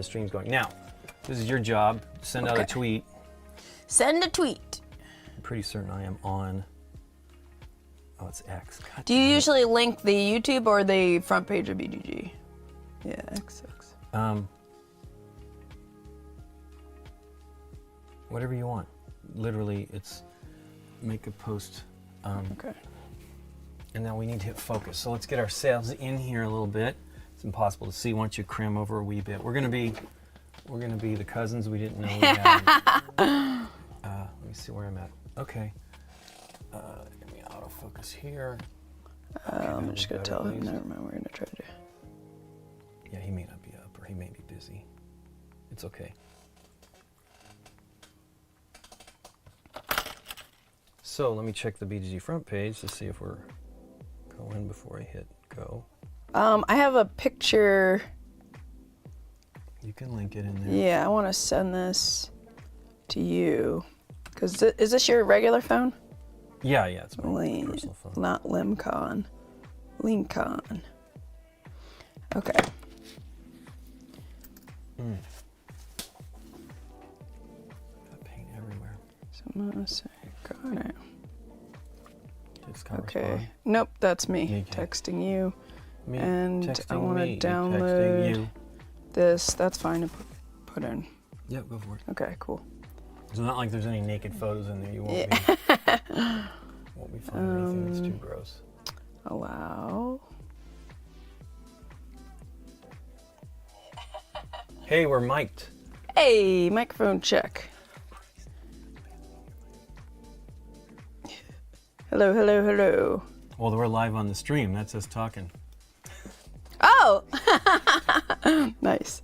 the stream's going. Now, this is your job. Send out a tweet. Send a tweet. I'm pretty certain I am on. Oh, it's X. God Do you damn it. usually link the YouTube or the front page of BGG? Yeah, X. Whatever you want. Literally, it's make a post. Okay. And now we need to hit focus. So let's get ourselves in here a little bit. It's impossible to see once you cram over a wee bit. We're gonna be the cousins we didn't know we had. Let me see where I'm at. Okay. Let me autofocus here. Okay, I'm just gonna tell him. Never mind. We're gonna try to do. Yeah, he may not be up, or he may be busy. It's okay. So let me check the BGG front page to see if we're going before I hit go. I have a picture. You can link it in there. Yeah, I want to send this to you. Cause is this your regular phone? Yeah, it's my personal phone. Not Limcon. Lincoln. Okay. Got paint everywhere. So I'm gonna say, got it. It's got Okay. respond. Nope, that's me Okay. texting you. Me And texting I want to me, download texting you. this. That's fine to put in. Yep, go for it. Okay, cool. It's not like there's any naked photos in there. You won't be finding anything that's too gross. Allow. Hey, we're mic'd. Hey, microphone check. Hello, hello, hello. Well, we're live on the stream. That's us talking. Oh! Nice.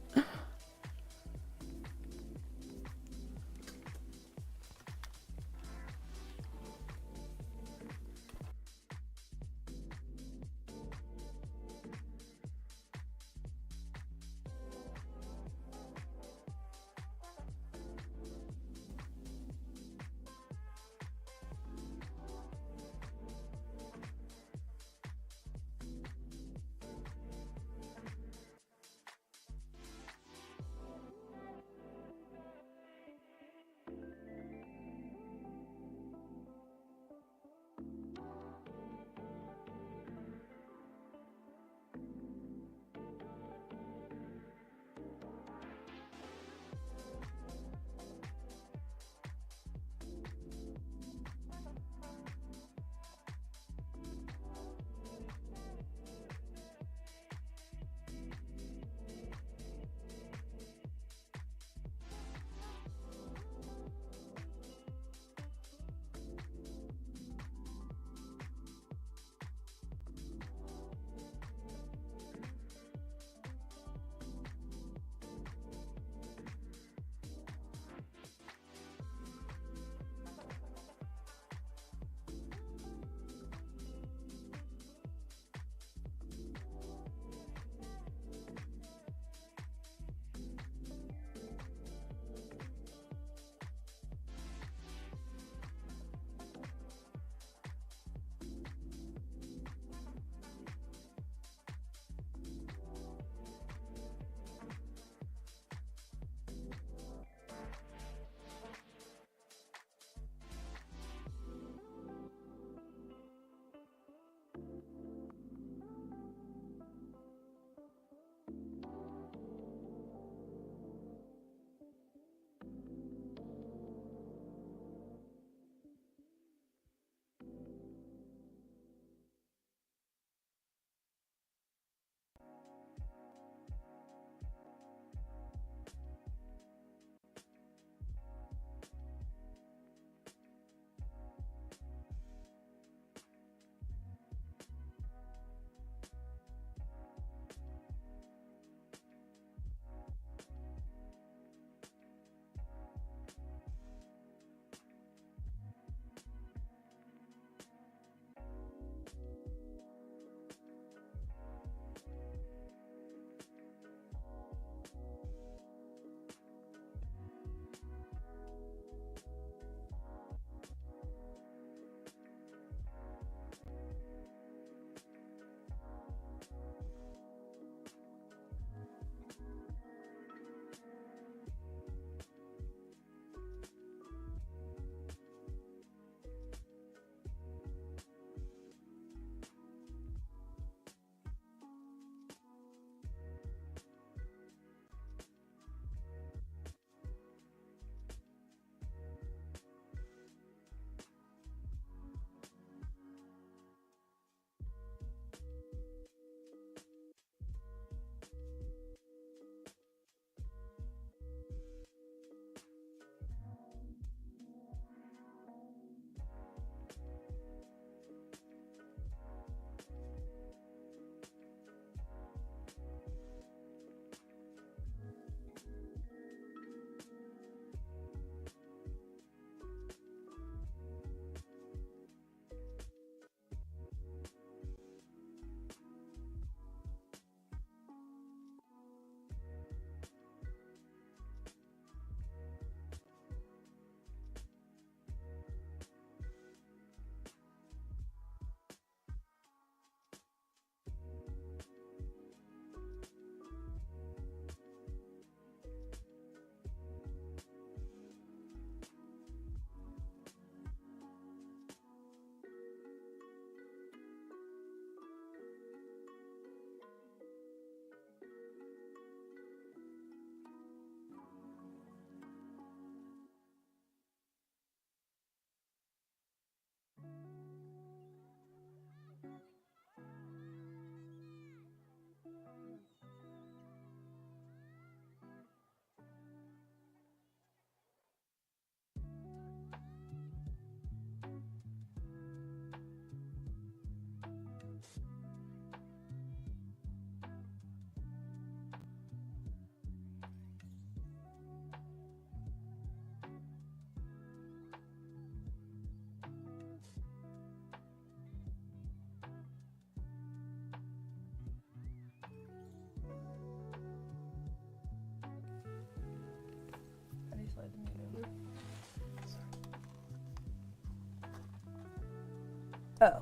Oh.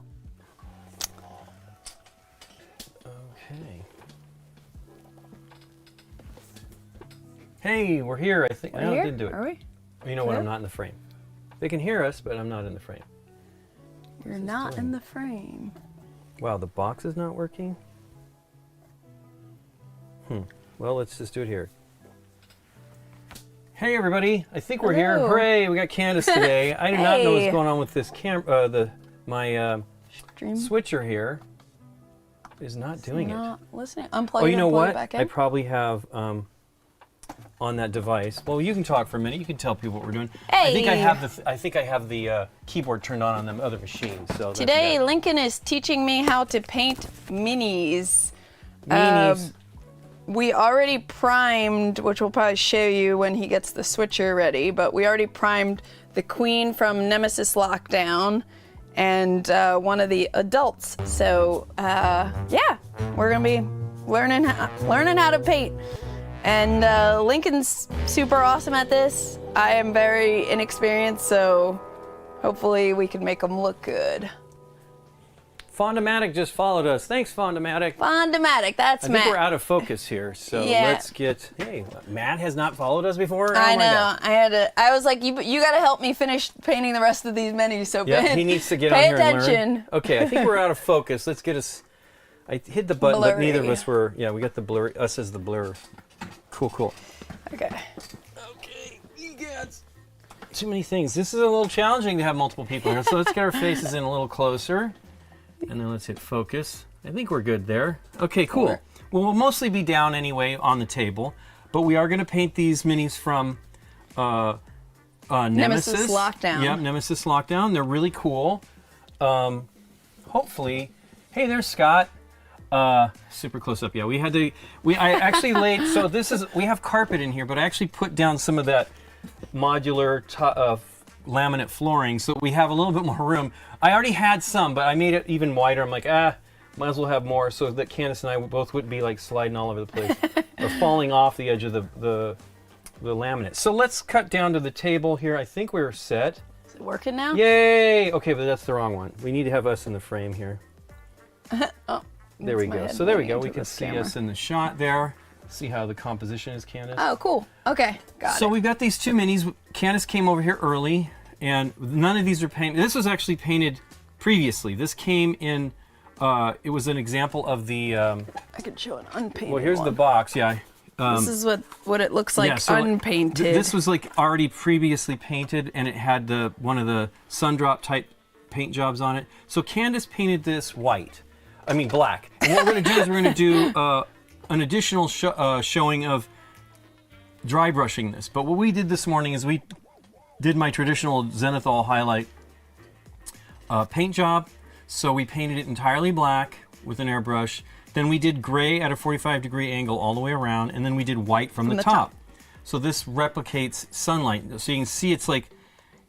Okay. Hey, we're here. I think. We're No, here? it didn't do it. Are we? You know what? Good. I'm not in the frame. They can hear us, but I'm not in the frame. You're not in the frame. Wow, the box is not working? Well, let's just do it here. Hey, everybody. I think we're here. Hello. Hooray, we got Candice today. I do not know what's Hey. going on with this my Stream. switcher here is not doing it. Not listening. Unplug Oh, it you know and plug what? it back in. I probably have on that device. Well, you can talk for a minute. You can tell people what we're doing. I think I Hey. have the keyboard turned on them other machines. So that's Today, about Lincoln is teaching me how to paint minis. it. Meanies. We already primed, which we'll probably show you when he gets the switcher ready, but we already primed the queen from Nemesis Lockdown and one of the adults. So, yeah, we're gonna be learning how to paint. And Lincoln's super awesome at this. I am very inexperienced, so hopefully we can make them look good. Fondomatic just followed us. Thanks, Fondomatic. Fondomatic, that's I think Matt. we're out of focus here, so Yeah. let's get. Hey, Matt has not followed us before. Oh I my know. God. I was like, you got to help me finish painting the rest of these minis. So Yeah, pay, he needs to get on pay here attention. and learn. Okay, I think we're out of focus. Let's get us. I hit the button, but neither of Blurry. us were. Yeah, we got the blur. Us as the blur. Cool. Okay. Okay, you guys. Too many things. This is a little challenging to have multiple people here, so let's get our faces in a little closer. And then let's hit focus. I think we're good there. Okay, cool. Sure. Well, we'll mostly be down anyway on the table, but we are going to paint these minis from Nemesis. Lockdown. Yep, Nemesis Lockdown. They're really cool. Hopefully, hey, there's Scott. Super close up. Yeah, I actually laid. So we have carpet in here, but I actually put down some of that modular laminate flooring, so we have a little bit more room. I already had some, but I made it even wider. I'm like, might as well have more, so that Candice and I both wouldn't be like sliding all over the place or falling off the edge of the laminate. So let's cut down to the table here. I think we're set. Is it working now? Yay! Okay, but that's the wrong one. We need to have us in the frame here. Oh, There we that's my go. head So there we moving go. into We can this see camera. us in the shot there. See how the composition is, Candice. Oh, cool. Okay, got So it. we've got these two minis. Candice came over here early, and none of these are painted. This was actually painted previously. This came in, it was an example of the, I could show an unpainted well, here's the one. box, yeah. This is what it looks like Yeah, so unpainted. this was like already previously painted, and it had one of the Sundrop type paint jobs on it. So Candice painted this black. And what we're going to do is we're going to do an additional showing of dry brushing this. But what we did this morning is we did my traditional Zenithal highlight paint job. So we painted it entirely black with an airbrush. Then we did gray at a 45-degree angle all the way around, and then we did white from the top. So this replicates sunlight. So you can see it's like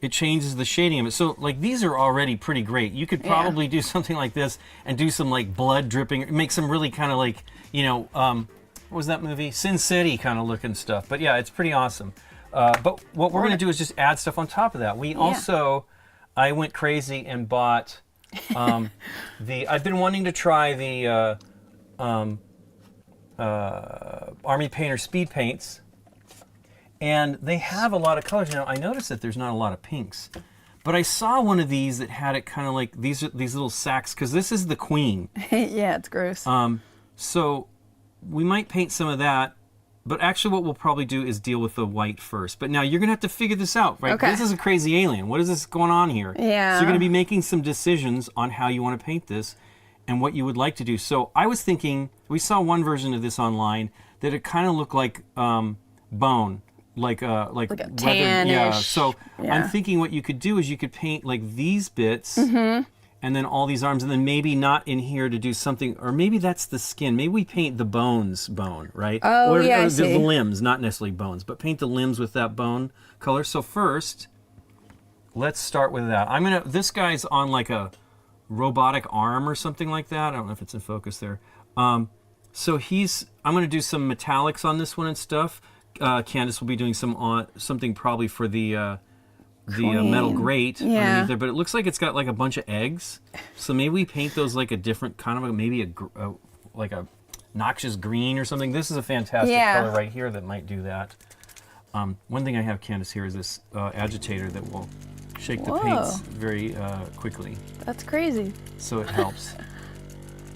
it changes the shading of it. So like these are already pretty great. You could probably do something like this and do some like blood dripping, make some really kind of like, what was that movie? Sin City kind of looking stuff. But yeah, it's pretty awesome. But what we're going to do is just add stuff on top of that. We also, I went crazy and bought I've been wanting to try the Army Painter speed paints. And they have a lot of colors. Now, I noticed that there's not a lot of pinks. But I saw one of these that had it kind of like these little sacks, because this is the queen. Yeah, it's gross. So we might paint some of that. But actually what we'll probably do is deal with the white first. But now you're going to have to figure this out, right? Okay. This is a crazy alien. What is this going on here? Yeah. So you're going to be making some decisions on how you want to paint this and what you would like to do. So I was thinking, we saw one version of this online that it kind of looked like bone. Like a a tan-ish. Yeah. So Yeah. I'm thinking what you could do is you could paint like these bits and then all these arms, and then maybe not in here to do something, or maybe that's the skin. Maybe we paint the bone, right? Oh, or, yeah, I or see. the limbs, not necessarily bones, but paint the limbs with that bone color. So first, let's start with that. This guy's on like a robotic arm or something like that. I don't know if it's in focus there. So I'm going to do some metallics on this one and stuff. Candice will be doing something probably for the metal grate Yeah. underneath there, but it looks like it's got like a bunch of eggs. So maybe we paint those like a different kind of like a noxious green or something. This is a fantastic color right here that might do that. One thing I have, Candice, here is this agitator that will shake the paints very quickly. That's crazy. So it helps.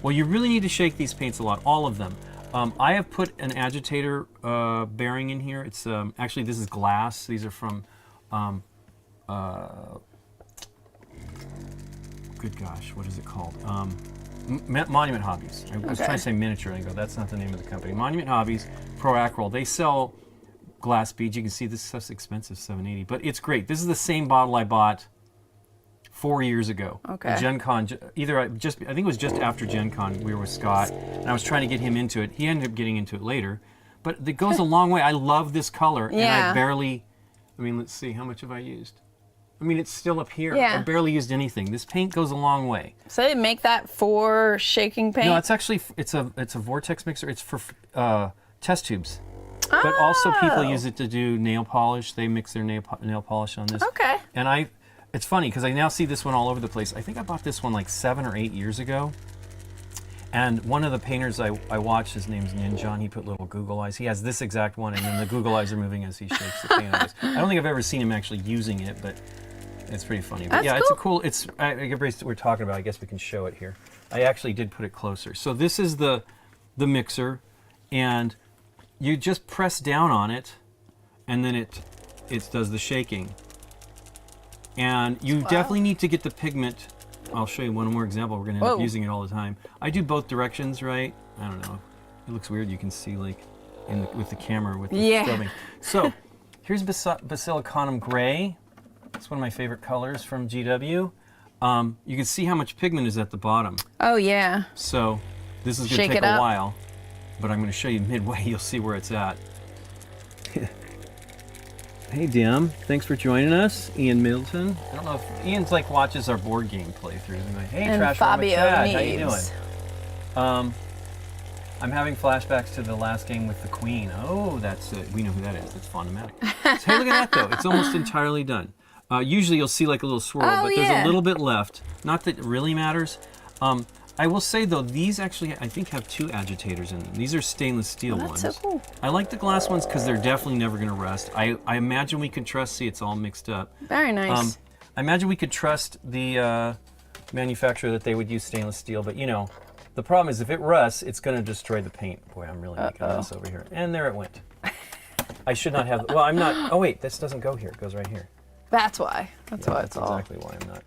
Well, you really need to shake these paints a lot, all of them. I have put an agitator bearing in here. It's actually, this is glass. These are from, good gosh, what is it called? Monument Hobbies. I was trying to say miniature, and I go, that's not the name of the company. Monument Hobbies, Pro Acryl. They sell glass beads. You can see this stuff's expensive, $7.80, but it's great. This is the same bottle I bought 4 years ago. Okay. Gen Con, I think it was just after Gen Con, we were with Scott, and I was trying to get him into it. He ended up getting into it later, but it goes a long way. I love this color, and I barely, let's see, how much have I used? It's still up here. Yeah. I barely used anything. This paint goes a long way. So they make that for shaking paint? No, it's actually, it's a vortex mixer. It's for test tubes. But also people use it to do nail polish. They mix their nail polish on this. Okay. And it's funny because I now see this one all over the place. I think I bought this one like 7 or 8 years ago. And one of the painters I watched, his name's Ninjon, he put little Google eyes. He has this exact one, and then the Google eyes are moving as he shakes the paint on this. I don't think I've ever seen him actually using it, but it's pretty funny. But That's it's a cool, we're talking about, I guess we can show it here. I actually did put it closer. So this is the mixer, and you just press down on it, and then it does the shaking. And you definitely need to get the pigment. I'll show you one more example. We're going to end up using it all the time. I do both directions, right? I don't know. It looks weird. You can see like with the camera with the strobing. So here's Basilicanum Gray. It's one of my favorite colors from GW. You can see how much pigment is at the bottom. Oh, yeah. So this is going to take a while, but I'm going to show you midway. You'll see where it's at. Hey, Dim. Thanks for joining us. Ian Middleton. I don't know if Ian's watches our board game playthroughs. I'm like, hey, and Trash Fabio Chad, Neves. how you doing? I'm having flashbacks to the last game with the Queen. Oh, that's we know who that is. That's Fondomatic. So, hey, look at that, though. It's almost entirely done. Usually you'll see like a little swirl, but there's a little bit left. Not that it really matters. I will say, though, these actually, I think, have 2 agitators in them. These are stainless steel ones. That's so cool. I like the glass ones because they're definitely never going to rust. I imagine we could trust, see, it's all mixed up. Very nice. I imagine we could trust the manufacturer that they would use stainless steel, but, the problem is if it rusts, it's going to destroy the paint. Boy, I'm really making a mess over here. And there it went. I should not have, well, I'm not, oh, wait, this doesn't go here. It goes right here. That's why. That's why it's all. Exactly why I'm not.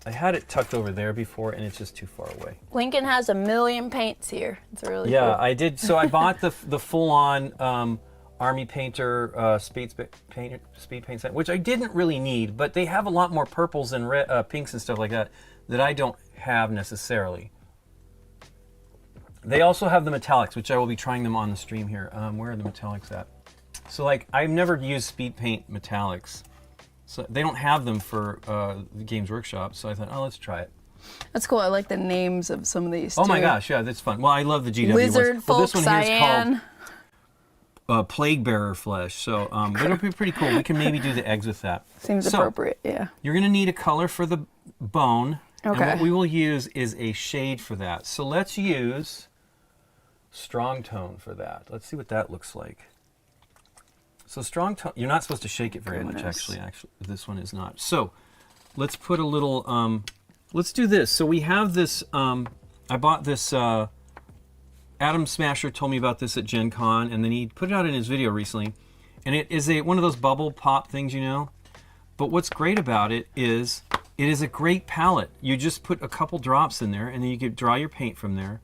I had it tucked over there before, and it's just too far away. Lincoln has 1 million paints here. It's really cool. I did. So I bought the full-on Army Painter speed paint set, which I didn't really need, but they have a lot more purples and pinks and stuff like that I don't have necessarily. They also have the metallics, which I will be trying them on the stream here. Where are the metallics at? So I've never used speed paint metallics. So they don't have them for the Games Workshop, so I thought, oh, let's try it. That's cool. I like the names of some of these, Oh my gosh, yeah, that's fun. Well, I love the GW Lizard ones. Folk This one here is Cyan. called Plague Bearer Flesh, so it'll be pretty cool. We can maybe do the eggs with that. Seems appropriate, yeah. You're going to need a color for the bone, Okay. and what we will use is a shade for that. So let's use Strong Tone for that. Let's see what that looks like. So Strong Tone, you're not supposed to shake it very much, actually. This one is not. So let's put a little, let's do this. So we have this, I bought this, Adam Smasher told me about this at Gen Con, and then he put it out in his video recently. And it is one of those bubble pop things, But what's great about it is a great palette. You just put a couple drops in there, and then you can draw your paint from there.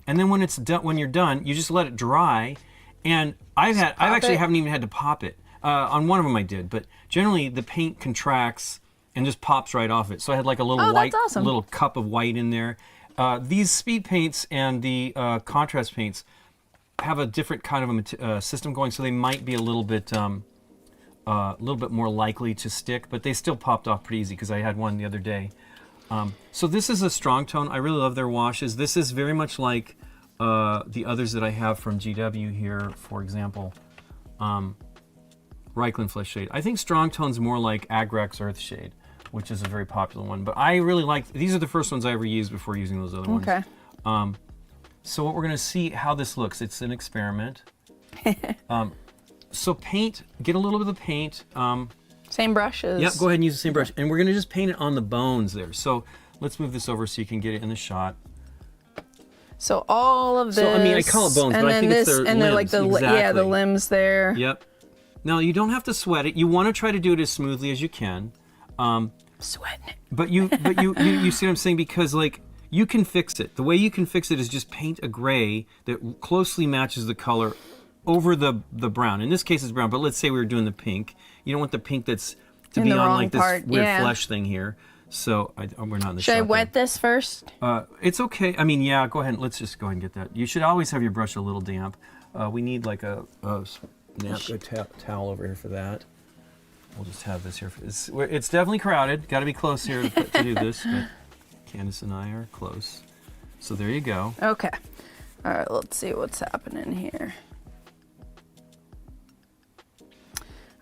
And then when it's done, when you're done, you just let it dry. And I haven't even had to pop it. On one of them I did, but generally the paint contracts and just pops right off it. So I had like a little little cup of white in there. These speed paints and the contrast paints have a different kind of a system going, so they might be a little bit more likely to stick, but they still popped off pretty easy because I had one the other day. So this is a Strong Tone. I really love their washes. This is very much like the others that I have from GW here, for example. Reikland Flesh Shade. I think Strong Tone's more like Agrax Earth Shade, which is a very popular one. But I really like, these are the first ones I ever used before using those other ones. Okay. So what we're gonna see how this looks. It's an experiment. So paint, get a little bit of the paint. Same brushes. Yep, go ahead and use the same brush. And we're gonna just paint it on the bones there. So let's move this over so you can get it in the shot. So all of this. So I mean, I call it bones, but I think it's their limbs. And they're like the exactly. the limbs there. Yep. Now you don't have to sweat it. You want to try to do it as smoothly as you can. Sweating it. But you see what I'm saying? Because like you can fix it. The way you can fix it is just paint a gray that closely matches the color over the brown. In this case, it's brown. But let's say we were doing the pink. You don't want the pink that's to be on like this weird flesh thing here. So we're not in the shot. Should I wet this first? It's okay. I mean, yeah, go ahead. Let's just go ahead and get that. You should always have your brush a little damp. We need like a towel over here for that. We'll just have this here. It's definitely crowded. Got to be close here to do this. But Candice and I are close. So there you go. Okay. All right, let's see what's happening here.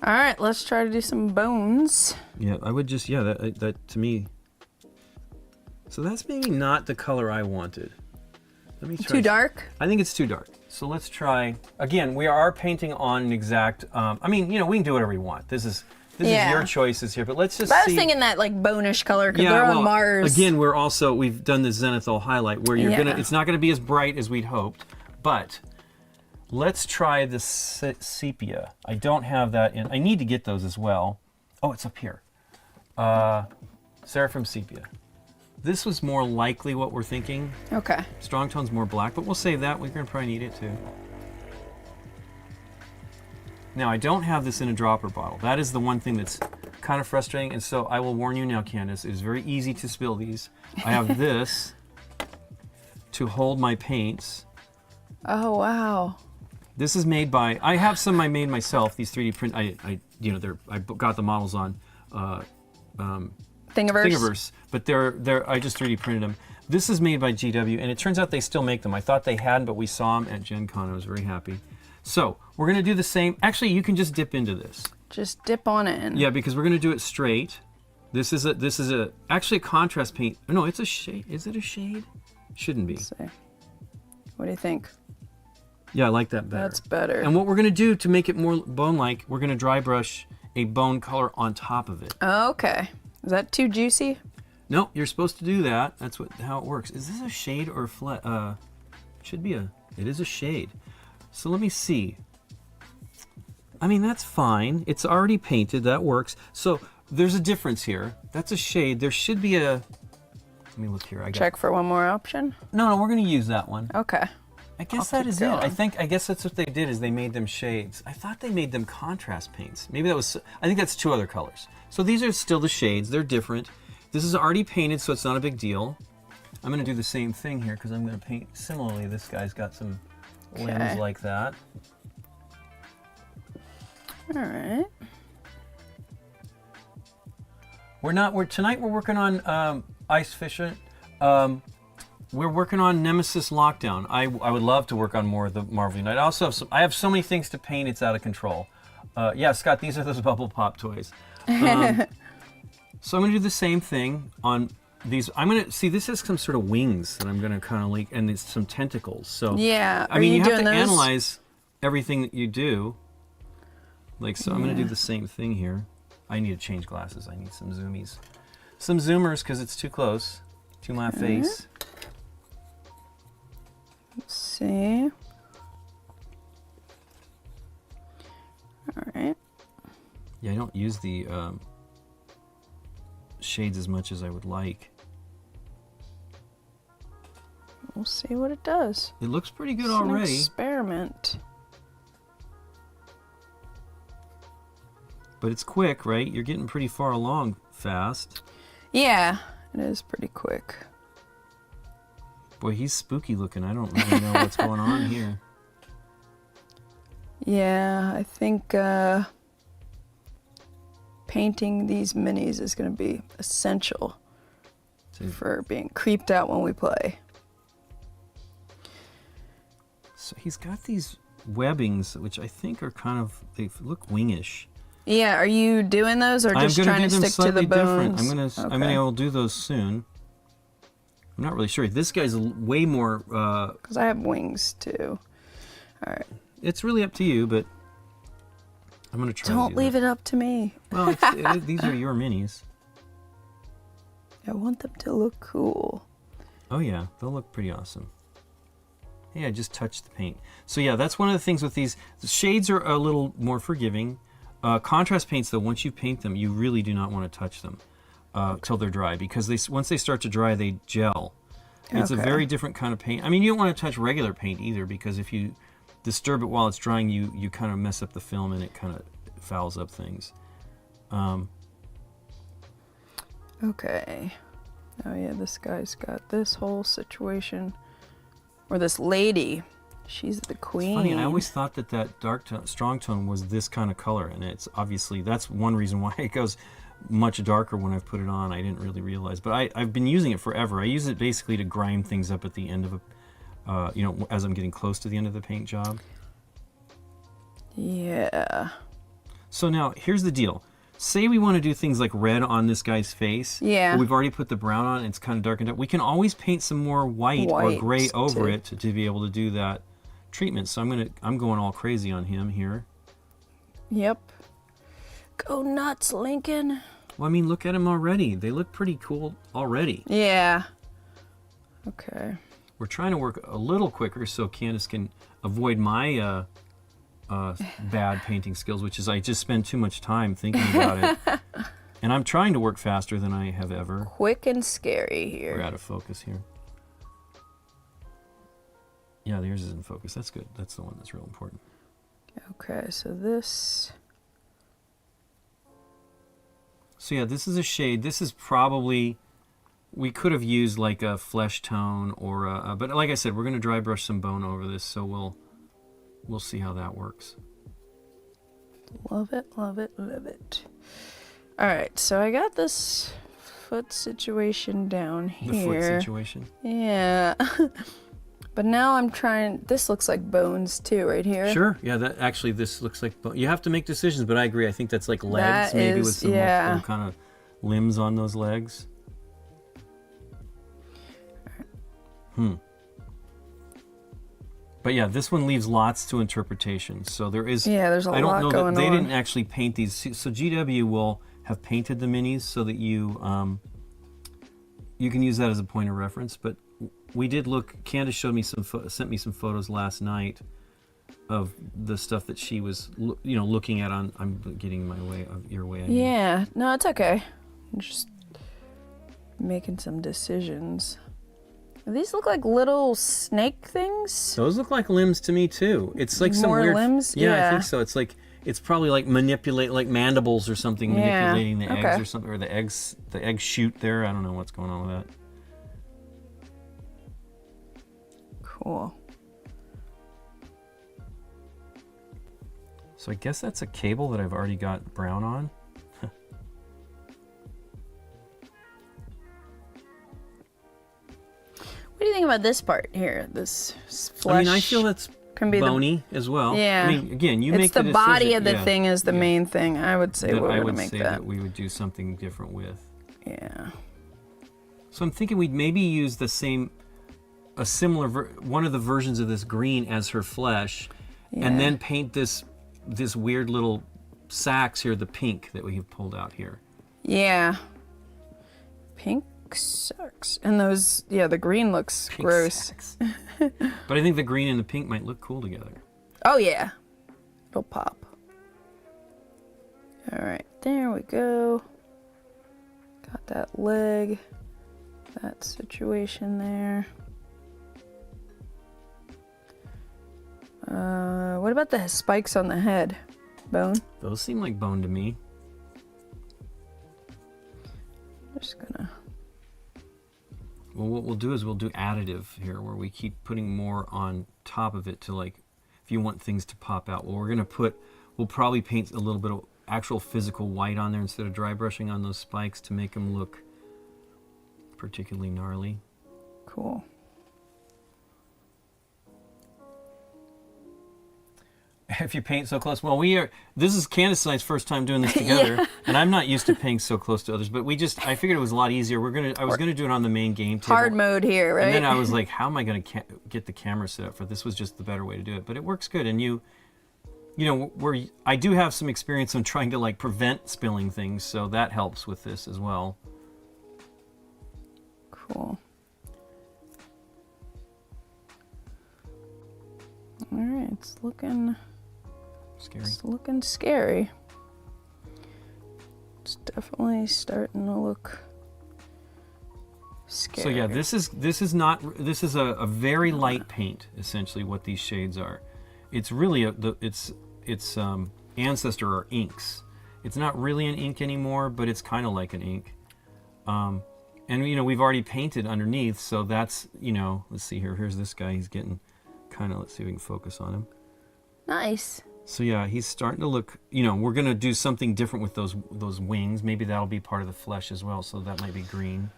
All right, let's try to do some bones. Yeah, I would just, that to me. So that's maybe not the color I wanted. Let me try. Too dark? I think it's too dark. So let's try, again, we are painting on an exact, I mean, you know, we can do whatever we want. This is your choices here, but let's just see. I was thinking that like bonish color because they're on Mars. Again, we've done the Zenithal highlight where it's not gonna be as bright as we'd hoped, but let's try the sepia. I don't have that in. I need to get those as well. Oh, it's up here. Seraphim sepia. This was more likely what we're thinking. Okay. Strong Tone's more black, but we'll save that. We're gonna probably need it too. Now, I don't have this in a dropper bottle. That is the one thing that's kind of frustrating, and so I will warn you now, Candice, it is very easy to spill these. I have this to hold my paints. Oh, wow. This is made by, I have some I made myself, these 3D print, I got the models on Thingiverse, but I just 3D printed them. This is made by GW, and it turns out they still make them. I thought they hadn't, but we saw them at Gen Con. I was very happy. So we're gonna do the same. Actually, you can just dip into this. Just dip on in. Yeah, because we're gonna do it straight. This is actually a contrast paint. No, it's a shade. Is it a shade? Shouldn't be. Let's see. What do you think? Yeah, I like that better. That's better. And what we're gonna do to make it more bone-like, we're gonna dry brush a bone color on top of it. Okay. Is that too juicy? No, you're supposed to do that. That's how it works. Is this a shade or a flat? Should be it is a shade. So let me see. I mean, that's fine. It's already painted, that works. So there's a difference here. That's a shade. There should be let me look here. Check for one more option? No, we're gonna use that one. Okay. I guess that is it. I guess that's what they did is they made them shades. I thought they made them contrast paints. Maybe that was, I think that's two other colors. So these are still the shades, they're different. This is already painted, so it's not a big deal. I'm gonna do the same thing here because I'm gonna paint similarly. This guy's got some limbs like that. All right. Tonight we're working on Ice Fishing. We're working on Nemesis Lockdown. I would love to work on more of the Marvel Unite. I also have I have so many things to paint, it's out of control. Yeah, Scott, these are those Bubble Pop toys. So I'm gonna do the same thing on these. I'm gonna see this has some sort of wings that I'm gonna kind of like, and it's some tentacles. So yeah, I mean, you have to analyze everything that you do. Like, so I'm gonna do the same thing here. I need to change glasses. I need some zoomies, some zoomers, because it's too close to my face. Let's see. All right. Yeah, I don't use the shades as much as I would like. We'll see what it does. It looks pretty good It's already. An experiment. But it's quick, right? You're getting pretty far along fast. Yeah, it is pretty quick. Boy, he's spooky looking. I don't really know what's going on here. Yeah, I think painting these minis is going to be essential for being creeped out when we play. So he's got these webbings, which I think are kind of, they look wingish. Yeah, are you doing those or just trying to stick to the bones? I'm gonna do those soon. I'm not really sure. This guy's way more. Because I have wings too. All right. It's really up to you, but I'm gonna try. Don't leave it up to me. Well, these are your minis. I want them to look cool. Oh yeah, they'll look pretty awesome. Hey, I just touched the paint. So yeah, that's one of the things with these. The shades are a little more forgiving. Contrast paints, though, once you paint them, you really do not want to touch them till they're dry, because once they start to dry, they gel. It's a very different kind of paint. I mean, you don't want to touch regular paint either, because if you disturb it while it's drying, you kind of mess up the film and it kind of fouls up things. Okay. Oh yeah, this guy's got this whole situation. Or this lady. She's the queen. It's funny, I always thought that dark tone, strong tone was this kind of color, and it's obviously, that's one reason why it goes much darker when I've put it on. I didn't really realize, but I've been using it forever. I use it basically to grime things up at the end of a, as I'm getting close to the end of the paint job. Yeah. So now, here's the deal. Say we want to do things like red on this guy's face. Yeah. But we've already put the brown on, and it's kind of darkened up. We can always paint some more white or gray over it to be able to do that treatment. So I'm going all crazy on him here. Yep. Go nuts, Lincoln. Well, I mean, look at him already. They look pretty cool already. Yeah. Okay. We're trying to work a little quicker so Candice can avoid my bad painting skills, which is I just spend too much time thinking about it. And I'm trying to work faster than I have ever. Quick and scary here. We're out of focus here. Yeah, theirs is in focus. That's good. That's the one that's real important. Okay, so this... So yeah, this is a shade. This is probably... We could have used like a flesh tone or a... But like I said, we're going to dry brush some bone over this, so we'll see how that works. Love it, love it, love it. All right, so I got this foot situation down here. The foot situation? Yeah. But now I'm trying, this looks like bones too, right here. Sure, yeah, that actually, this looks like, you have to make decisions, but I agree. I think that's like legs, That maybe is, with some yeah. multiple kind of limbs on those legs. But yeah, this one leaves lots to interpretation. So there is, yeah, there's a I don't lot know going that they on. didn't actually paint these. So GW will have painted the minis so that you can use that as a point of reference. But we did look. Candice showed me sent me some photos last night of the stuff that she was, looking at on. I'm getting my way of your way. Yeah, no, it's okay. I'm just making some decisions. These look like little snake things. Those look like limbs to me too. It's like some More weird limbs? Yeah, I Yeah. think so. It's probably like like mandibles or something, Yeah, manipulating the eggs okay. or something, or the egg shoot there. I don't know what's going on with that. Cool. So I guess that's a cable that I've already got brown on. What do you think about this part here? This flesh. I mean, I feel that's can be bony as well. Yeah. I mean, again, you it's make the decision. body of the Yeah. thing is the main thing. I would say That we're I gonna would make say that. we would do something different with. Yeah. So I'm thinking we'd maybe use a similar one of the versions of this green as her flesh, Yeah. and then paint this weird little sacks here, the pink that we have pulled out here. Yeah. Pink sucks. And those, yeah, the green looks Pink gross. sacks. But I think the green and the pink might look cool together. Oh yeah. It'll pop. All right, there we go. Got that leg, that situation there. What about the spikes on the head? Bone? Those seem like bone to me. I'm just gonna... Well, what we'll do is we'll do additive here, where we keep putting more on top of it to, like, if you want things to pop out. Well, we'll probably paint a little bit of actual physical white on there instead of dry brushing on those spikes to make them look particularly gnarly. Cool. if you paint so close. Well, this is Candice and I's first time doing this together, Yeah. and I'm not used to painting so close to others, but I figured it was a lot easier. I was gonna do it on the main game table. Hard mode here, right? And then I was like, how am I gonna get the camera set up for this? Was just the better way to do it, but it works good. And you know, I do have some experience on trying to like prevent spilling things, so that helps with this as well. Cool. All right, it's looking Scary. It's looking scary. It's definitely starting to look scary. So yeah, this is a very light paint, essentially what these shades are. It's really its ancestor are inks. It's not really an ink anymore, but it's kind of like an ink. And you know, we've already painted underneath, so that's, you know, let's see here. Here's this guy. He's getting kind of, let's see if we can focus on him. Nice. So yeah, he's starting to look, you know, we're going to do something different with those wings. Maybe that'll be part of the flesh as well, so that might be green.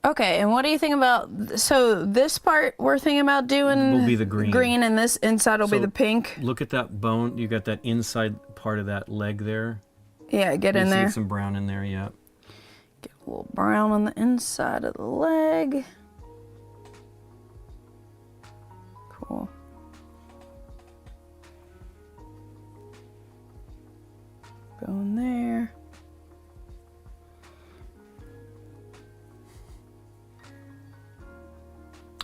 Okay, and what do you think about, so this part we're thinking about doing will be the green. Green, and this inside will be the pink. Look at that bone. You got that inside part of that leg there. Yeah, get in there. See some brown in there, yeah. Get a little brown on the inside of the leg. Cool. Going there.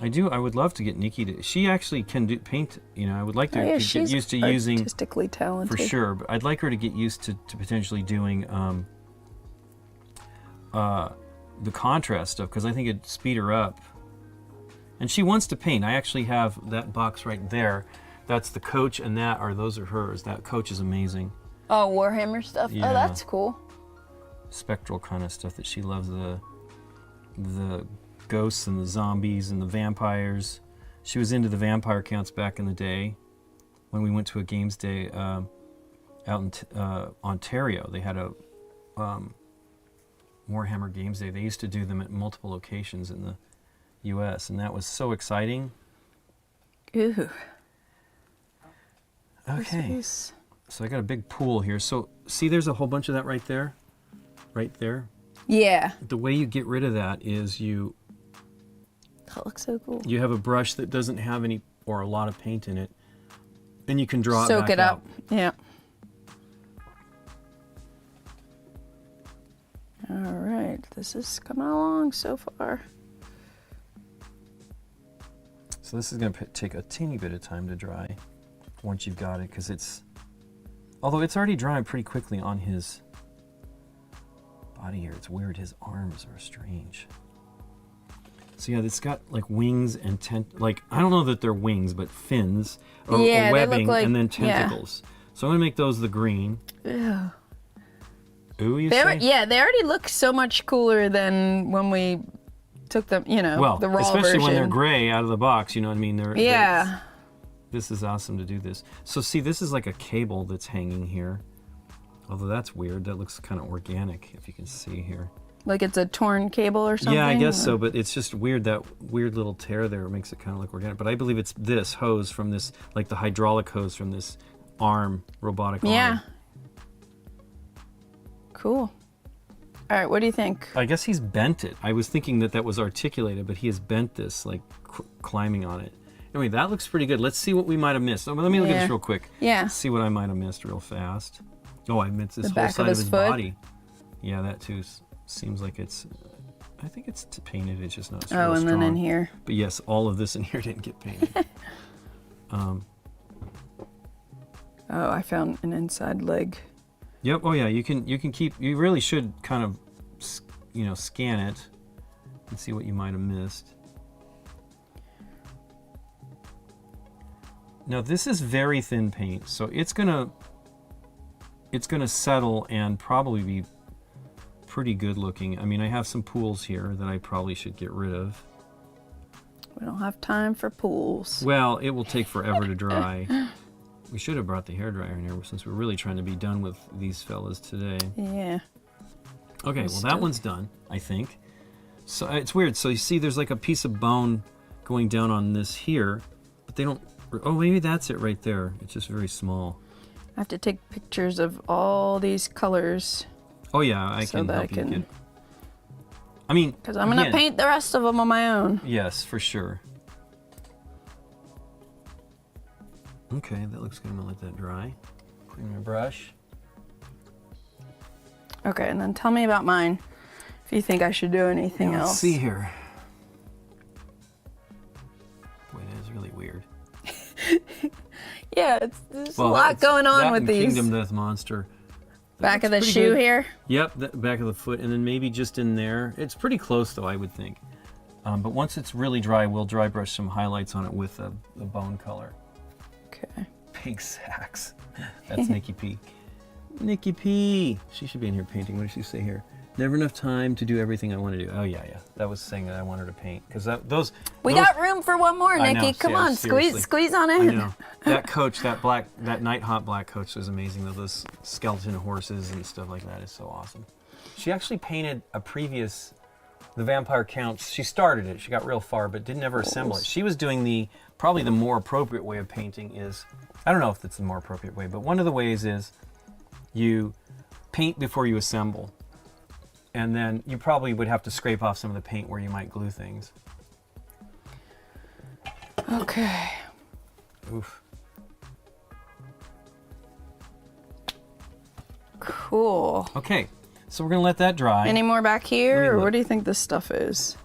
I would love to get Nikki to, she actually can paint, you know, I would like to, Yeah, get she's used to using, artistically talented. for sure, but I'd like her to get used to potentially doing the contrast stuff, because I think it'd speed her up. And she wants to paint. I actually have that box right there. That's the coach, and those are hers. That coach is amazing. Oh, Warhammer stuff? Yeah. Oh, that's cool. Spectral kind of stuff that she loves, the ghosts and the zombies and the vampires. She was into the vampire counts back in the day when we went to a games day out in Ontario. They had a Warhammer Games Day. They used to do them at multiple locations in the U.S., and that was so exciting. Ooh. Okay. So I got a big pool here. So see, there's a whole bunch of that right there. Right there. Yeah. The way you get rid of that is That looks so cool. you have a brush that doesn't have any or a lot of paint in it, and you can draw Soak it back it up. out. Yeah. All right. This is coming along so far. So this is going to take a teeny bit of time to dry once you've got it, because although it's already drying pretty quickly on his body here. It's weird, his arms are strange. So yeah, it's got like wings and I don't know that they're wings, but fins or Yeah, they look webbing, like- and then tentacles. So I'm going to make those the green. Ew. Ooh, you They say? yeah, they already look so much cooler than when we took them, you know, Well, the raw especially version. when they're gray out of the box, you know what I mean? Yeah. This is awesome to do this. So see, this is like a cable that's hanging here. Although that's weird. That looks kind of organic, if you can see here. Like it's a torn cable or something? Yeah, I guess or- so, but it's just weird. That weird little tear there makes it kind of look organic. But I believe it's this hose from this, like the hydraulic hose from this robotic arm. Yeah. Cool. All right, what do you think? I guess he's bent it. I was thinking that was articulated, but he has bent this, like climbing on it. Anyway, that looks pretty good. Let's see what we might have missed. Let me look at Yeah. this real quick. Yeah. See what I might have missed real fast. Oh, I missed this The whole back of side of his his foot? body. Yeah, that too seems like it's. I think it's painted. It's just not. Oh, real and then in strong. here. But yes, all of this in here didn't get painted. Oh, I found an inside leg. Yep. Oh yeah. You can keep. You really should kind of, scan it and see what you might have missed. Now this is very thin paint, so it's gonna settle and probably be pretty good looking. I mean, I have some pools here that I probably should get rid of. We don't have time for pools. Well, it will take forever to dry. We should have brought the hairdryer in here since we're really trying to be done with these fellas today. Yeah. Okay, well that one's done, I think. So it's weird. So you see there's like a piece of bone going down on this here, but they don't Oh, maybe that's it right there. It's just very small. I have to take pictures of all these colors. Oh yeah, I So can that help I you can- get. I mean, Because I'm going to paint the rest of them on my own. Yes, for sure. Okay, that looks good. I'm gonna let that dry. Clean my brush. Okay, and then tell me about mine. If you think I should do anything else. Let's see here. Boy, that is really weird. Yeah, there's a lot going on with these. Kingdom Death Monster. Back of the pretty shoe good. here. Yep, the back of the foot, and then maybe just in there. It's pretty close, though, I would think. But once it's really dry, we'll dry brush some highlights on it with a bone color. Okay. Big sacks. That's Nikki P. Nikki P. She should be in here painting. What does she say here? Never enough time to do everything I want to do. Oh yeah. That was saying that I wanted to paint because those. We got room for one more, I Nikki. know, Come yeah, on, seriously. squeeze on I in. know. That coach, that Night Hot black coach was amazing though. Those skeleton horses and stuff like that is so awesome. She actually painted a previous, the Vampire Counts. She started it. She got real far, but didn't ever assemble it. She was doing probably the more appropriate way of painting is, I don't know if it's the more appropriate way, but one of the ways is you paint before you assemble. And then you probably would have to scrape off some of the paint where you might glue things. Okay. Oof. Cool. Okay, so we're gonna let that dry. Any more back here, or look. what do you think this stuff is?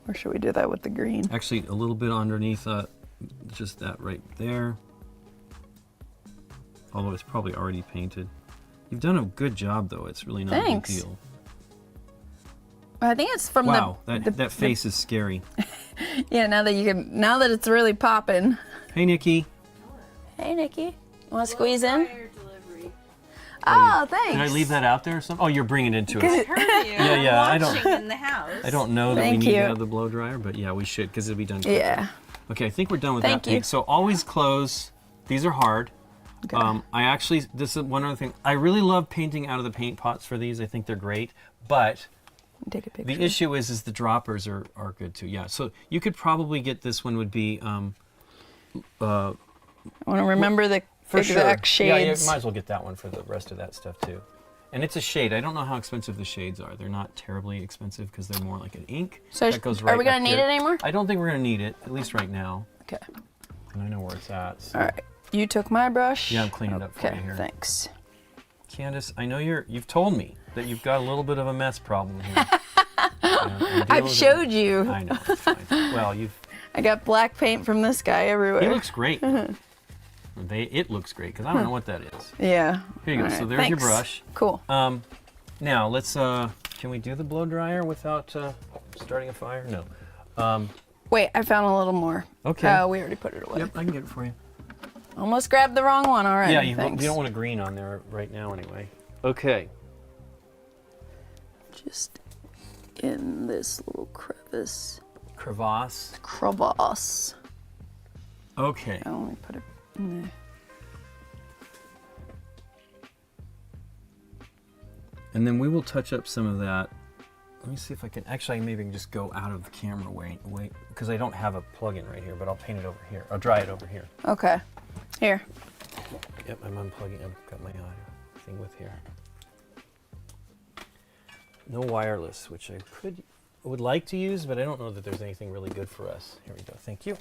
Or should we do that with the green? Actually, a little bit underneath, just that right there. Although it's probably already painted. You've done a good job, though. It's really not Thanks. a big deal. I think it's from Wow, that face is scary. Yeah, now that it's really popping. Hey, Nikki. Hey, Nikki. Want to squeeze in? Flyer delivery. Oh, thanks. Did I leave that out there or something? Oh, you're bringing it into us. I heard you. Yeah, I I'm don't- watching in the house. I don't know that we Thank need to you. have the blow dryer, but yeah, we should because it'll be done quickly. Yeah. Okay, I think we're done with Thank that you. paint. So always close. These are hard. Okay. This is one other thing. I really love painting out of the paint pots for these. I think they're great. But Take a picture. the issue is the droppers are good too. Yeah. So you could probably get this one would be I want to remember the for exact sure. Yeah, shades. you might as well get that one for the rest of that stuff too. And it's a shade. I don't know how expensive the shades are. They're not terribly expensive because they're more like an ink. So that goes are right we gonna up need here. it anymore? I don't think we're gonna need it, at least right now. Okay. And I know where it's at. So. All right. You took my brush. Yeah, I'm cleaning it up for Okay. you here. Thanks. Candice, I know you've told me that you've got a little bit of a mess problem here. And deal I've with it. showed you. I know. It's fine. Well, I got black paint from this guy everywhere. he looks great. It looks great because I don't know what that is. Yeah. Here you go. All So right, there's your thanks. brush. Cool. Now let's. Can we do the blow dryer without starting a fire? No. Wait, I found a little more. Okay. We already put it away. Yep, I can get it for you. Almost grabbed the wrong one already. Yeah, you Thanks. don't want a green on there right now anyway. Okay. Just in this little crevice. Crevasse. Crevasse. Okay. Oh, let me put it in there. And then we will touch up some of that. Let me see if I can, actually maybe I can just go out of the camera wait, because I don't have a plug-in right here, but I'll paint it over here. I'll dry it over here. Okay. Here. Yep, I'm unplugging, I've got my audio thing with here. No wireless, which I would like to use, but I don't know that there's anything really good for us. Here we go, thank you.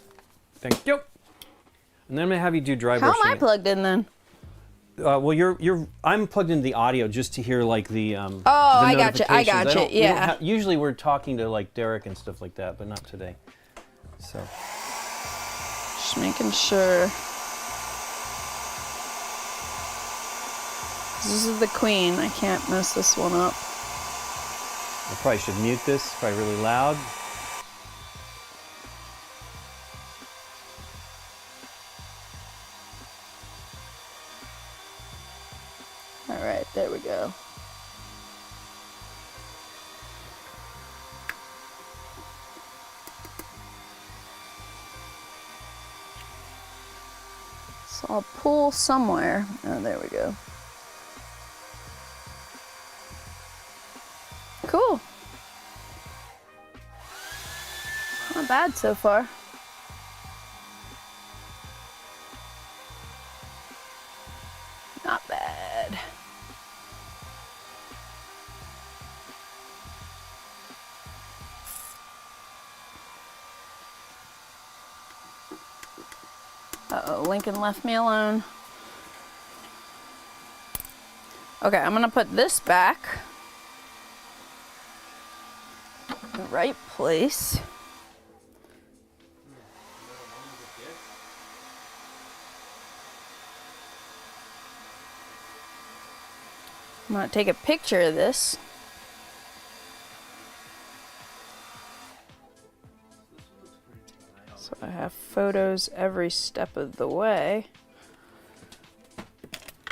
Thank you. And then I'm gonna have you do dry How brushing. am I plugged in then? Well, I'm plugged into the audio just to hear like the I gotcha, I notifications. gotcha, don't- we don't yeah. usually we're talking to like Derek and stuff like that, but not today. So Just making sure. This is the queen. I can't mess this one up. I probably should mute this. It's probably really loud. All right, there we go. So I'll pull somewhere. Oh, there we go. Cool. Not bad so far. Uh-oh, Lincoln left me alone. Okay, I'm gonna put this back in the right place. I'm gonna take a picture of this. So I have photos every step of the way.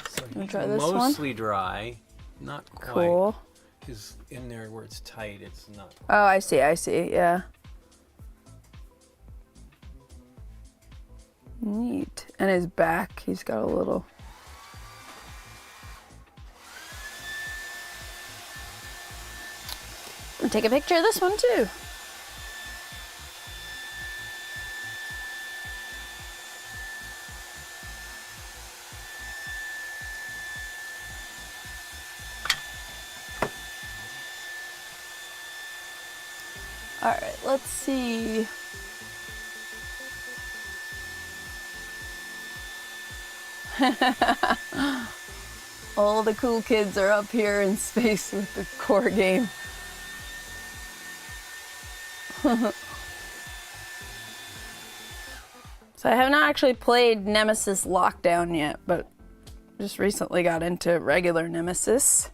So Let me try this one. mostly dry, not quite. Cool. Is in there where it's tight, it's not. Oh, I see, yeah. Neat. And his back, he's got a little... And take a picture of this one too. All right, let's see. All the cool kids are up here in space with the core game. So I have not actually played Nemesis Lockdown yet, but just recently got into regular Nemesis.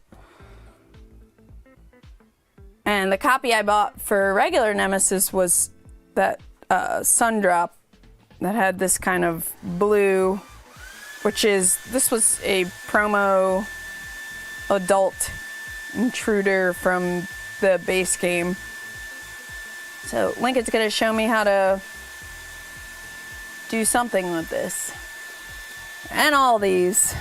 And the copy I bought for regular Nemesis was that Sundrop that had this kind of blue, this was a promo adult intruder from the base game. So Lincoln's gonna show me how to do something with this. And all these.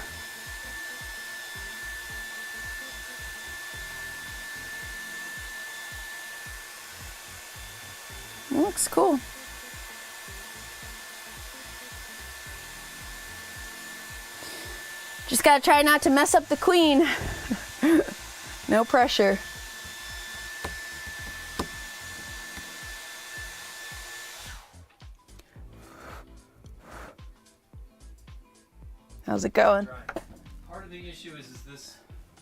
It looks cool. Just gotta try not to mess up the queen. No pressure. How's it going? Part of the issue is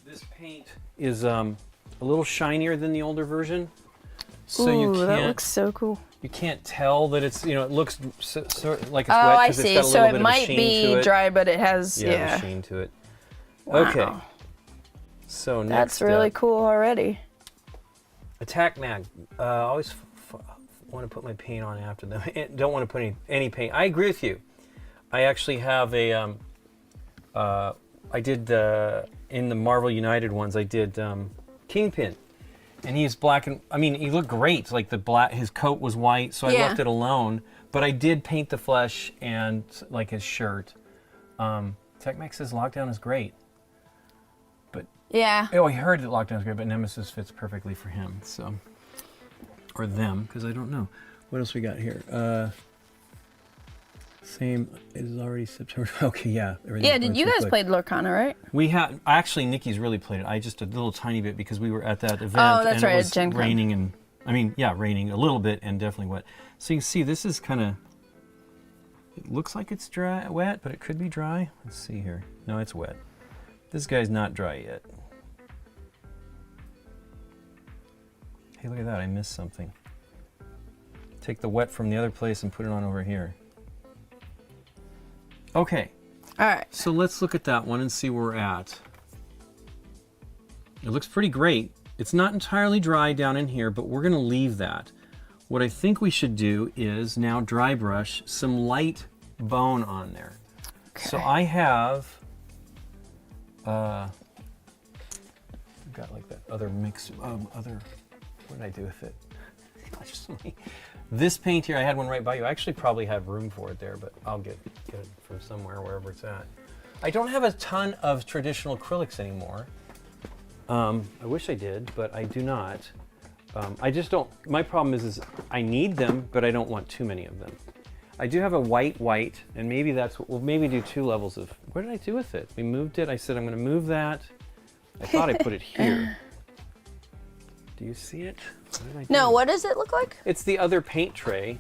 this paint is a little shinier than the older version. So Ooh, you can't, that looks so cool. You can't tell that it's, it looks like it's wet. Oh, I It's see. got a So little it bit of a might sheen be to it. dry, but it has, Yeah, a sheen to it. Wow. Okay. So next That's really cool already. Attack mag. I always want to put my paint on after them. Don't want to put any paint. I agree with you. I actually have a, I did, in the Marvel United ones, I did Kingpin. And he's black and, he looked great. Like his coat was white, so I left it alone. But I did paint the flesh and like his shirt. Tech says Lockdown is great. But Yeah. I heard that Lockdown is great, but Nemesis fits perfectly for him. So, or them, because I don't know. What else we got here? Same is already September. Okay, yeah. Yeah, did you guys play Lorcana, right? We had actually Nikki's really played it. I just a little tiny bit because we were at that event. Oh, that's and right, it was Gen Con. raining and raining a little bit and definitely wet. So you can see this is kind of. It looks like it's wet, but it could be dry. Let's see here. No, it's wet. This guy's not dry yet. Hey, look at that! I missed something. Take the wet from the other place and put it on over here. Okay. All right. So let's look at that one and see where we're at. It looks pretty great. It's not entirely dry down in here, but we're going to leave that. What I think we should do is now dry brush some light bone on there. Okay. So I have, I've got like that other mix, what did I do with it? This paint here, I had one right by you. I actually probably have room for it there, but I'll get it from somewhere, wherever it's at. I don't have a ton of traditional acrylics anymore. I wish I did, but I do not. I just don't, my problem is I need them, but I don't want too many of them. I do have a white, and maybe that's what, we'll maybe do 2 levels of, what did I do with it? We moved it, I said I'm gonna move that. I thought I put it here. Do you see it? No, what does it look like? It's the other paint tray.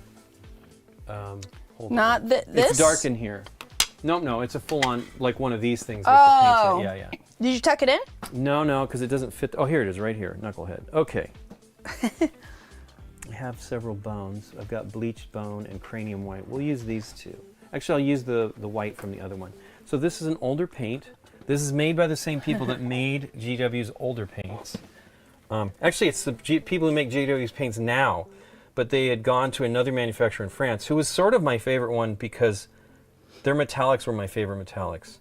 Hold on. Not this? It's dark in here. No, it's a full-on, like one of these things with Oh. the paint. Yeah. Did you tuck it in? No, because it doesn't fit. Oh, here it is, right here, knucklehead. Okay. I have several bones. I've got bleached bone and cranium white. We'll use these two. Actually, I'll use the white from the other one. So this is an older paint. This is made by the same people that made GW's older paints. Actually, it's the people who make GW's paints now, but they had gone to another manufacturer in France, who was sort of my favorite one because their metallics were my favorite metallics.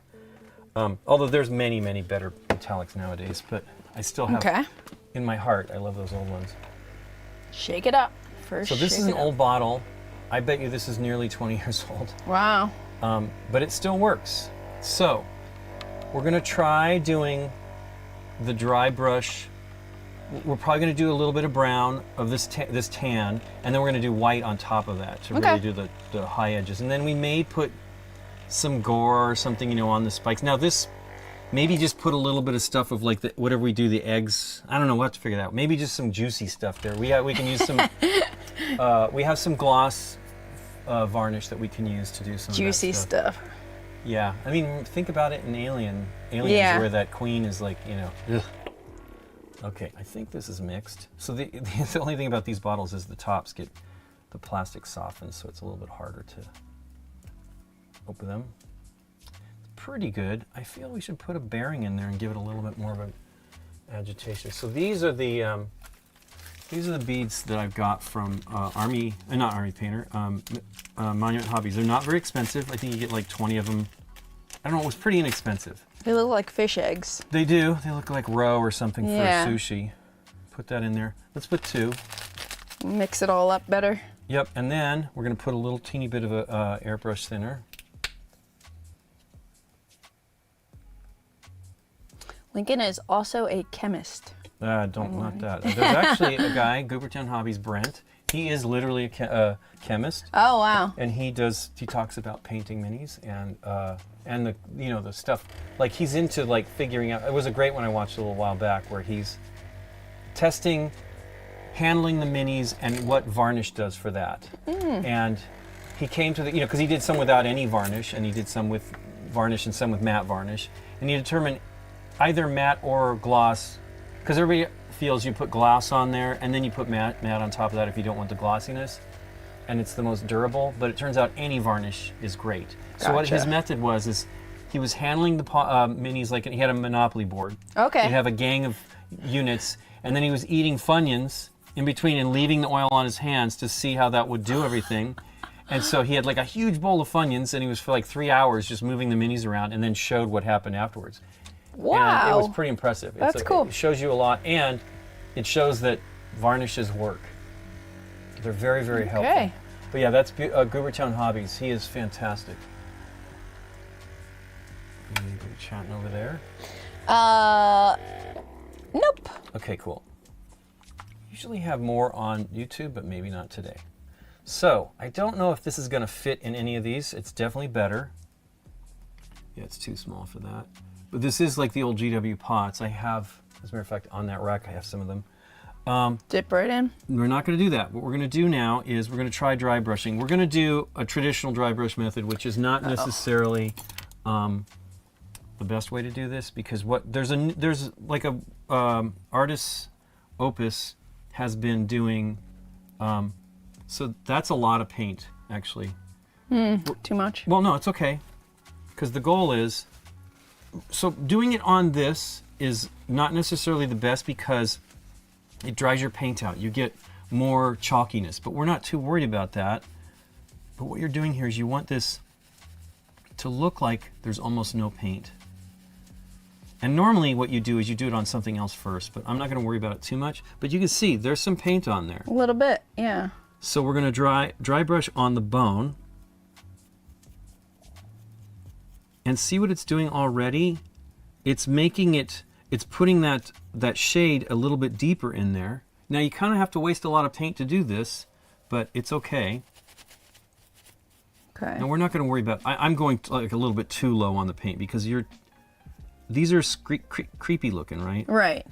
Although there's many, many better metallics nowadays, but I still have, in my heart, I love those old ones. Shake it up. First, so this is an old bottle. I bet you this is nearly 20 years old. Wow. But it still works. So we're going to try doing the dry brush. We're probably going to do a little bit of brown of this tan, and then we're going to do white on top of that to really do the high edges. And then we may put some gore or something, you know, on the spikes. Now this, maybe just put a little bit of stuff of like whatever we do, the eggs. I don't know, we'll have to figure that out. Maybe just some juicy stuff there. We can use some, we have some gloss varnish that we can use to do some juicy of that stuff. Yeah, I mean, think about it in Aliens where that queen is like, you know, ugh. Okay, I think this is mixed. So the only thing about these bottles is the tops get, the plastic softens, so it's a little bit harder to open them. It's pretty good. I feel we should put a bearing in there and give it a little bit more of an agitation. So these are the beads that I've got from not Army Painter, Monument Hobbies. They're not very expensive. I think you get like 20 of them. I don't know, it was pretty inexpensive. They look like fish eggs. They do. They look like roe or something for sushi. Put that in there. Let's put 2. Mix it all up better. Yep, and then we're going to put a little teeny bit of a airbrush thinner. Lincoln is also a chemist. Not that. There's actually a guy, Goobertown Hobbies, Brent. He is literally a chemist. Oh wow! And he talks about painting minis and the stuff. Like he's into like figuring out. It was a great one I watched a little while back where he's testing, handling the minis and what varnish does for that. And he came to because he did some without any varnish and he did some with varnish and some with matte varnish, and he determined either matte or gloss, because everybody feels you put gloss on there and then you put matte on top of that if you don't want the glossiness, and it's the most durable, but it turns out any varnish is great. So what his method was is he was handling the minis like he had a Monopoly board. Okay. He'd have a gang of units, and then he was eating Funyuns in between and leaving the oil on his hands to see how that would do everything. And so he had like a huge bowl of Funyuns, and he was for like 3 hours just moving the minis around and then showed what happened afterwards. Wow. And it was pretty impressive. That's cool. It shows you a lot, and it shows that varnishes work. They're very, very helpful. Okay. But yeah, that's Goobertown Hobbies. He is fantastic. Anybody chatting over there? Nope. Okay, cool. Usually have more on YouTube, but maybe not today. So, I don't know if this is going to fit in any of these. It's definitely better. Yeah, it's too small for that. But this is like the old GW pots. I have, as a matter of fact, on that rack, I have some of them. Dip right in. We're not going to do that. What we're going to do now is we're going to try dry brushing. We're going to do a traditional dry brush method, which is not necessarily the best way to do this, because there's like a artist's opus has been doing. So that's a lot of paint, actually. Too much. Well, no, it's okay, because the goal is. So doing it on this is not necessarily the best because it dries your paint out. You get more chalkiness, but we're not too worried about that. But what you're doing here is you want this to look like there's almost no paint. And normally what you do is you do it on something else first, but I'm not going to worry about it too much. But you can see there's some paint on there. A little bit, yeah. So we're going to dry brush on the bone. And see what it's doing already? It's making it, it's putting that shade a little bit deeper in there. Now you kind of have to waste a lot of paint to do this, but it's okay. Okay. And we're not going to worry about, I'm going like a little bit too low on the paint because these are creepy looking, right? Right.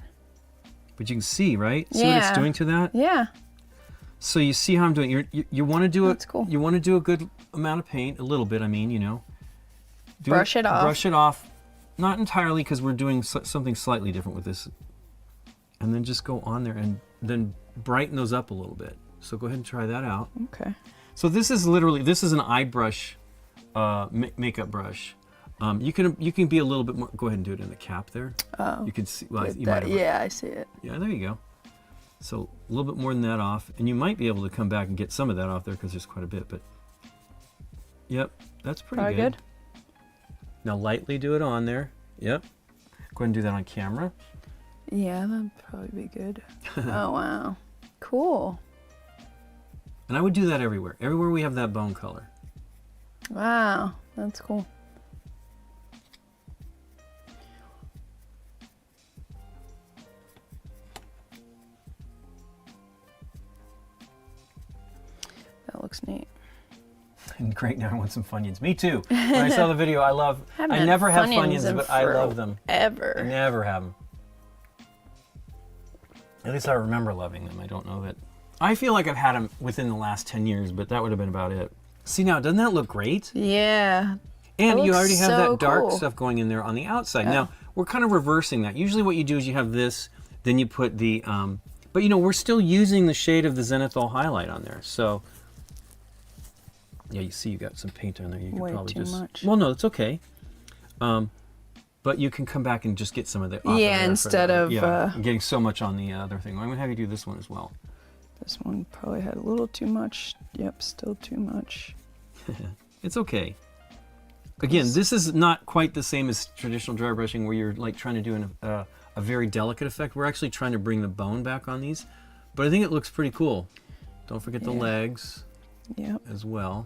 But you can see, right? See what it's doing to that? Yeah. So you see how I'm doing. You want to do it. That's cool. You want to do a good amount of paint, a little bit, I mean, you know. Brush it off. Brush it off. Not entirely, because we're doing something slightly different with this. And then just go on there and then brighten those up a little bit. So go ahead and try that out. Okay. So this is an eye brush, makeup brush. You can be a little bit more. Go ahead and do it in the cap there. Oh. You can see. Well, you That, might have, yeah, I see it. yeah, there you go. So a little bit more than that off, and you might be able to come back and get some of that off there because there's quite a bit. But yep, that's pretty Probably good. Now lightly do it on there. Yep. Go ahead and do that on camera. Yeah, that'd probably be good. Oh, wow. Cool. And I would do that everywhere. Everywhere we have that bone color. Wow, that's cool. That looks neat. And great, now I want some Funyuns. Me too. When I saw the video, I never have Funyuns, but I love them. Ever. I never have them. At least I remember loving them. I don't know that. I feel like I've had them within the last 10 years, but that would have been about it. See now, doesn't that look great? Yeah. And you looks already have so that dark cool. stuff going in there on the outside. Now, we're kind of reversing that. Usually what you do is you have this, then you put the, but you know, we're still using the shade of the Zenithal highlight on there. So, yeah, you see you got some paint on there. You could Way probably too just, much. well, no, it's okay. But you can come back and just get some of the off of Yeah, there for instead the- of, getting so much on the other thing. I'm gonna have you do this one as well. This one probably had a little too much. Yep, still too much. It's okay. Again, this is not quite the same as traditional dry brushing where you're like trying to do a very delicate effect. We're actually trying to bring the bone back on these, but I think it looks pretty cool. Don't forget the legs Yep. as well.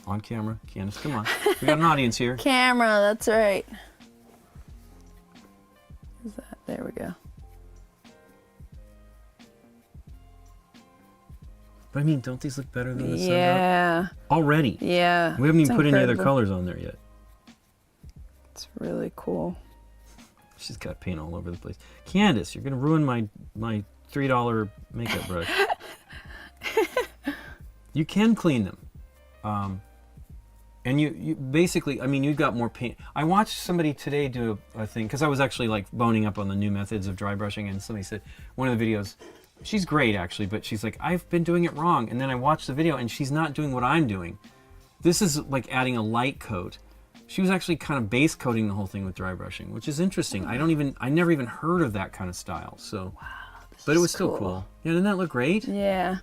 On camera. Candice, come on. We got an audience here. Camera, that's right. Is that? There we go. But I mean, don't these look better than the sun? Yeah. Already. Yeah. We haven't it's even put any other incredible. colors on there yet. It's really cool. She's got paint all over the place. Candice, you're going to ruin my $3 makeup brush. You can clean them. And you basically, I mean, you've got more paint. I watched somebody today do a thing, because I was actually like boning up on the new methods of dry brushing, and somebody said, one of the videos, she's great actually, but she's like, I've been doing it wrong. And then I watched the video and she's not doing what I'm doing. This is like adding a light coat. She was actually kind of base coating the whole thing with dry brushing, which is interesting. I never even heard of that kind of style. So, but it was still cool. Yeah, didn't that look great? Yeah.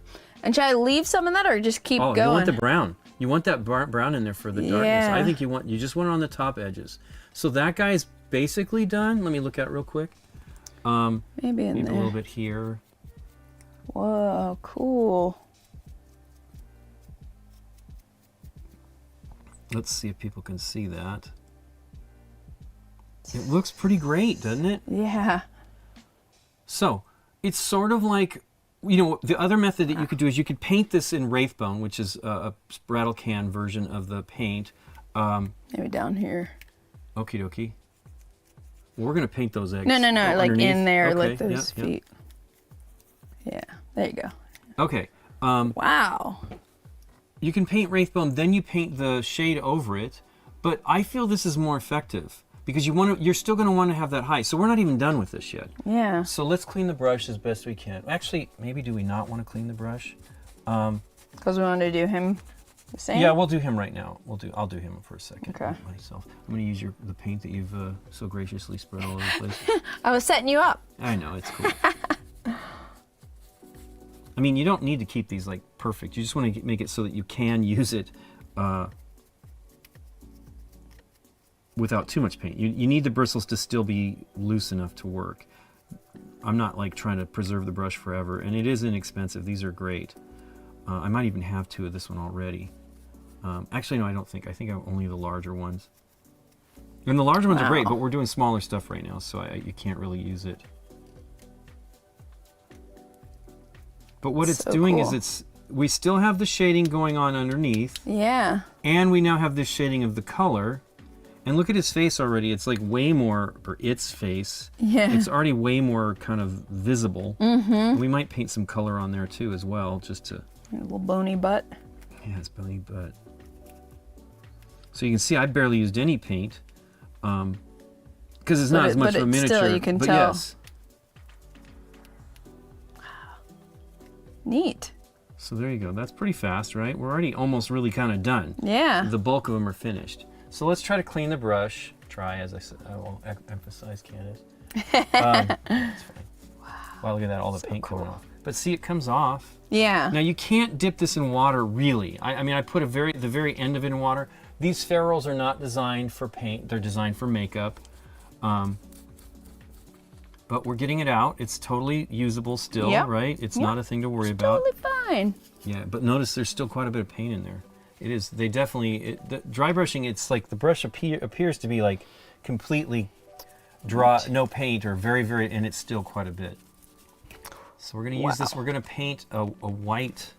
And should I leave some of that or just keep going? You want the brown. You want that brown in there for the darkness. Yeah. I think you just want it on the top edges. So that guy's basically done. Let me look at it real quick. Maybe in Maybe there. a little bit here. Whoa, cool. Let's see if people can see that. It looks pretty great, doesn't it? Yeah. So it's sort of like, you know, the other method that you could do is you could paint this in Wraithbone, which is a rattle can version of the paint. Maybe down here. Okie dokie. We're going to paint those eggs. No, like underneath. in there, Okay, like those yeah, feet. Yeah, there you go. Yeah. Okay. Wow. You can paint Wraithbone, then you paint the shade over it, but I feel this is more effective because you're still going to want to have that high. So we're not even done with this yet. Yeah. So let's clean the brush as best we can. Actually, maybe do we not want to clean the brush? Because we want to do him the same? Yeah, we'll do him right now. I'll do him for a second. Okay. Myself. I'm going to use the paint that you've so graciously spread all over the place. I was setting you up. I know, it's cool. I mean, you don't need to keep these like perfect. You just want to make it so that you can use it without too much paint. You need the bristles to still be loose enough to work. I'm not like trying to preserve the brush forever, and it is inexpensive. These are great. I might even have two of this one already. Actually, no, I don't think. I think I have only the larger ones. And the larger ones are great, but we're doing smaller stuff right now, so you can't really use it. But what it's doing is we still have the shading going on underneath. Yeah. And we now have this shading of the color. And look at his face already. It's like way more, or its face. Yeah. It's already way more kind of visible. Mm-hmm. We might paint some color on there too as well, just to... A little bony butt. Yeah, it's bony butt. So you can see I barely used any paint because it's not as much of a miniature. Still, you can but tell. Yes. Neat. So there you go. That's pretty fast, right? We're already almost really kind of done. Yeah. The bulk of them are finished. So let's try to clean the brush. Try, as I said, I will emphasize, Candice. It's fine. Wow, look at that, all the paint coming off. But see, it comes off. Yeah. Now you can't dip this in water, really. I mean, I put the very end of it in water. These ferrules are not designed for paint. They're designed for makeup. But we're getting it out. It's totally usable still, right? It's not a thing to worry about. Totally fine. Yeah, but notice there's still quite a bit of paint in there. It is. They definitely. The dry brushing. It's like the brush appears to be like completely dry, no paint, or very, and it's still quite a bit. So we're gonna use this. We're gonna paint a white.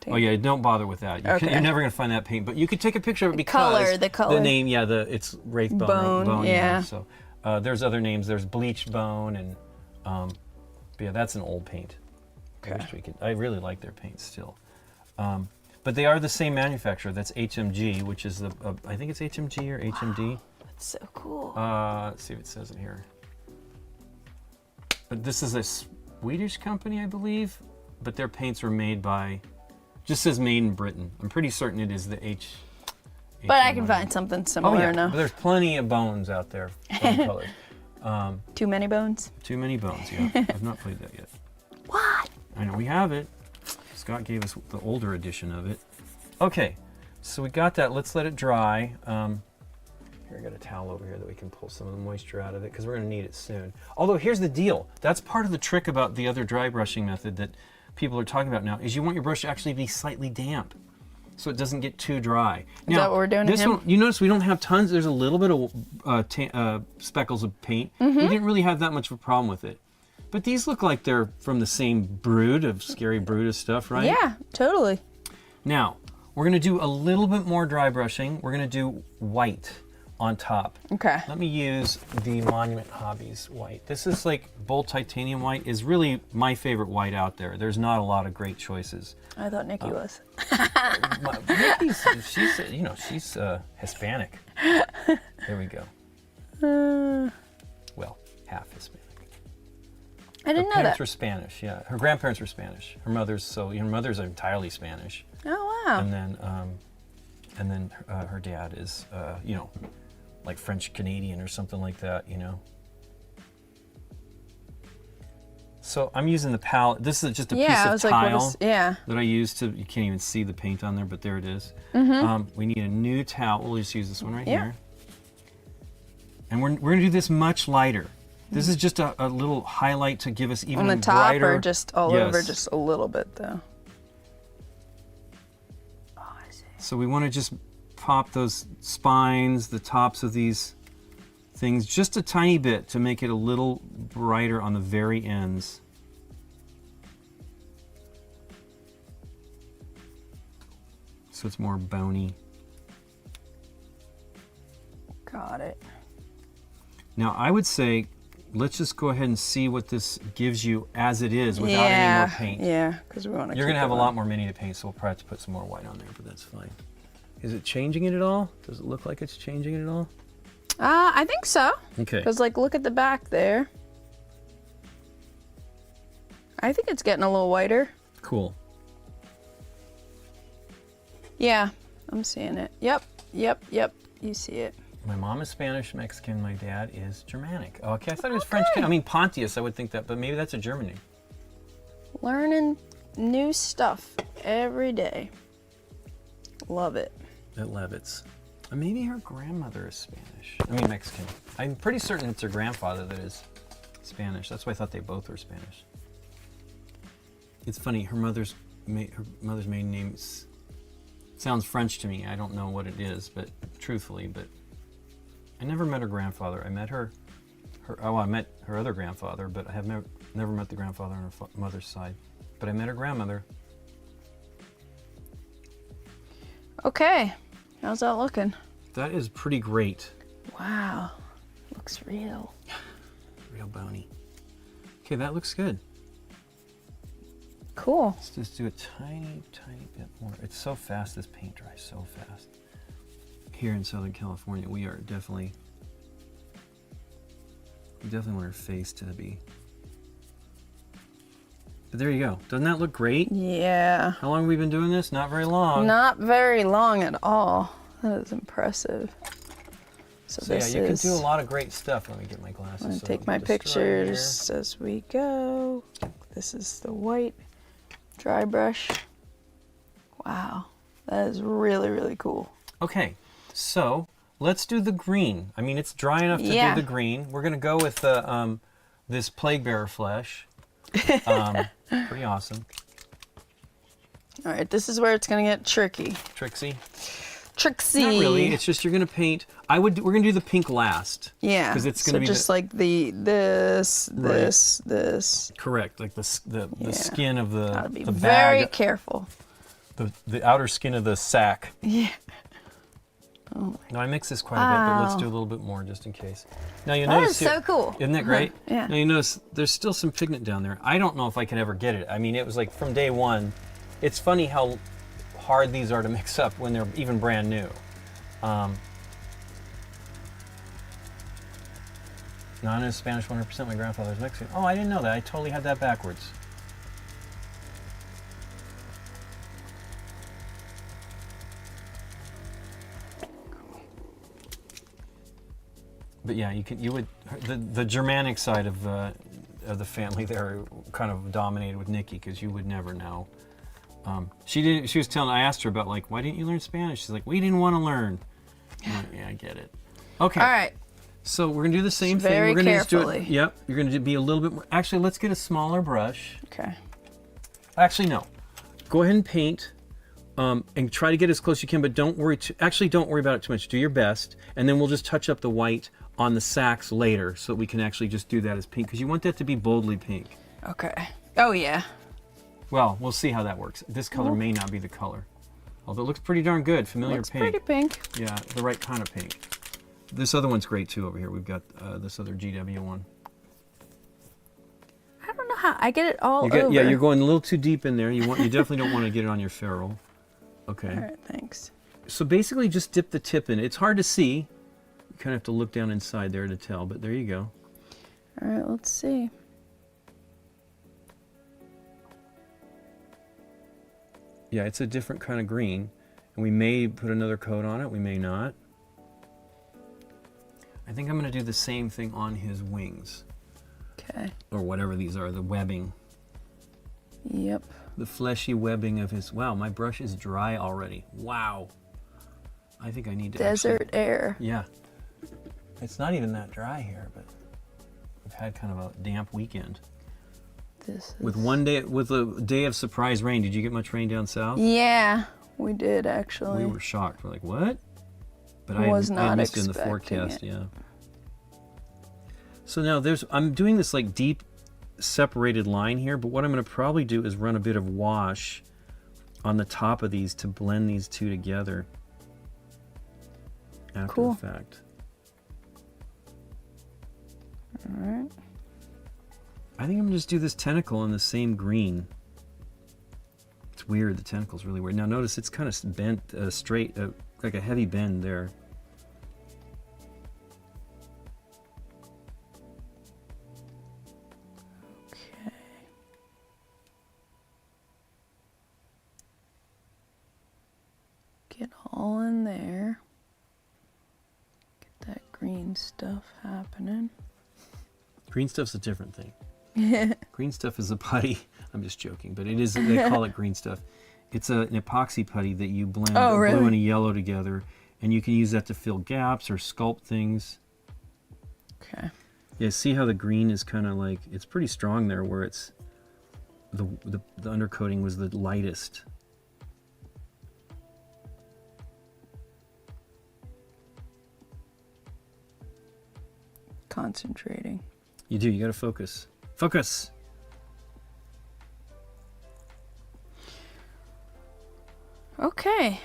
Oh yeah, don't bother with that. You're never gonna find that paint, but you could take a picture of it because the color. The name, it's Wraith Bone. Yeah. So there's other names. There's Bleached Bone, and but yeah, that's an old paint. Okay. I really like their paints still. But they are the same manufacturer. That's HMG, which is I think it's HMG or HMD. Wow, that's so cool. Let's see if it says it here. But this is a Swedish company, I believe. But their paints were made by, just says made in Britain. I'm pretty certain it is the But I can find something similar enough. But there's plenty of bones out there, fun colors. Too many bones? Too many bones, yeah. I've not played that yet. What? I know we have it. Scott gave us the older edition of it. Okay, so we got that. Let's let it dry. Here, I got a towel over here that we can pull some of the moisture out of it because we're going to need it soon. Although, here's the deal. That's part of the trick about the other dry brushing method that people are talking about now, is you want your brush to actually be slightly damp so it doesn't get too dry. Is that what we're doing to him? One, you notice we don't have tons. There's a little bit of speckles of paint. We didn't really have that much of a problem with it. But these look like they're from the same brood of scary brood of stuff, right? Yeah, totally. Now, we're going to do a little bit more dry brushing. We're going to do white on top. Okay. Let me use the Monument Hobbies white. This is like Bold Titanium white is really my favorite white out there. There's not a lot of great choices. I thought Nikki was. She's Hispanic. There we go. Well, half Hispanic. I didn't know that. Her parents were Spanish, yeah. Her grandparents were Spanish. Her mother's entirely Spanish. Oh wow. And then her dad is, like French Canadian or something like that, So I'm using the palette. This is just a piece of tile that I use to. You can't even see the paint on there, but there it is. We need a new towel. We'll just use this one right here. And we're gonna do this much lighter. This is just a little highlight to give us even on the top brighter. Or just all over, just a little bit though. Oh, I see. So we want to just pop those spines, the tops of these things, just a tiny bit to make it a little brighter on the very ends. So it's more bony. Got it. Now I would say, let's just go ahead and see what this gives you as it is without any more paint. Yeah, because we want to. You're going to have a lot more mini to paint, so we'll probably have to put some more white on there, but that's fine. Is it changing it at all? Does it look like it's changing it at all? I think so. Okay. Because look at the back there. I think it's getting a little whiter. Cool. Yeah, I'm seeing it. Yep. You see it. My mom is Spanish, Mexican. My dad is Germanic. Oh, okay, I thought it was French. I mean, Pontius, I would think that, but maybe that's a German name. Learning new stuff every day. Love it. At Levitt's. Maybe her grandmother is Spanish. I mean, Mexican. I'm pretty certain it's her grandfather that is Spanish. That's why I thought they both were Spanish. It's funny. Her mother's maiden name sounds French to me. I don't know what it is, but truthfully, but I never met her grandfather. I met I met her other grandfather, but I have never met the grandfather on her mother's side. But I met her grandmother. Okay, how's that looking? That is pretty great. Wow, looks real. Real bony. Okay, that looks good. Cool. Let's just do a tiny bit more. It's so fast, this paint dries so fast. here in Southern California, we definitely want our face to be. But there you go. Doesn't that look great? Yeah. How long have we been doing this? Not very long. Not very long at all. That is impressive. So this yeah, you is, can do a lot of great stuff. Let me get my glasses. I'm going to so take my destroy pictures as we go. This is the white dry brush. Wow. That is really, really cool. Okay, so let's do the green. I mean, it's dry enough to do the green. We're going to go with the this plague bearer flesh. Pretty awesome. All right, this is where it's going to get tricky. Trixie? Trixie. Not really. It's just you're going to paint. We're going to do the pink last. Yeah. Because it's going to be just like this. Correct. Like the skin of Gotta be the very bag. careful. The outer skin of the sack. Yeah. Oh No, I mix this quite a bit, but let's do a little bit more just in case. Now you That notice is so cool. Isn't that great? Yeah. Now you notice there's still some pigment down there. I don't know if I could ever get it. I mean, it was like from day one. It's funny how hard these are to mix up when they're even brand new. Non is Spanish 100%. My grandfather's Mexican. Oh, I didn't know that. I totally had that backwards. But yeah, the Germanic side of the family there kind of dominated with Nikki because you would never know. She was telling. I asked her about like, why didn't you learn Spanish? She's like, we didn't want to learn. Like, yeah, I get it. Okay. All right. So we're gonna do the same thing. Very We're gonna carefully. just do it. Yep. You're gonna be a little bit more. Actually, let's get a smaller brush. Okay. Actually, no. Go ahead and paint. And try to get as close as you can, but don't worry. Don't worry about it too much. Do your best, and then we'll just touch up the white on the sacks later, so that we can actually just do that as pink, because you want that to be boldly pink. Okay. Oh yeah. Well, we'll see how that works. This color may not be the color, although it looks pretty darn good. Familiar Looks pink. pretty pink. Yeah, the right kind of pink. This other one's great too over here. We've got this other GW one. I don't know how I get it all over. Yeah, you're going a little too deep in there. You definitely don't want to get it on your ferrule. Okay. All right, thanks. So basically just dip the tip in. It's hard to see. You kind of have to look down inside there to tell, but there you go. All right, let's see. Yeah, it's a different kind of green. And we may put another coat on it, we may not. I think I'm going to do the same thing on his wings. Okay. Or whatever these are, the webbing. Yep. The fleshy webbing of his... Wow, my brush is dry already. Wow. I think I need to Desert air. Yeah. It's not even that dry here, but we've had kind of a damp weekend. With a day of surprise rain. Did you get much rain down south? Yeah, we did actually. We were shocked. We're like, what? But I missed it in the forecast, yeah. So now I'm doing this like deep separated line here, but what I'm going to probably do is run a bit of wash on the top of these to blend these two together after the fact. All right. I think I'm going to just do this tentacle in the same green. It's weird. The tentacle's really weird. Now notice it's kind of bent straight, like a heavy bend there. Okay. Get all in there. Get that green stuff happening. Green stuff's a different thing. Green stuff is a putty. I'm just joking, but it is. They call it green stuff. It's an epoxy putty that you blend a blue and a yellow together, and you can use that to fill gaps or sculpt things. Okay. Yeah, see how the green is kind of like, it's pretty strong there, where it's the undercoating was the lightest. Concentrating. You do. You got to focus. Focus. Okay.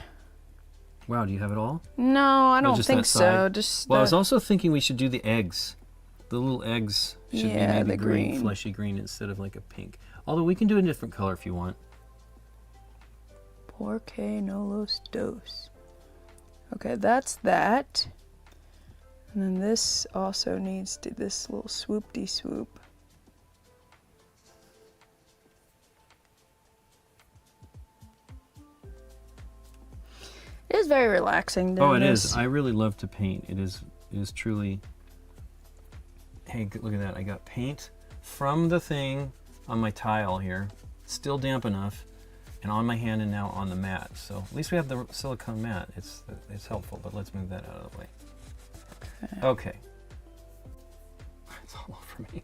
Wow, do you have it all? No, I don't just think that so. side? Just Well, I was also thinking we should do the eggs. The little eggs should be maybe the green. fleshy green instead of like a pink. Although we can do a different color if you want. Porque no los dos. Okay, that's that. And then this also needs to, this little swoop-de-swoop. It is very relaxing doing Oh, it this. is. I really love to paint. It is truly... Hey, look at that. I got paint from the thing on my tile here, still damp enough, and on my hand and now on the mat. So at least we have the silicone mat. It's helpful, but let's move that out of the way. Okay. It's all over me.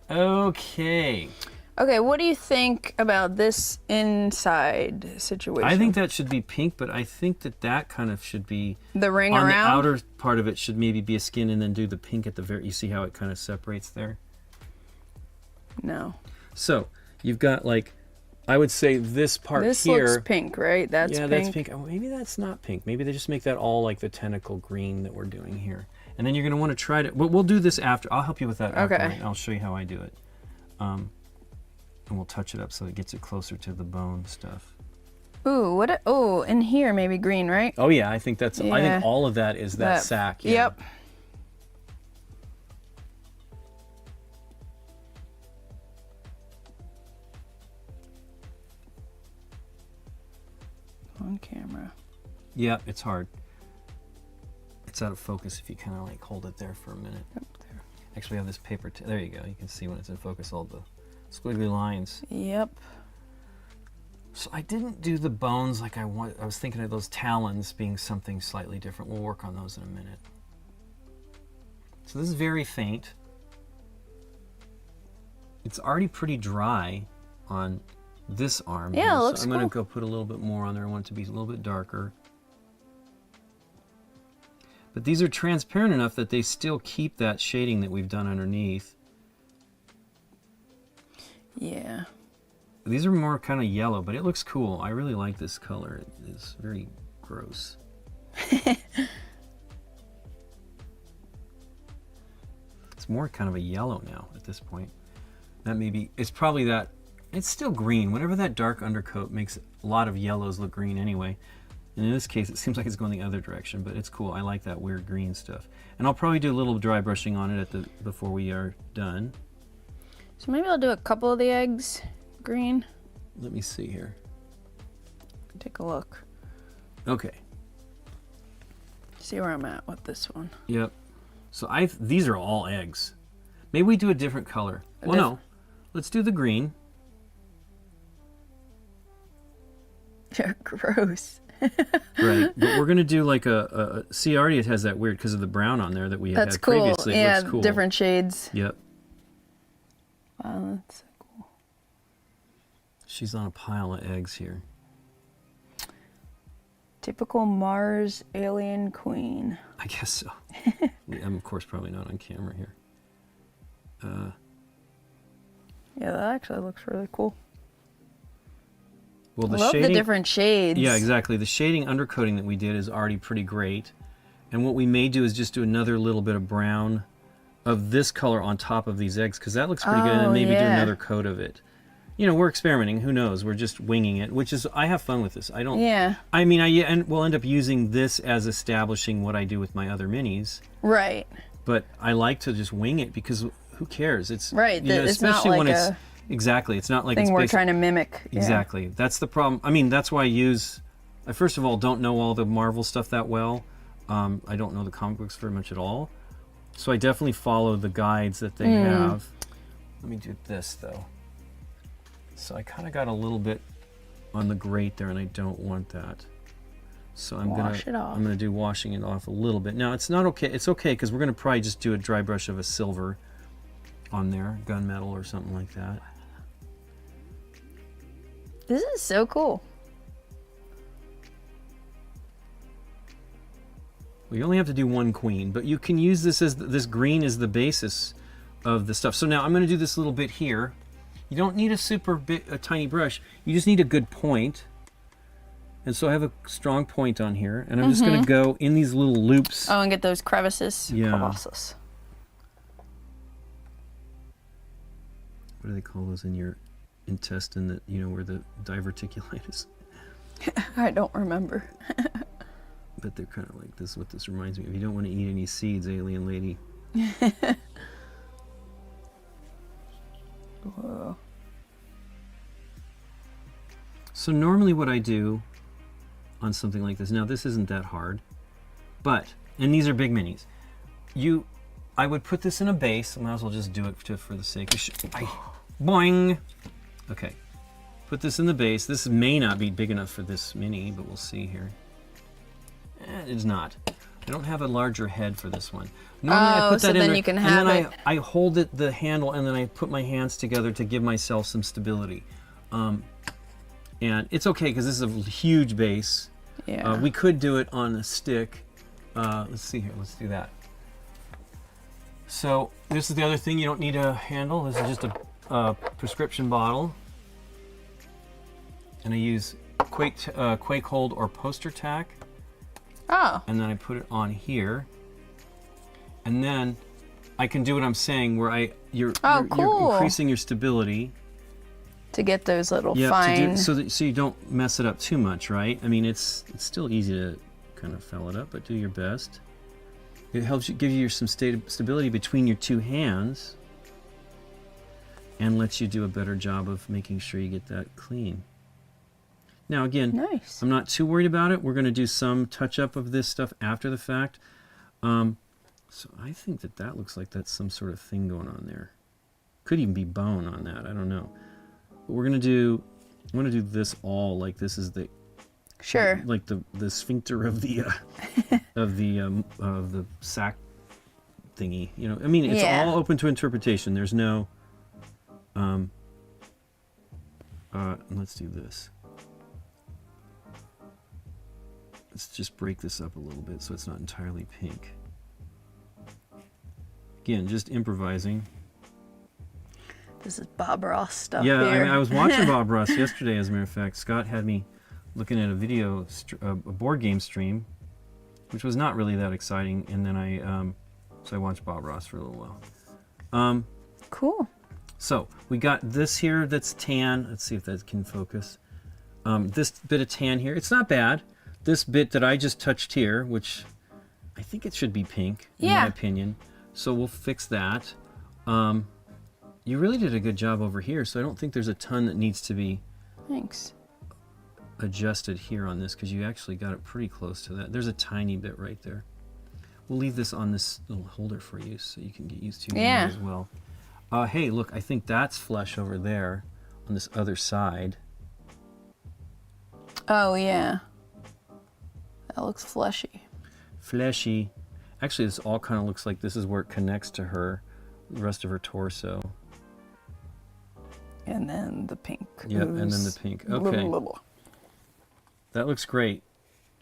Okay. Okay, what do you think about this inside situation? I think that should be pink, but I think that kind of should be... The ring on around? the outer part of it should maybe be a skin and then do the pink at the very... You see how it kind of separates there? No. So, you've got like... I would say this part this here... This looks pink, right? That's yeah, pink. that's pink. Oh, maybe that's not pink. Maybe they just make that all like the tentacle green that we're doing here. And then you're going to want to try to... We'll do this after. I'll help you with that after. Okay. Right? I'll show you how I do it. And we'll touch it up so it gets it closer to the bone stuff. Ooh, what? Oh, in here maybe green, right? Oh yeah, I think that's. Yeah. I think all of that is that sack. Yeah. Yep. On camera. Yeah, it's hard. It's out of focus if you kind of like hold it there for a minute. Up there. Actually, I have this paper. There you go. You can see when it's in focus all the squiggly lines. Yep. So I didn't do the bones like I want. I was thinking of those talons being something slightly different. We'll work on those in a minute. So this is very faint. It's already pretty dry on this arm. Yeah, here. it looks So I'm going to cool. go put a little bit more on there. I want it to be a little bit darker. But these are transparent enough that they still keep that shading that we've done underneath. Yeah. These are more kind of yellow, but it looks cool. I really like this color. It's very gross. It's more kind of a yellow now at this point. That maybe, it's probably that, it's still green. Whenever that dark undercoat makes a lot of yellows look green anyway. And in this case, it seems like it's going the other direction, but it's cool. I like that weird green stuff. And I'll probably do a little dry brushing on it before we are done. So maybe I'll do a couple of the eggs green. Let me see here. Take a look. Okay. See where I'm at with this one. Yep. So these are all eggs. Maybe we do a different color. Well, no. Let's do the green. Gross. Right. But we're going to do like see, already it has that weird because of the brown on there that we had cool. previously. Yeah, Looks cool. different shades. Yep. Wow, that's so cool. She's on a pile of eggs here. Typical Mars alien queen. I guess so. I'm, of course, probably not on camera here. Yeah, that actually looks really cool. Well, I love the different shades. Yeah, exactly. The shading undercoating that we did is already pretty great. And what we may do is just do another little bit of brown of this color on top of these eggs, because that looks pretty good, and then maybe do another coat of it. You know, we're experimenting. Who knows? We're just winging it, which is, I have fun with this. I don't... Yeah. I mean, and we'll end up using this as establishing what I do with my other minis. Right. But I like to just wing it, because who cares? It's... Right. You know, It's not especially like when it's... a Exactly. It's not like thing it's we're trying to mimic. Yeah. Exactly. That's the problem. I mean, that's why I first of all, don't know all the Marvel stuff that well. I don't know the comic books very much at all. So I definitely follow the guides that they have. Let me do this, though. So I kind of got a little bit on the grate there, and I don't want that. So I'm gonna do washing it off a little bit. Now, it's not okay. It's okay, because we're going to probably just do a dry brush of a silver on there, gunmetal or something like that. This is so cool. We only have to do one queen, but you can use this as this green is the basis of the stuff. So now I'm going to do this little bit here. You don't need a tiny brush. You just need a good point. And so I have a strong point on here, and I'm just going to go in these little loops. Oh, and get those crevices. Yeah. Crevices. What do they call those in your intestine, that, you know, where the diverticulitis? I don't remember. But they're kind of like this. What this reminds me of. You don't want to eat any seeds, alien lady. Whoa. So normally what I do on something like this, now this isn't that hard, but, and these are big minis, I would put this in a base. I might as well just do it for the sake of boing. Okay, put this in the base. This may not be big enough for this mini, but we'll see here. It's not. I don't have a larger head for this one. Normally I put that in there, you can have and then I hold the handle, and then I put my hands together to give myself some stability. And it's okay because this is a huge base. Yeah. We could do it on a stick. Let's see here. Let's do that. So this is the other thing. You don't need a handle. This is just a prescription bottle. And I use Quake Hold or Poster Tack. Oh. And then I put it on here. And then I can do what I'm saying, where you're increasing your stability. To get those little fine... so you don't mess it up too much, right? I mean, it's still easy to kind of foul it up, but do your best. It helps you, give you some stability between your two hands, and lets you do a better job of making sure you get that clean. Now again, nice. I'm not too worried about it. We're going to do some touch-up of this stuff after the fact. So I think that looks like that's some sort of thing going on there. Could even be bone on that. I don't know. But we're going to do... I'm going to do this all like this is the... Sure. Like the sphincter of the of the sac thingy. You know, I mean, it's all open to interpretation. There's no... let's do this. Let's just break this up a little bit so it's not entirely pink. Again, just improvising. This is Bob Ross stuff. Yeah, here. I was watching Bob Ross yesterday, as a matter of fact. Scott had me looking at a board game stream, which was not really that exciting, and then so I watched Bob Ross for a little while. Cool. So we got this here that's tan. Let's see if that can focus. This bit of tan here, it's not bad. This bit that I just touched here, which I think it should be pink, in my opinion. So we'll fix that. You really did a good job over here, so I don't think there's a ton that needs to be adjusted here on this, because you actually got it pretty close to that. There's a tiny bit right there. We'll leave this on this little holder for you so you can get used to it as well. Hey, look, I think that's flesh over there on this other side. Oh, yeah. That looks fleshy. Fleshy. Actually, this all kind of looks like this is where it connects to the rest of her torso. And then the pink. Yep, and then the pink. Okay. That looks great.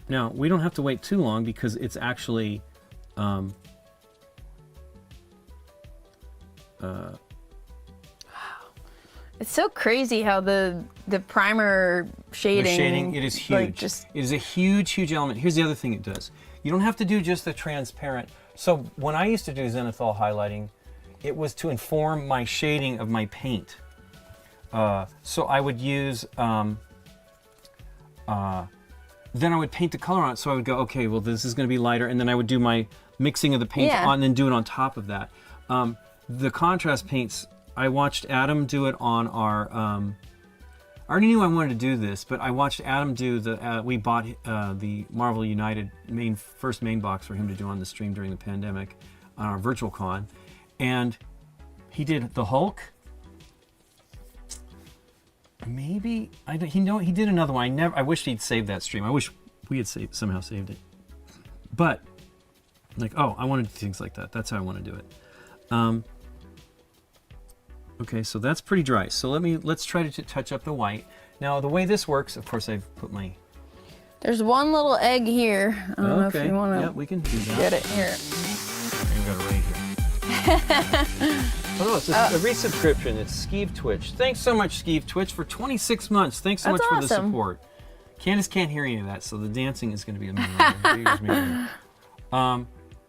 Now, we don't have to wait too long because it's actually... It's so crazy how the primer shading... The shading, it is huge. Like It is a huge, huge element. Here's the other thing it does. You don't have to do just the transparent. So when I used to do Zenithal highlighting, it was to inform my shading of my paint. So I would use... then I would paint the color on it. So I would go, okay, well, this is going to be lighter. And then I would do my mixing of the paint on, and then do it on top of that. The contrast paints... I watched Adam do it on our, I already knew I wanted to do this, but I watched Adam do we bought the Marvel United first main box for him to do on the stream during the pandemic on our virtual con. And he did the Hulk. Maybe, he did another one. I wish he'd saved that stream. I wish we had somehow saved it. But, like, I want to do things like that. That's how I want to do it. Okay, so that's pretty dry. So let's try to touch up the white. Now the way this works, of course, I've put my... There's one little egg here. I don't know if you want to... Yeah, we can do that. Get it here. I've got it right here. No, it's a resubscription. It's Skeeve Twitch. Thanks so much, Skeeve Twitch, for 26 months. Thanks so much for the support. Candice can't hear any of that, so the dancing is going to be amazing.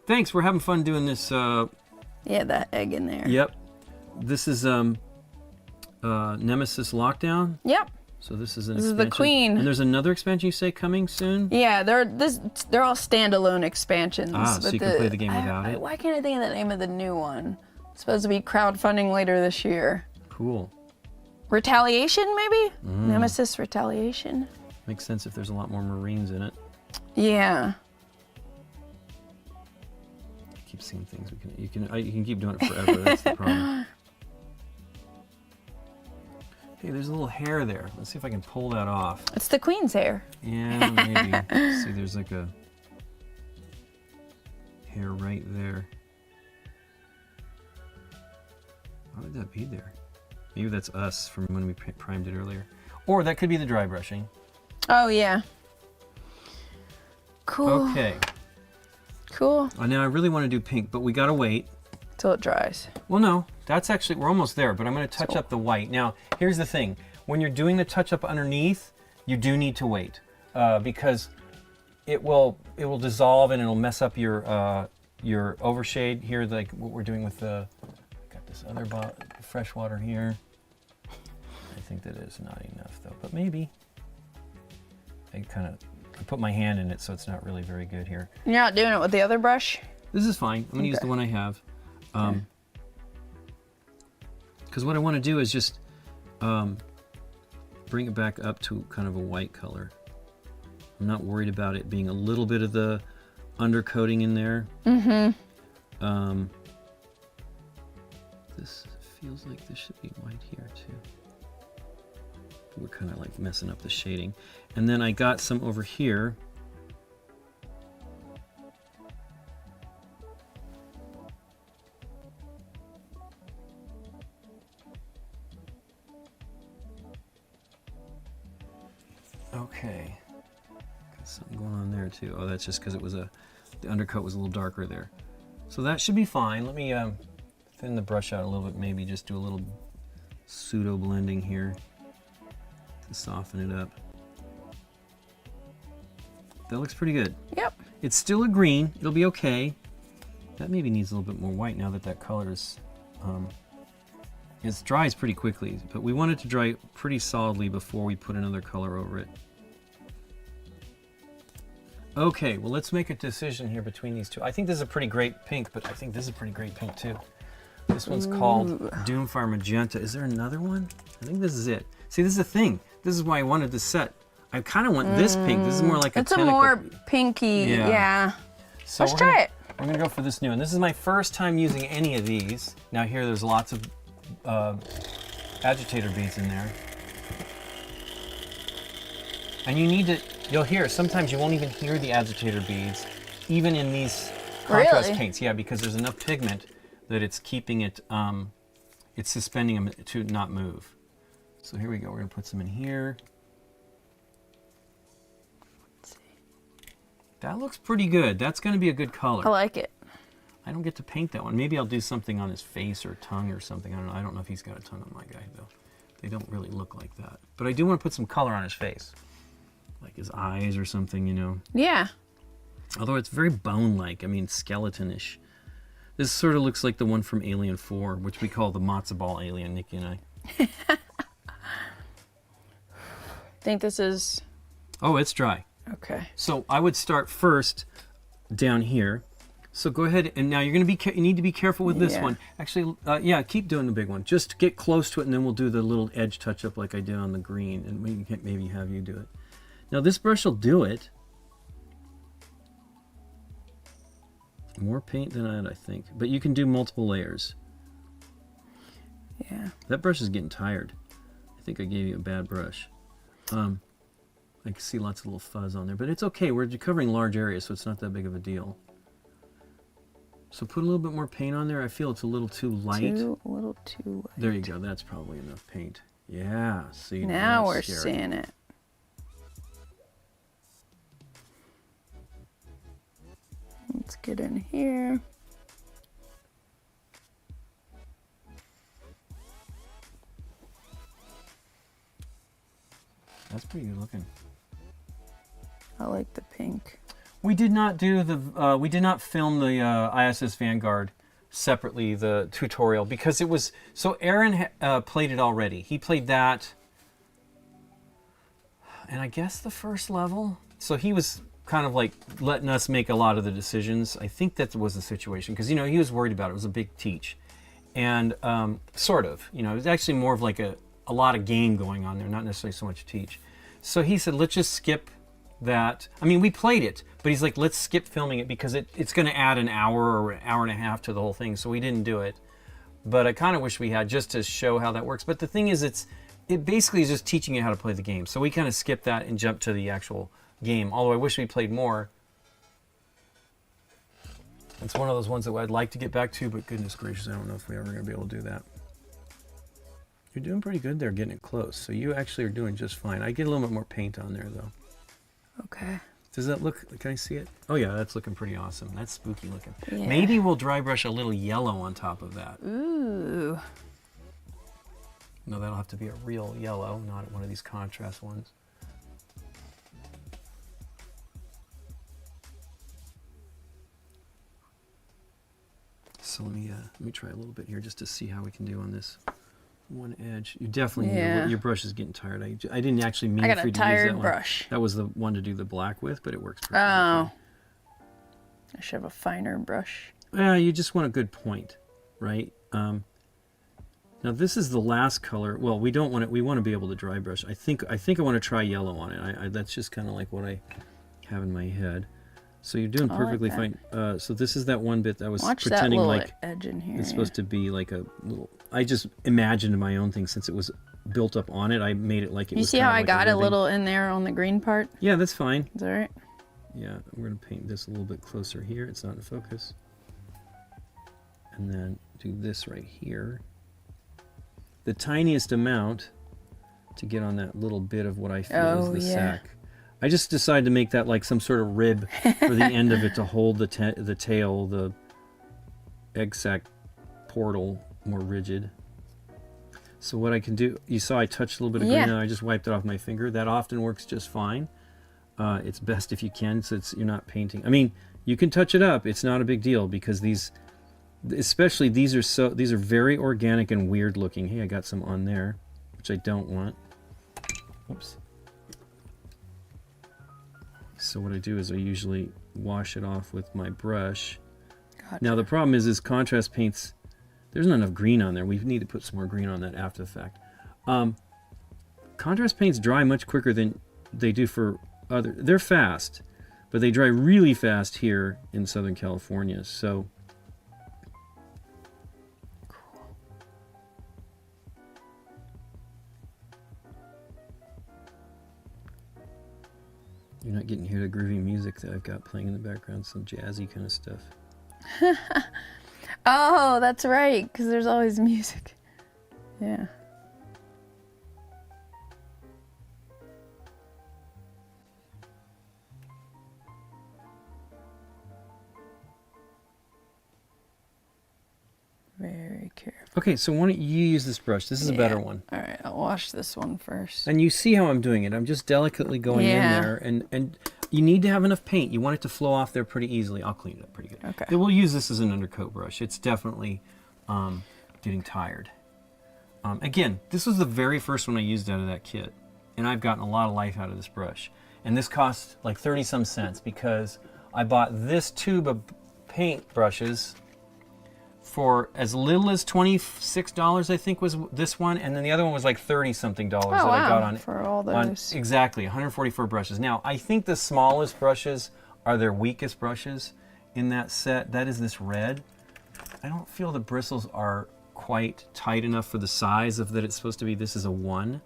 Thanks. We're having fun doing this. Yeah, that egg in there. Yep. This is Nemesis Lockdown. Yep. So this is an This is expansion. the queen. And there's another expansion you say coming soon? Yeah, they're all standalone expansions. Ah, so but you can play the game without it? Why can't I think of the name of the new one? It's supposed to be crowdfunding later this year. Cool. Retaliation, maybe? Nemesis Retaliation. Makes sense if there's a lot more Marines in it. Yeah. Keep seeing things. You can keep doing it forever. That's the problem. Hey, there's a little hair there. Let's see if I can pull that off. It's the queen's hair. Yeah, maybe. See, there's like a hair right there. Why would that be there? Maybe that's us from when we primed it earlier. Or that could be the dry brushing. Oh, yeah. Cool. Okay. Cool. Now I really want to do pink, but we gotta wait. Till it dries. Well, no, that's actually, we're almost there, but I'm going to touch up the white. Now, here's the thing. When you're doing the touch up underneath, you do need to wait because it will dissolve and it'll mess up your overshade here, like what we're doing with the, got this other fresh water here. I think that is not enough though, but maybe. I put my hand in it, so it's not really very good here. You're not doing it with the other brush? This is fine. I'm going to use the one I have. Because what I want to do is just bring it back up to kind of a white color. I'm not worried about it being a little bit of the undercoating in there. This feels like this should be white here too. We're kind of like messing up the shading. And then I got some over here. Okay, got something going on there too. Oh, that's just because it was the undercoat was a little darker there. So that should be fine. Let me thin the brush out a little bit, maybe just do a little pseudo blending here to soften it up. That looks pretty good. Yep. It's still a green, it'll be okay. That maybe needs a little bit more white now that color is, it dries pretty quickly, but we want it to dry pretty solidly before we put another color over it. Okay, well let's make a decision here between these two. I think this is a pretty great pink, but I think this is a pretty great pink too. This one's called Doomfire Magenta. Is there another one? I think this is it. See, this is the thing. This is why I wanted this set. I kind of want this pink. This is more like it's a more pinky, yeah. So let's try it. We're gonna go for this new one. This is my first time using any of these. Now here, there's lots of agitator beads in there. And you need to, you'll hear, sometimes you won't even hear the agitator beads, even in these contrast paints. Yeah, because there's enough pigment that it's keeping it, it's suspending them to not move. So here we go, we're gonna put some in here. Let's see. That looks pretty good. That's gonna be a good color. I like it. I don't get to paint that one. Maybe I'll do something on his face or tongue or something. I don't know. I don't know if he's got a tongue on my guy though. They don't really look like that. But I do want to put some color on his face. Like his eyes or something, you know. Yeah. Although it's very bone-like. I mean, skeleton-ish. This sort of looks like the one from Alien 4, which we call the matzo ball alien, Nikki and I. Think this is... Oh, it's dry. Okay. So I would start first down here. So go ahead, and now you're going to be, you need to be careful with this one. Actually, yeah, keep doing the big one. Just get close to it, and then we'll do the little edge touch-up like I did on the green, and maybe have you do it. Now this brush will do it. More paint than that, I think. But you can do multiple layers. Yeah. That brush is getting tired. I think I gave you a bad brush. I can see lots of little fuzz on there, but it's okay. We're covering large areas, so it's not that big of a deal. So put a little bit more paint on there. I feel it's a little too light. A little too light. There you go. That's probably enough paint. Yeah. See. Now we're seeing it. Let's get in here. That's pretty good looking. I like the pink. We did not do the. We did not film the ISS Vanguard separately, the tutorial, because it was so. Aaron played it already. He played that And I guess the first level. So he was kind of like letting us make a lot of the decisions. I think that was the situation because, you know, he was worried about it. It was a big teach. And sort of, you know, it was actually more of like a lot of game going on there, not necessarily so much teach. So he said, let's just skip that. I mean, we played it, but he's like, let's skip filming it because it's going to add an hour or an hour and a half to the whole thing. So we didn't do it. But I kind of wish we had just to show how that works. But the thing is, it basically is just teaching you how to play the game. So we kind of skipped that and jumped to the actual game. Although I wish we played more. It's one of those ones that I'd like to get back to, but goodness gracious, I don't know if we're ever going to be able to do that. You're doing pretty good there getting it close. So you actually are doing just fine. I get a little bit more paint on there, though. Okay. Does that look, can I see it? Oh yeah, that's looking pretty awesome. That's spooky looking. Yeah. Maybe we'll dry brush a little yellow on top of that. Ooh. No, that'll have to be a real yellow, not one of these contrast ones. So let me try a little bit here just to see how we can do on this one edge. You definitely, your brush is getting tired. I didn't actually mean for you to use that one. I got a tired brush. That was the one to do the black with, but it works perfectly. Oh. I should have a finer brush. You just want a good point, right? Now this is the last color. Well, we don't want it. We want to be able to dry brush. I think I want to try yellow on it. That's just kind of like what I have in my head. So you're doing perfectly fine. So this is that one bit that I was pretending that like edge in here, it's supposed to be like a little. I just imagined my own thing since it was built up on it. I made it like it was. You see how I got a little in there on the green part? Yeah, that's fine. Is that right? Yeah, we're gonna paint this a little bit closer here. It's not in focus. And then do this right here. The tiniest amount to get on that little bit of what I feel is the sack. I just decided to make that like some sort of rib for the end of it to hold the tail, the egg sac portal more rigid. So what I can do, you saw I touched a little bit of green and I just wiped it off my finger. That often works just fine. It's best if you can, so you're not painting. I mean, you can touch it up. It's not a big deal because these, especially these are very organic and weird looking. Hey, I got some on there, which I don't want. Oops. So what I do is I usually wash it off with my brush. Gotcha. Now the problem is contrast paints, there's not enough green on there. We need to put some more green on that after the fact. Contrast paints dry much quicker than they do for other. They're fast, but they dry really fast here in Southern California. So you're not getting to hear the groovy music that I've got playing in the background, some jazzy kind of stuff. Oh, that's right, because there's always music. Yeah. Very careful. Okay, so why don't you use this brush? This is a better one. All right, I'll wash this one first. And you see how I'm doing it. I'm just delicately going in there, and you need to have enough paint. You want it to flow off there pretty easily. I'll clean it up pretty good. Okay. Then we'll use this as an undercoat brush. It's definitely getting tired. Again, this was the very first one I used out of that kit, and I've gotten a lot of life out of this brush. And this cost like 30-some cents because I bought this tube of paint brushes for as little as $26, I think was this one, and then the other one was like $30-something that I got on it. For all those. Exactly, 144 brushes. Now, I think the smallest brushes are their weakest brushes in that set. That is this red. I don't feel the bristles are quite tight enough for the size of that it's supposed to be. This is a 1.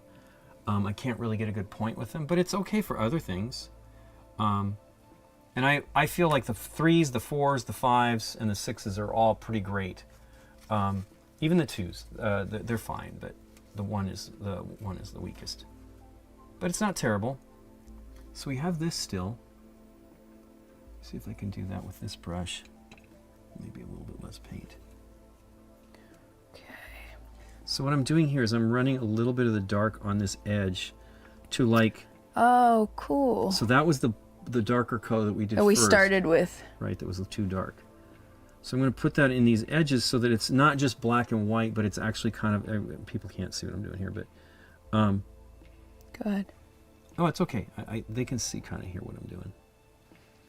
I can't really get a good point with them, but it's okay for other things. And I feel like the 3s, the 4s, the 5s, and the 6s are all pretty great. Even the 2s, they're fine, but the 1 is the weakest. But it's not terrible. So we have this still. See if I can do that with this brush. Maybe a little bit less paint. Okay. So what I'm doing here is I'm running a little bit of the dark on this edge to like. Oh, cool. So that was the darker color that we did we first, started with. Right, that was too dark. So I'm going to put that in these edges so that it's not just black and white, but it's actually kind of, people can't see what I'm doing here, but Go ahead. Oh, it's okay. They can see kind of hear what I'm doing.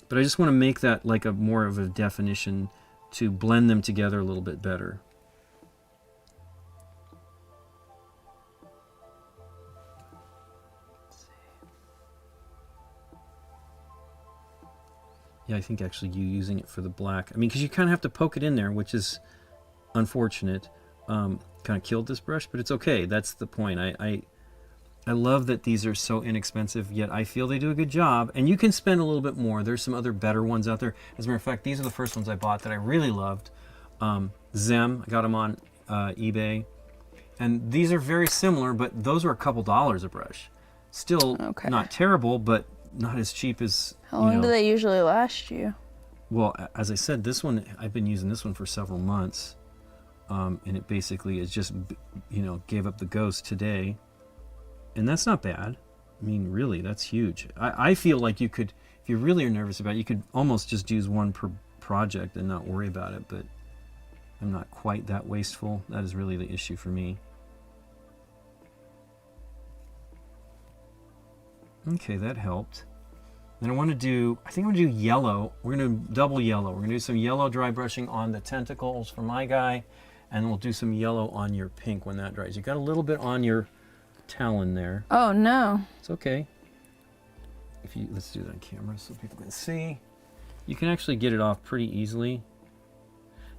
But I just want to make that like a more of a definition to blend them together a little bit better. Yeah, I think actually you using it for the black. I mean, because you kind of have to poke it in there, which is unfortunate. Kind of killed this brush, but it's okay. That's the point. I love that these are so inexpensive, yet I feel they do a good job. And you can spend a little bit more. There's some other better ones out there. As a matter of fact, these are the first ones I bought that I really loved. Zem, I got them on eBay. And these are very similar, but those are a couple dollars a brush. Still not terrible, but not as cheap as, How long do they usually last you? Well, as I said, this one, I've been using this one for several months. And it basically is just, gave up the ghost today. And that's not bad. I mean, really, that's huge. I feel like you could, if you really are nervous about it, you could almost just use one per project and not worry about it. But I'm not quite that wasteful. That is really the issue for me. Okay, that helped. Then I think I'm going to do yellow. We're going to do double yellow. We're going to do some yellow dry brushing on the tentacles for my guy. And we'll do some yellow on your pink when that dries. You got a little bit on your talon there. Oh no. It's okay. Let's do that on camera so people can see. You can actually get it off pretty easily.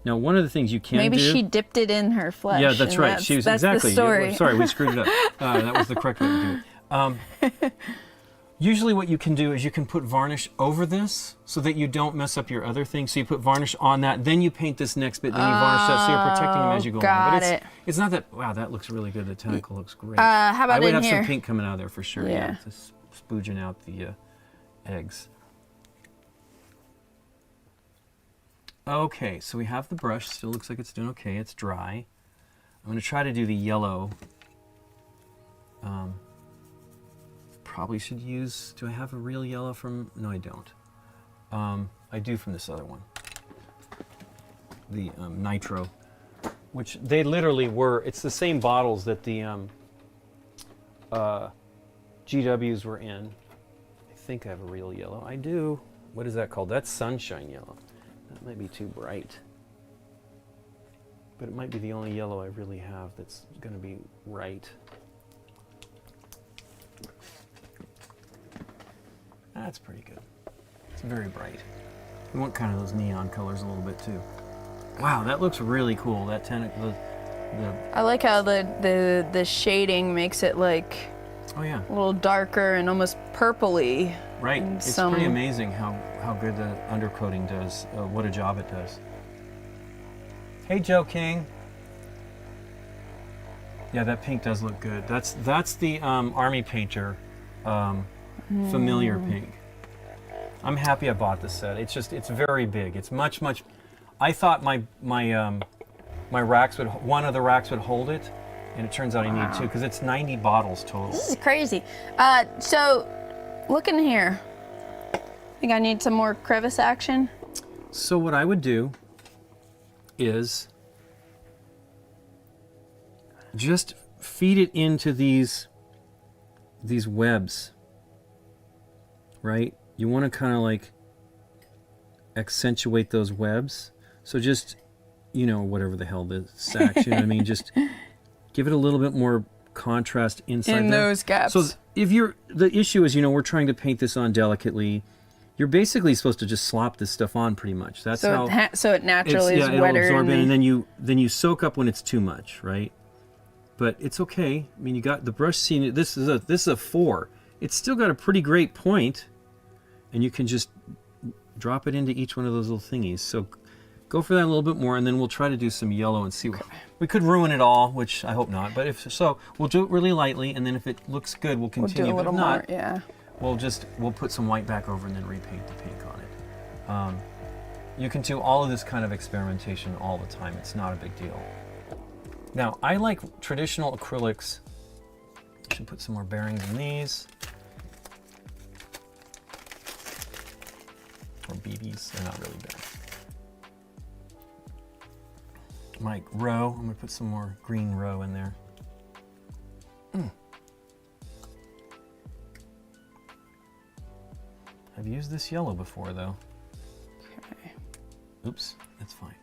Now, one of the things you can do... Maybe she dipped it in her flesh. Yeah, that's right. She was that's exactly. The story. Sorry, we screwed it up. That was the correct way to do it. Usually what you can do is you can put varnish over this so that you don't mess up your other things. So you put varnish on that, then you paint this next bit, then you varnish that, so you're protecting them as you go along. But it's not that, wow, that looks really good. The tentacle looks great. How about I would in have here? some pink coming out of there for sure. Yeah. Just spooging out the eggs. Okay, so we have the brush. Still looks like it's doing okay. It's dry. I'm going to try to do the yellow. Probably should use, do I have a real yellow from, no I don't. I do from this other one. The Nitro, which they literally were, it's the same bottles that the GWs were in. I think I have a real yellow. I do. What is that called? That's sunshine yellow. That might be too bright. But it might be the only yellow I really have that's going to be right. That's pretty good. It's very bright. We want kind of those neon colors a little bit too. Wow, that looks really cool. That tentacle. I like how the shading makes it like Oh yeah. a little darker and almost purpley. Right. It's pretty amazing how good the undercoating does. What a job it does. Hey, Joe King. Yeah, that pink does look good. That's the Army Painter familiar pink. I'm happy I bought this set. It's very big. It's much. I thought my racks one of the racks would hold it, and it turns out I need two because it's 90 bottles total. This is crazy. So look in here. Think I need some more crevice action? So what I would do is just feed it into these webs, right? You want to kind of like accentuate those webs. So just, whatever the hell the sacks, you know what I mean? Just give it a little bit more contrast inside in there. those gaps. So if the issue is, we're trying to paint this on delicately, you're basically supposed to just slop this stuff on pretty much. That's so how so it naturally is it'll wetter. absorb in, and then you soak up when it's too much, right? But it's okay. I mean, you got the brush scene. This is a 4. It's still got a pretty great point, and you can just drop it into each one of those little thingies. So go for that a little bit more, and then we'll try to do some yellow and see. We could ruin it all, which I hope not. But if so, we'll do it really lightly, and then if it looks good, we'll continue. We'll do a little but if not, more, yeah. We'll put some white back over and then repaint the pink on it. You can do all of this kind of experimentation all the time. It's not a big deal. Now, I like traditional acrylics. I should put some more bearings in these. Or BBs, they're not really bearings. My row, I'm gonna put some more green row in there. I've used this yellow before though. Okay. Oops, that's fine.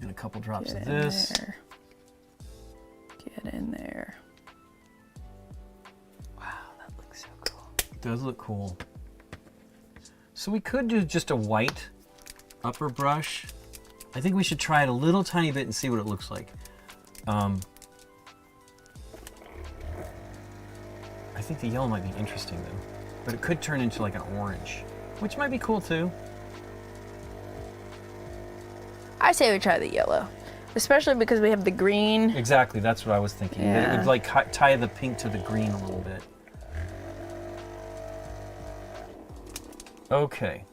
And a couple drops Get of in this. there. Get in there. Wow, that looks so cool. It does look cool. So we could do just a white upper brush. I think we should try it a little tiny bit and see what it looks like. I think the yellow might be interesting though, but it could turn into like an orange, which might be cool too. I say we try the yellow, especially because we have the green. Exactly, that's what I was thinking. That it Yeah. would like tie the pink to the green a little bit. Okay.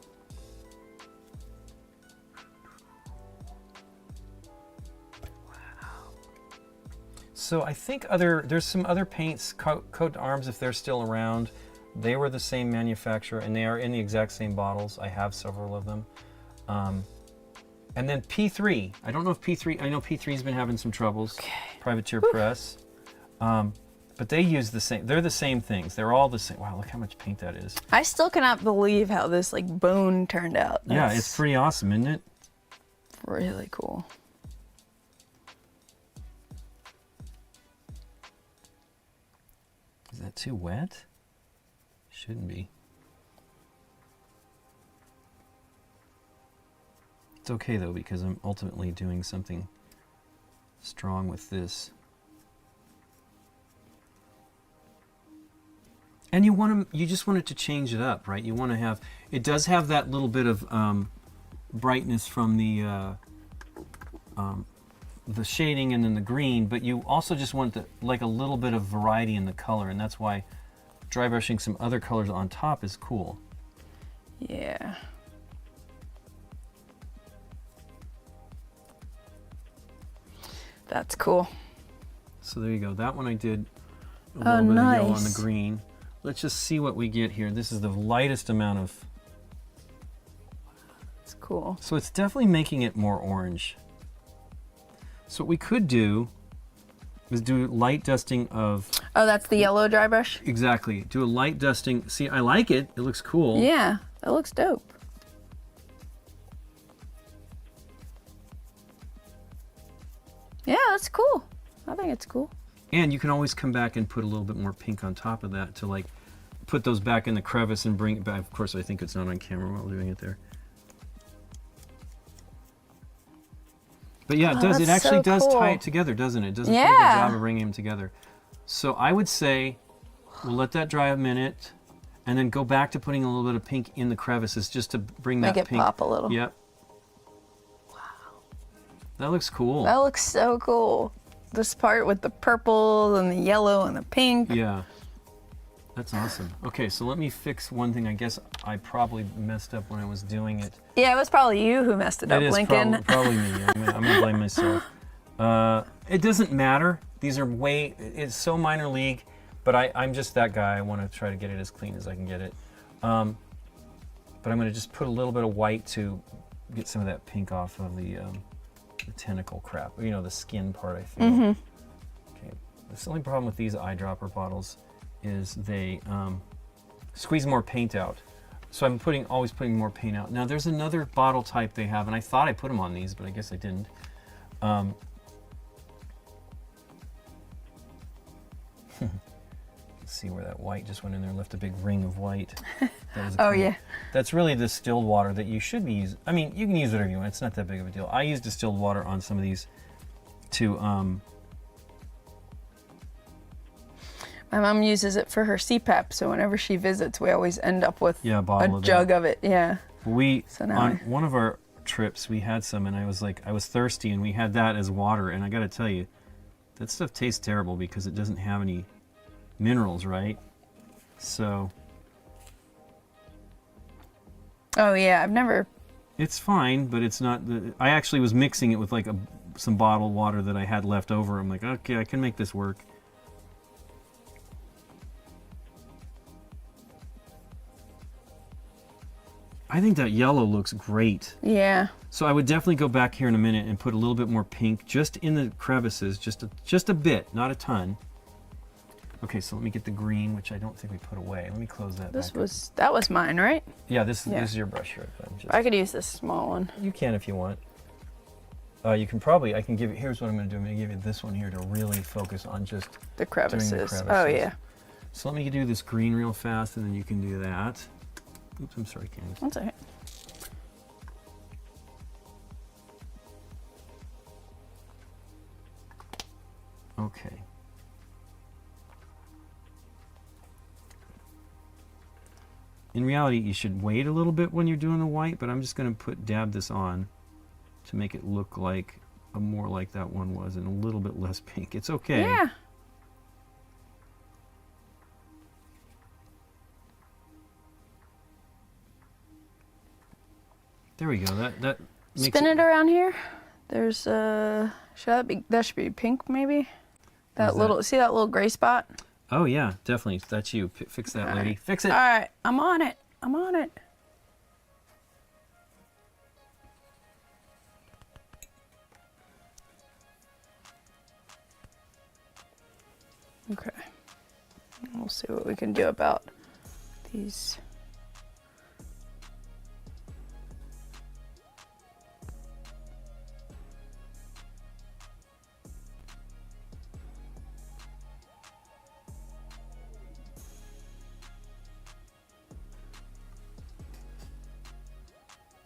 So I think there's some other paints, Coat Arms, if they're still around. They were the same manufacturer and they are in the exact same bottles. I have several of them. And then P3. I don't know if P3, I know P3's been having some troubles. Okay. Privateer Press. But they use the same, they're the same things. They're all the same. Wow, look how much paint that is. I still cannot believe how this like bone turned out. Yeah, That's it's pretty awesome, isn't it? really cool. Is that too wet? Shouldn't be. It's okay though, because I'm ultimately doing something strong with this. And you just want it to change it up, right? You want to have, it does have that little bit of brightness from the shading and then the green, but you also just want like a little bit of variety in the color, and that's why dry brushing some other colors on top is cool. Yeah. That's cool. So there you go. That one I did a Oh, little bit of yellow on the nice. green. Let's just see what we get here. This is the lightest amount of, It's cool. so it's definitely making it more orange. So what we could do is do light dusting of, Oh, that's the yellow dry brush? exactly, do a light dusting. See, I like it. It looks cool. Yeah, that looks dope. Yeah, that's cool. I think it's cool. And you can always come back and put a little bit more pink on top of that to like put those back in the crevice and bring it back. Of course, I think it's not on camera while doing it there. But yeah, it Oh, does. It that's actually so does tie cool. it together, doesn't it? It does a pretty good Yeah. job of bringing them together. So I would say we'll let that dry a minute and then go back to putting a little bit of pink in the crevices just to bring Make that it pink. pop a little. Yep. Wow. That looks cool. That looks so cool. This part with the purple and the yellow and the pink. Yeah. That's awesome. Okay, so let me fix one thing. I guess I probably messed up when I was doing it. Yeah, it was probably you who messed it up, It is Lincoln. probably me. I'm gonna blame myself. It doesn't matter. These are it's so minor league, but I'm just that guy. I want to try to get it as clean as I can get it. But I'm gonna just put a little bit of white to get some of that pink off of the tentacle crap. You know, the skin part, I feel. Okay. The only problem with these eyedropper bottles is they squeeze more paint out. So I'm always putting more paint out. Now there's another bottle type they have, and I thought I put them on these, but I guess I didn't. Let's see where that white just went in there and left a big ring of white. That was Oh, cool. yeah. That's really distilled water that you should be using. I mean, you can use whatever you want. It's not that big of a deal. I use distilled water on some of these to My mom uses it for her CPAP, so whenever she visits, we always end up with a bottle a of jug that. of it. Yeah. So now On one of our trips we had some, and I was thirsty, and we had that as water, and I got to tell you, that stuff tastes terrible because it doesn't have any minerals, right? So Oh yeah, I've never. it's fine, but it's not. I actually was mixing it with like some bottled water that I had left over. I'm like, okay, I can make this work. I think that yellow looks great. Yeah. So I would definitely go back here in a minute and put a little bit more pink just in the crevices, just a bit, not a ton. Okay, so let me get the green, which I don't think we put away. Let me close that This back up. that was mine, right? Yeah, this is your brush here. I could use this small one. You can if you want. You can probably, I can give you, here's what I'm going to do. I'm going to give you this one here to really focus on just The crevices. doing the crevices. Oh, yeah. So let me do this green real fast, and then you can do that. Oops, I'm sorry, Candice. That's all right. Okay. In reality, you should wait a little bit when you're doing the white, but I'm just going to dab this on to make it look like more like that one was and a little bit less pink. It's okay. Yeah. There we go. That makes Spin it around here. There's that should be pink maybe. That little see that little gray spot? Oh yeah, definitely. That's you. Fix that, lady. Fix it. All right, I'm on it. I'm on it. Okay. We'll see what we can do about these.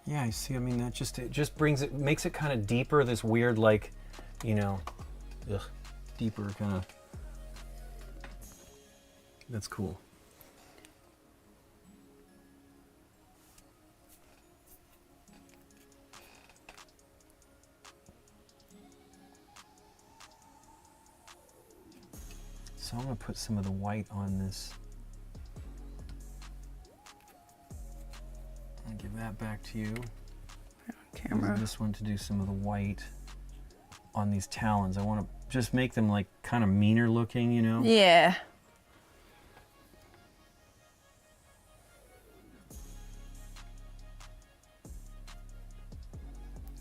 Yeah, I see. I mean, it just brings it, makes it kind of deeper. This weird, like, you know, deeper kind of. That's cool. So I'm going to put some of the white on this. I'll give that back to you. Camera. Use this one to do some of the white on these talons. I want to just make them like kind of meaner looking, you know? Yeah.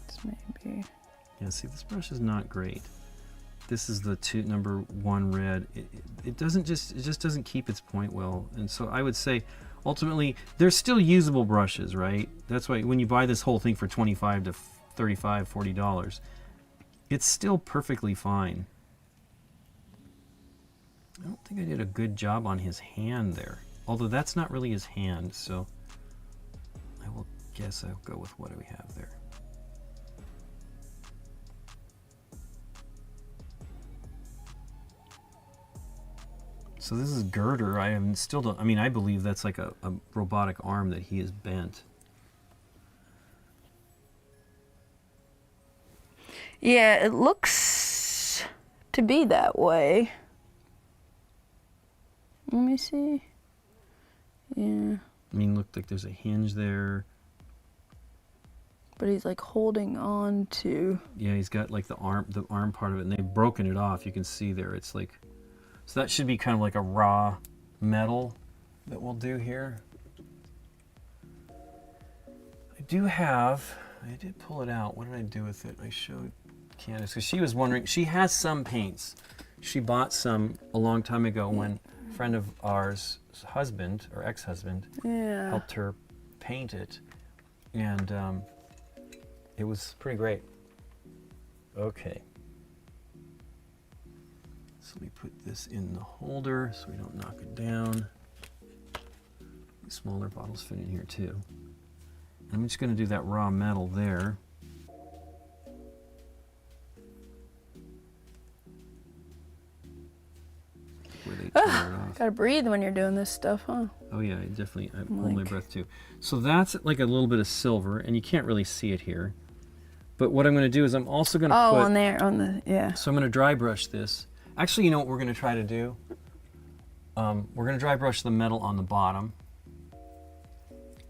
This maybe. Yeah, see, this brush is not great. This is the number 1 red. It just doesn't keep its point well. And so I would say, ultimately, they're still usable brushes, right? That's why when you buy this whole thing for $25 to $35, $40, it's still perfectly fine. I don't think I did a good job on his hand there. Although that's not really his hand, so I will guess I'll go with what do we have there. So this is girder. I am still don't. I mean, I believe that's like a robotic arm that he has bent. Yeah, it looks to be that way. Let me see. Yeah. I mean, look, like there's a hinge there. But he's like holding on to. Yeah, he's got like the arm part of it, and they've broken it off. You can see there. It's like, so that should be kind of like a raw metal that we'll do here. I did pull it out. What did I do with it? I showed Candice, because she was wondering, she has some paints. She bought some a long time ago when a friend of ours' husband, or ex-husband, helped her paint it. And it was pretty great. Okay. So we put this in the holder so we don't knock it down. These smaller bottles fit in here too. And I'm just going to do that raw metal there. Where they tear it off. Gotta breathe when you're doing this stuff, huh? Oh yeah, I hold my breath too. So that's like a little bit of silver, and you can't really see it here. But what I'm going to do is I'm also going to put... Oh, on there, on the, yeah. So I'm going to dry brush this. Actually, you know what we're going to try to do? We're going to dry brush the metal on the bottom.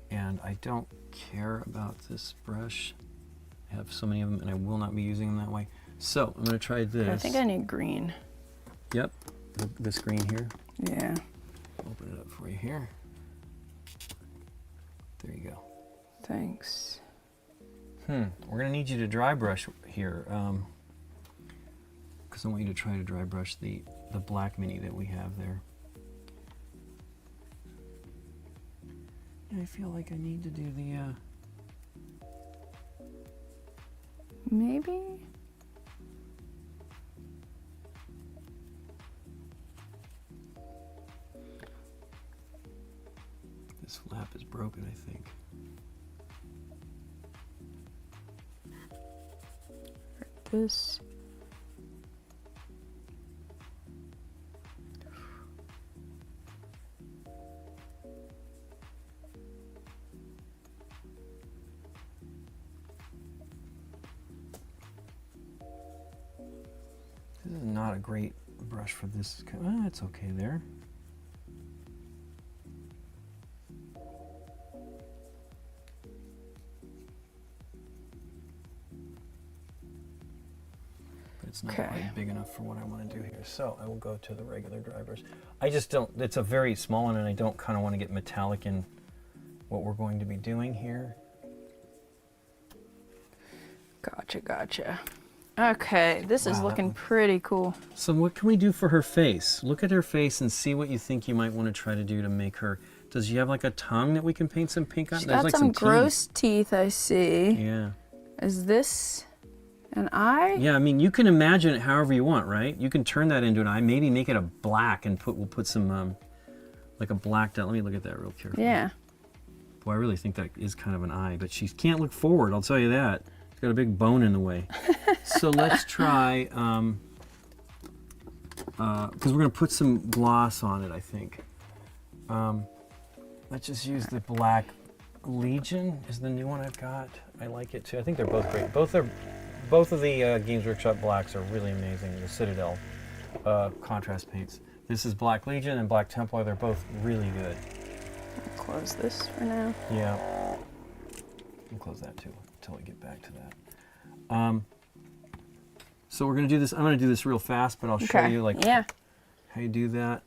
And I don't care about this brush. I have so many of them, and I will not be using them that way. So I'm going to try this. I think I need green. Yep, this green here. Yeah. Open it up for you here. There you go. Thanks. We're going to need you to dry brush here. because I want you to try to dry brush the black mini that we have there. I feel like I need to do the maybe. this flap is broken, I think. This. This is not a great brush for this. It's okay there. But it's not quite big enough for what I want to do here. So I will go to the regular dry brush. I just don't, it's a very small one and I don't kind of want to get metallic in what we're going to be doing here. Gotcha, gotcha. Okay, this is looking pretty cool. So what can we do for her face? Look at her face and see what you think you might want to try to do to make her. Does she have like a tongue that we can paint some pink on? She's There's got like some teeth. gross teeth, I see. Yeah. Is this an eye? Yeah, I mean, you can imagine it however you want, right? You can turn that into an eye. Maybe make it a black and we'll put some, like a blacked out. Let me look at that real carefully. Yeah. Boy, I really think that is kind of an eye, but she can't look forward, I'll tell you that. She's got a big bone in the way. So let's try, because we're going to put some gloss on it, I think. Let's just use the Black Legion is the new one I've got. I like it too. I think they're both great. Both of the Games Workshop blacks are really amazing. The Citadel contrast paints. This is Black Legion and Black Templar. They're both really good. I'll close this for now. Yeah. I'll close that too until we get back to that. So we're going to do this. I'm going to do this real fast, but I'll show you like how you do that.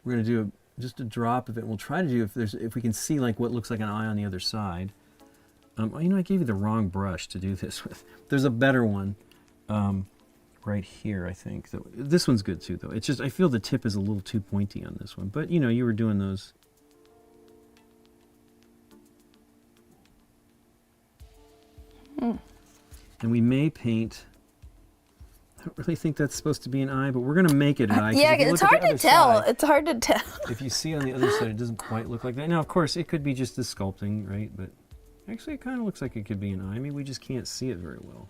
We're going to do just a drop of it. We'll try to do if we can see like what looks like an eye on the other side. You know, I gave you the wrong brush to do this with. There's a better one right here, I think. This one's good too, though. It's just I feel the tip is a little too pointy on this one. But you know, you were doing those. And we may paint. I don't really think that's supposed to be an eye, but we're going to make it an eye. Yeah, it's hard to tell. It's hard to tell. If you see on the other side, it doesn't quite look like that. Now, of course, it could be just the sculpting, right? But actually, it kind of looks like it could be an eye. I mean, we just can't see it very well.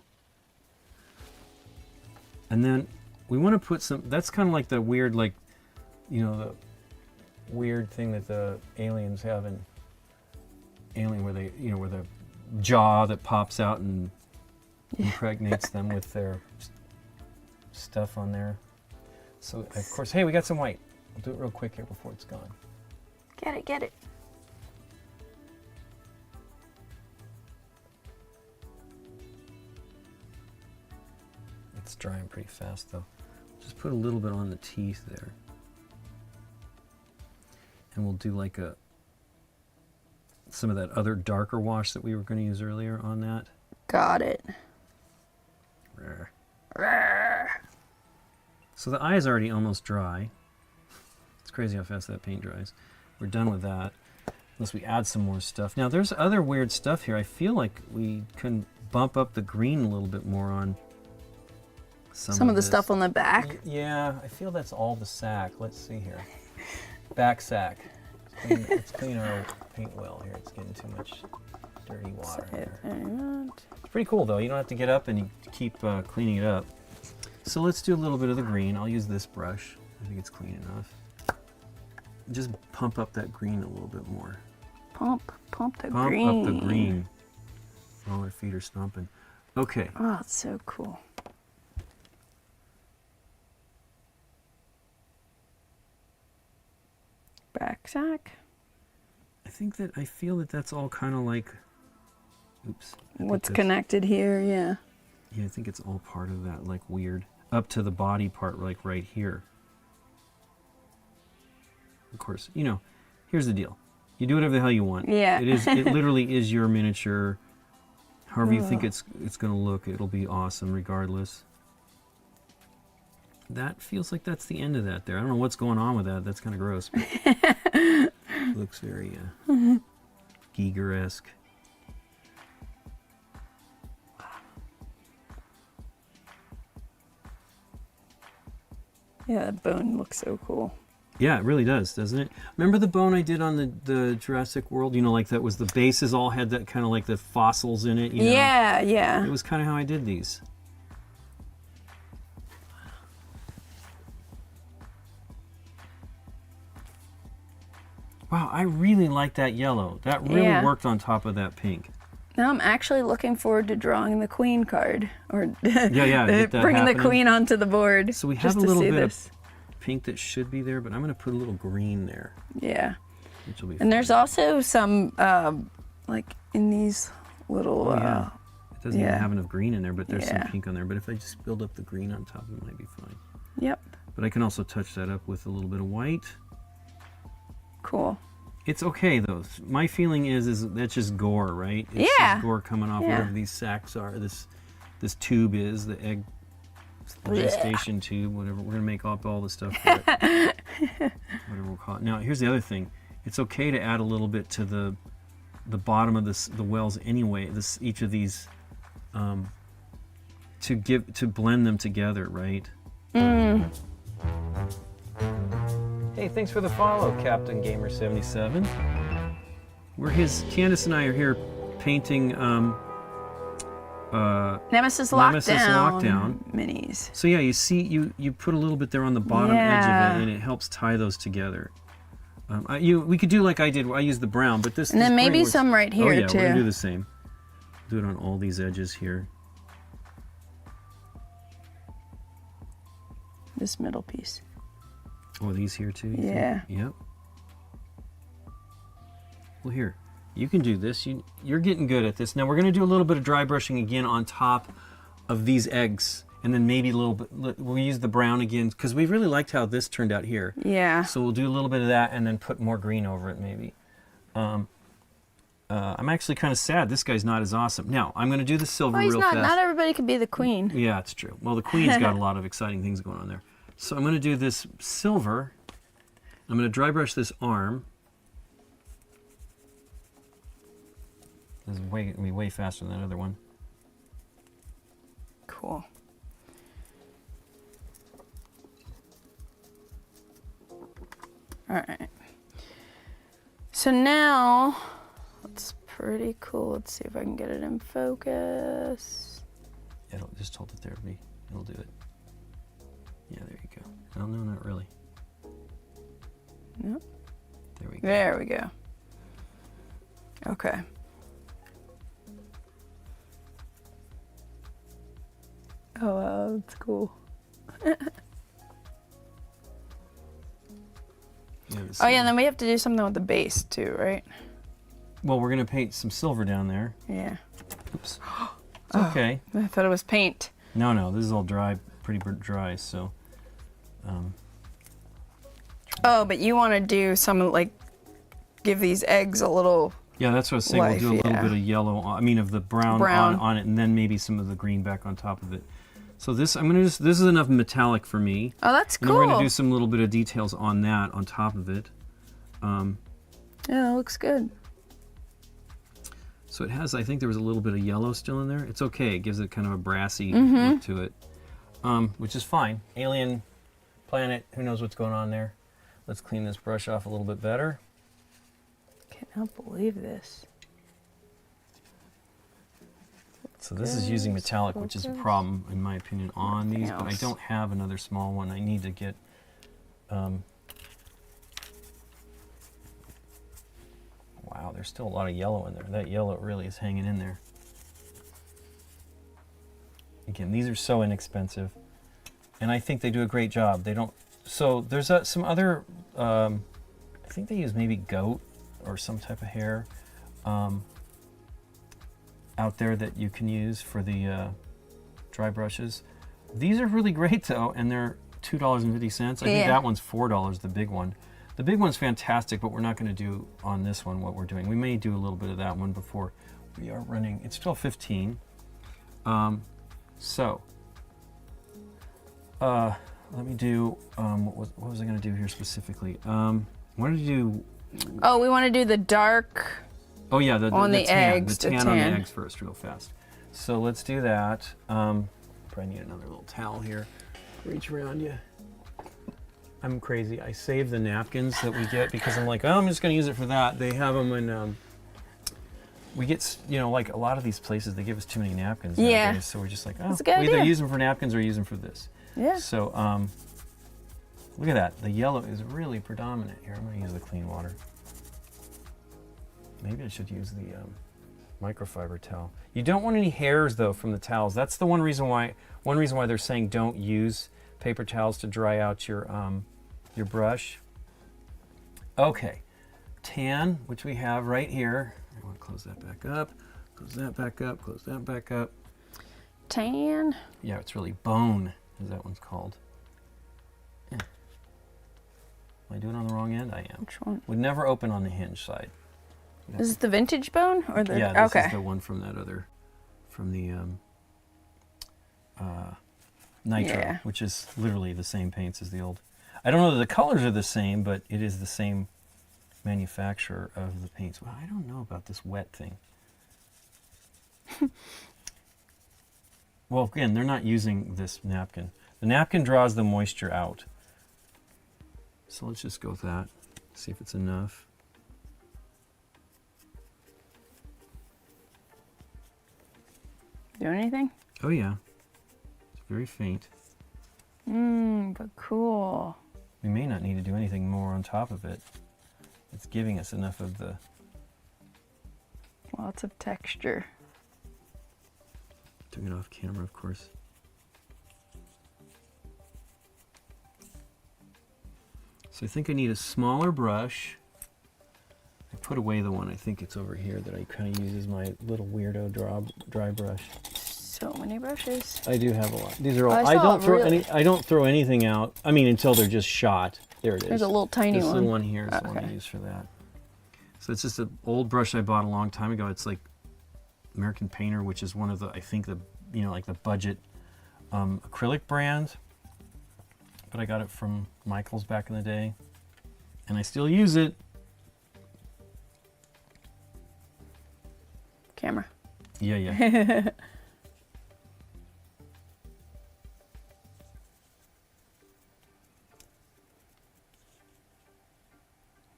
And then we want to put some. That's kind of like the weird, like, you know, the weird thing that the aliens have in Alien, where they, you know, where the jaw that pops out and impregnates them with their stuff on there. So of course, hey, we got some white. We'll do it real quick here before it's gone. Get it, get it. It's drying pretty fast though. Just put a little bit on the teeth there. And we'll do like some of that other darker wash that we were going to use earlier on that. Got it. So the eye is already almost dry. It's crazy how fast that paint dries. We're done with that, unless we add some more stuff. Now there's other weird stuff here. I feel like we can bump up the green a little bit more on some of the stuff on the back. Yeah, I feel that's all the sack. Let's see here. Back sack. Let's clean our paint well here. It's getting too much dirty water there. It's pretty cool though. You don't have to get up and you keep cleaning it up. So let's do a little bit of the green. I'll use this brush. I think it's clean enough. Just pump up that green a little bit more. Pump the green. Pump up the green. All our feet are stomping. Okay. Oh, it's so cool. Back sack. I feel that that's all kind of like, oops. What's connected here, yeah. Yeah, I think it's all part of that, like weird, up to the body part, like right here. Of course, you know, here's the deal. You do whatever the hell you want. Yeah. It literally is your miniature. However you think it's going to look, it'll be awesome regardless. that feels like that's the end of that there. I don't know what's going on with that. That's kind of gross. Looks very Giger-esque. Yeah, that bone looks so cool. Yeah, it really does, doesn't it? Remember the bone I did on the Jurassic World? You know, like that was the bases all had that kind of like the fossils in it. You know? Yeah, yeah. It was kind of how I did these. Wow, I really like that yellow. That really worked on top of that pink. Now I'm actually looking forward to drawing the queen card, or get that bringing the happening. queen onto the board. So we have just a to little see bit this. of pink that should be there, but I'm going to put a little green there. Yeah. Which will be And fun. there's also some, like in these little, It doesn't even have enough green in there, but there's some Yeah. pink on there. But if I just build up the green on top, it might be fine. Yep. But I can also touch that up with a little bit of white. Cool. It's okay though. My feeling is that's just gore, right? It's just gore coming off whatever these sacs are. This tube is the egg gestation tube. Whatever. We're gonna make up all the stuff for it. Whatever we'll call it. Now here's the other thing. It's okay to add a little bit to the bottom of the wells anyway. Each of these to blend them together, right? Hey, thanks for the follow, Captain Gamer 77. Candice and I are here painting Nemesis Lockdown minis. So yeah, you see, you put a little bit there on the bottom edge of it, and it helps tie those together. We could do like I did. I used the brown, but this. And then this maybe gray works. some right here oh, yeah, too. We're gonna do the same. Do it on all these edges here. This middle piece. Oh, these here too? Yeah. Yep. Well, here, you can do this. You're getting good at this. Now we're going to do a little bit of dry brushing again on top of these eggs. And then maybe a little bit, we'll use the brown again, because we really liked how this turned out here. Yeah. So we'll do a little bit of that and then put more green over it maybe. I'm actually kind of sad this guy's not as awesome. Now, I'm going to do the silver real fast. Not everybody can be the queen. Yeah, it's true. Well, the queen's got a lot of exciting things going on there. So I'm going to do this silver. I'm going to dry brush this arm. This is way faster than that other one. Cool. All right. So now, that's pretty cool. Let's see if I can get it in focus. It'll just hold it there. It'll do it. Yeah, there you go. Oh, no, not really. Nope. There we go. There we go. Okay. Oh, wow, that's cool. Oh, yeah, and then we have to do something with the base, too, right? Well, we're going to paint some silver down there. Yeah. Oops. It's okay. I thought it was paint. No, this is all dry, pretty dry, so... Oh, but you want to do some, like, give these eggs a little... Yeah, that's what I was saying. life, We'll do a little bit of yellow, of the brown. On it, and then maybe some of the green back on top of it. So this, this is enough metallic for me. Oh, that's cool. And we're going to do some little bit of details on that, on top of it. Yeah, that looks good. So it has, I think there was a little bit of yellow still in there. It's okay, it gives it kind of a brassy look to it. Which is fine. Alien planet, who knows what's going on there. Let's clean this brush off a little bit better. Cannot believe this. So this is using metallic, which is a problem, in my opinion, on these, but I don't have another small one. I need to get... Wow, there's still a lot of yellow in there. That yellow really is hanging in there. Again, these are so inexpensive, and I think they do a great job. They don't... So there's some other... I think they use maybe goat or some type of hair out there that you can use for the dry brushes. These are really great though, and they're $2.50. I think that one's $4, the big one. The big one's fantastic, but we're not going to do on this one what we're doing. We may do a little bit of that one before we are running. It's still 15. let me do, what was I going to do here specifically? I wanted to do... Oh, we want to do the dark... Oh yeah, the on the tan, eggs, the the tan on the tan. eggs first, real fast. So let's do that. Probably need another little towel here. Reach around you. I'm crazy. I save the napkins that we get because I'm like, oh, I'm just going to use it for that. They have them in. We get, like a lot of these places, they give us too many napkins. Yeah. Nowadays, so we're just like, oh, That's a good we either idea. use them for napkins or use them for this. Yeah. So look at that. The yellow is really predominant here. I'm going to use the clean water. Maybe I should use the microfiber towel. You don't want any hairs though from the towels. That's the one reason why they're saying don't use paper towels to dry out your brush. Okay, tan, which we have right here. I want to close that back up. Close that back up. Close that back up. Tan. Yeah, it's really bone, as that one's called. Yeah. Am I doing it on the wrong end? I am. Which one? Would never open on the hinge side. Is it the vintage bone or the? Yeah, this okay. is the one from that other, from the Nitro, Yeah. which is literally the same paints as the old. I don't know that the colors are the same, but it is the same manufacturer of the paints. Well, I don't know about this wet thing. Well, again, they're not using this napkin. The napkin draws the moisture out. So let's just go with that, see if it's enough. Do anything? Oh yeah, it's very faint. But cool. We may not need to do anything more on top of it. It's giving us enough of the... Lots of texture. Took it off camera, of course. So I think I need a smaller brush. I put away the one, I think it's over here, that I kind of use as my little weirdo dry brush. So many brushes. I do have a lot. These are all. I I saw don't it throw really- any. I don't throw anything out. I mean, until they're just shot. There it is. There's a little tiny this one. little one here is the one I Okay. use for that. So it's just an old brush I bought a long time ago. It's like American Painter, which is one of the, I think the, like the budget acrylic brand. But I got it from Michael's back in the day, and I still use it. Camera. Yeah, yeah.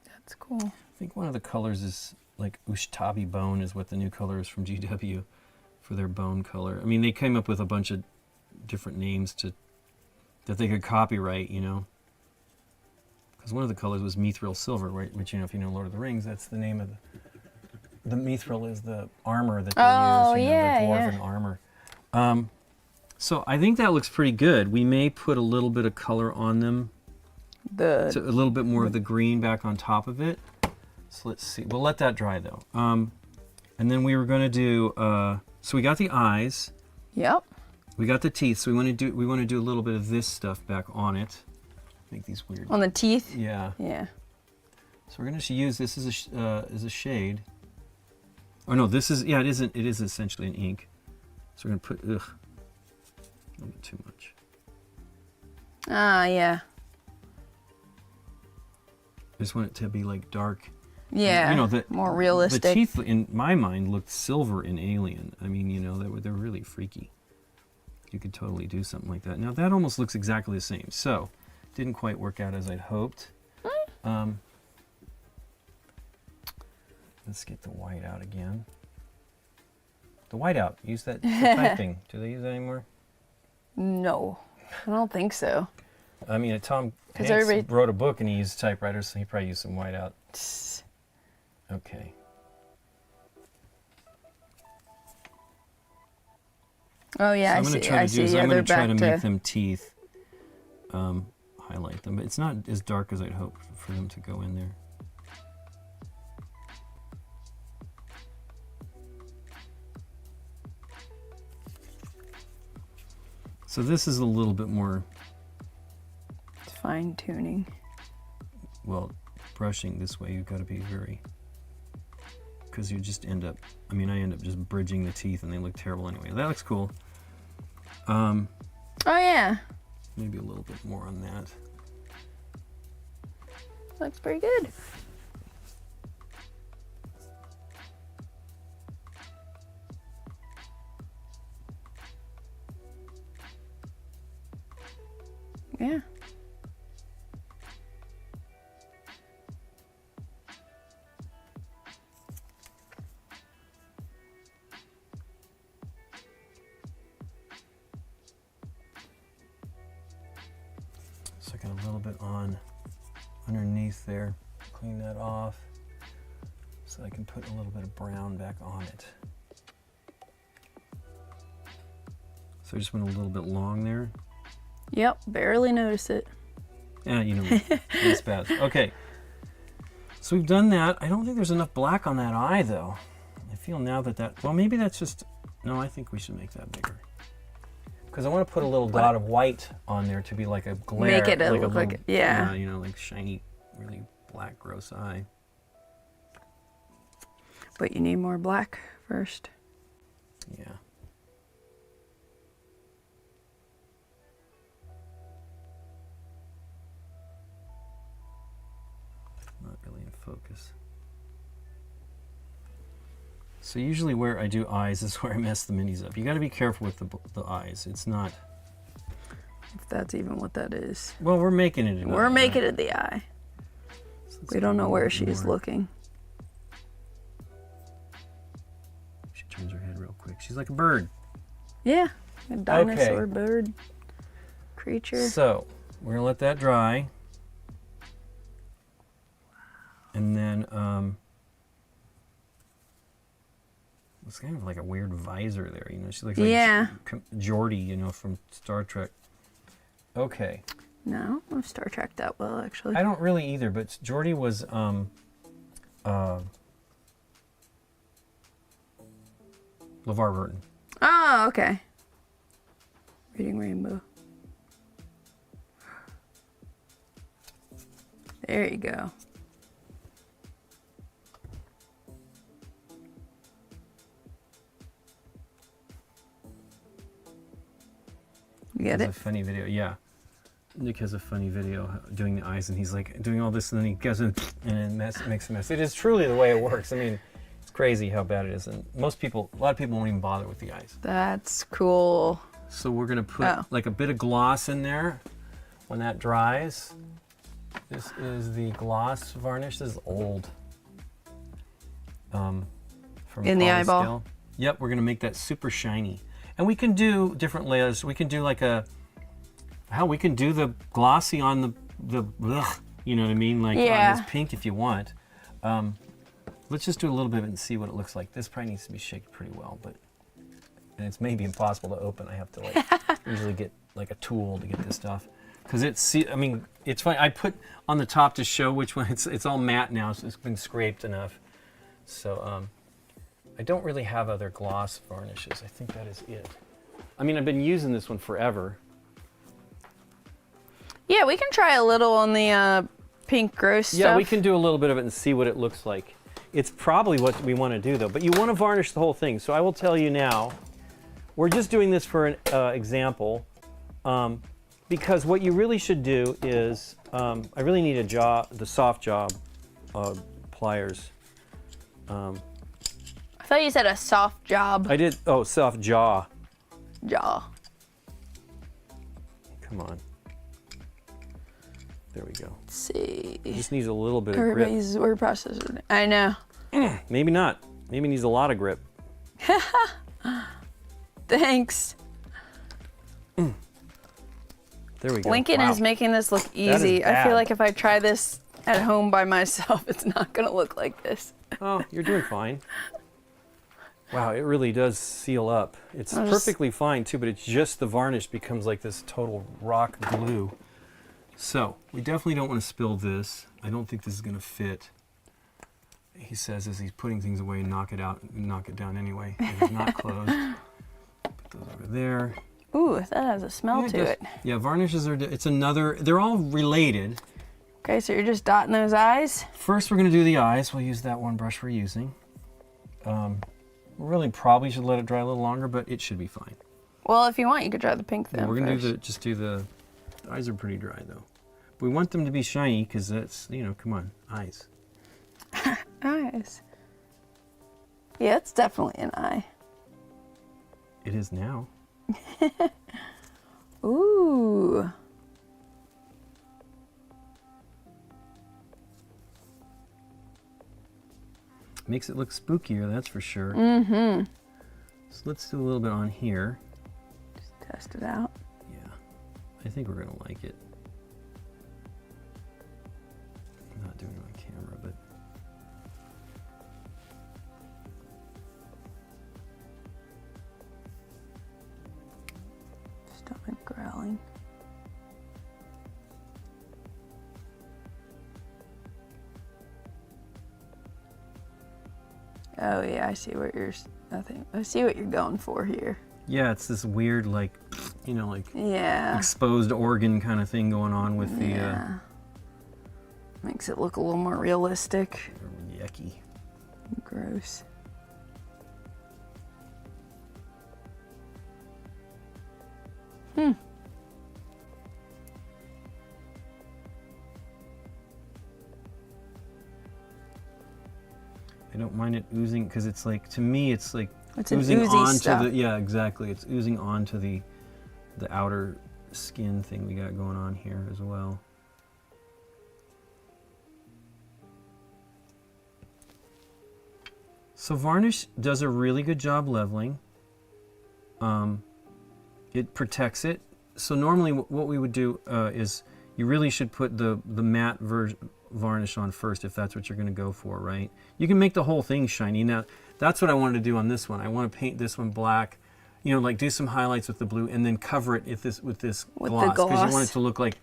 That's cool. I think one of the colors is like Ushtabi Bone is what the new color is from GW for their bone color. I mean, they came up with a bunch of different names that they could copyright, Because one of the colors was Mithril Silver, right? Which, if you know Lord of the Rings, that's the name of the Mithril is the armor that they use, yeah, the dwarven armor. So I think that looks pretty good. We may put a little bit of color on them. So a little bit more of the green back on top of it. So let's see. We'll let that dry though. And then we were going to do. So we got the eyes. Yep. We got the teeth. So we want to do a little bit of this stuff back on it. Make these weird. On the teeth. Yeah. Yeah. So we're going to use this as a shade. Oh no, this is it is essentially an ink. So we're going to put a little bit too much. Ah, yeah. I just want it to be like dark. Yeah. More realistic. The teeth, in my mind, looked silver in Alien. I mean, they're really freaky. You could totally do something like that. Now that almost looks exactly the same. So, didn't quite work out as I'd hoped. Let's get the white out again. The white out. Use that for typing. Do they use that anymore? No, I don't think so. I mean, Tom Hanks everybody- wrote a book and he used typewriters, so he probably used some white out. Okay. Oh yeah, So I I'm going see. to try I to do see. is Yeah, I'm they're going to try back to to. make them teeth. Highlight them, but it's not as dark as I'd hoped for them to go in there. So this is a little bit more, Fine tuning. well, brushing this way. You've got to be very, because you just end up. I mean, I end up just bridging the teeth, and they look terrible anyway. That looks cool. Oh yeah. Maybe a little bit more on that. Looks pretty good. Yeah. So I got a little bit on underneath there. Clean that off so I can put a little bit of brown back on it. So I just went a little bit long there. Yep, barely notice it. Yeah, you know me. It's bad. Okay. So we've done that. I don't think there's enough black on that eye though. I feel now that, well, maybe that's just, no, I think we should make that bigger. Because I want to put a little dot of white on there to be like a glare. Make it like look like, yeah. You know, like shiny, really black, gross eye. But you need more black first. Yeah. Not really in focus. So usually where I do eyes is where I mess the minis up. You got to be careful with the eyes. It's not. If that's even what that is. Well, we're making it. We're making it the eye. So We don't know where she's looking. She turns her head real quick. She's like a bird. Yeah, a dinosaur bird creature. So we're gonna let that dry, and then it's kind of like a weird visor there. You know, she looks like Geordi, you know, from Star Trek. Okay. No, I don't know Star Trek that well, actually. I don't really either, but Geordi was LeVar Burton. Oh, okay. Reading Rainbow. There you go. You get it? It's a funny video, yeah. Nick has a funny video doing the eyes, and he's like doing all this, and then he goes in and makes a mess. It is truly the way it works. I mean, it's crazy how bad it is, and a lot of people won't even bother with the eyes. That's cool. So we're gonna put like a bit of gloss in there when that dries. This is the gloss varnish. This is old. From in the eyeball. Scale. Yep, we're gonna make that super shiny, and we can do different layers. We can do like we can do the glossy on the you know what I mean, like on this pink if you want. Let's just do a little bit of it and see what it looks like. This probably needs to be shaken pretty well, and it's maybe impossible to open. I have to like usually get like a tool to get this stuff, because I mean, it's fine. I put on the top to show which one. It's all matte now, so it's been scraped enough. So I don't really have other gloss varnishes. I think that is it. I mean, I've been using this one forever. Yeah, we can try a little on the pink gross stuff. Yeah, we can do a little bit of it and see what it looks like. It's probably what we want to do, though. But you want to varnish the whole thing. So I will tell you now, we're just doing this for an example. Because what you really should do is, I really need the soft jaw pliers. I thought you said a soft job. I did, soft jaw. Jaw. Come on. There we go. Let's see. It just needs a little bit of grip. Everybody uses word processor. I know. Maybe not. Maybe it needs a lot of grip. Thanks. There we go. Lincoln is making this look easy. I feel like if I try this at home by myself, it's not going to look like this. Oh, you're doing fine. Wow, it really does seal up. It's perfectly fine too, but it's just the varnish becomes like this total rock glue. So we definitely don't want to spill this. I don't think this is going to fit. He says as he's putting things away, knock it out, knock it down anyway. It is not closed. Put those over there. Ooh, that has a smell to it. Yeah, varnishes are, they're all related. Okay, so you're just dotting those eyes? First we're going to do the eyes. We'll use that one brush we're using. We really probably should let it dry a little longer, but it should be fine. Well, if you want, you could try the pink then. We're going to just do the The eyes are pretty dry though. But we want them to be shiny because that's, you know, come on, eyes. Eyes. Yeah, it's definitely an eye. It is now. Ooh. Makes it look spookier, that's for sure. Mm-hmm. So let's do a little bit on here. Just test it out. Yeah, I think we're gonna like it. I'm not doing it on camera, but Stomach growling. Oh yeah, I see what you're. I see what you're going for here. yeah, it's this weird, like, you know, like Yeah. exposed organ kind of thing going on with the Yeah. Makes it look a little more realistic. yucky. Gross. I don't mind it oozing because it's like, to me, it's like It's an oozing oozy onto stuff. the, yeah, exactly. It's oozing onto the outer skin thing we got going on here as well. So varnish does a really good job leveling. It protects it. So normally what we would do is you really should put the matte varnish on first if that's what you're going to go for, right? You can make the whole thing shiny. Now, that's what I wanted to do on this one. I want to paint this one black, you know, like do some highlights with the blue and then cover it with this gloss. Because you want it to look like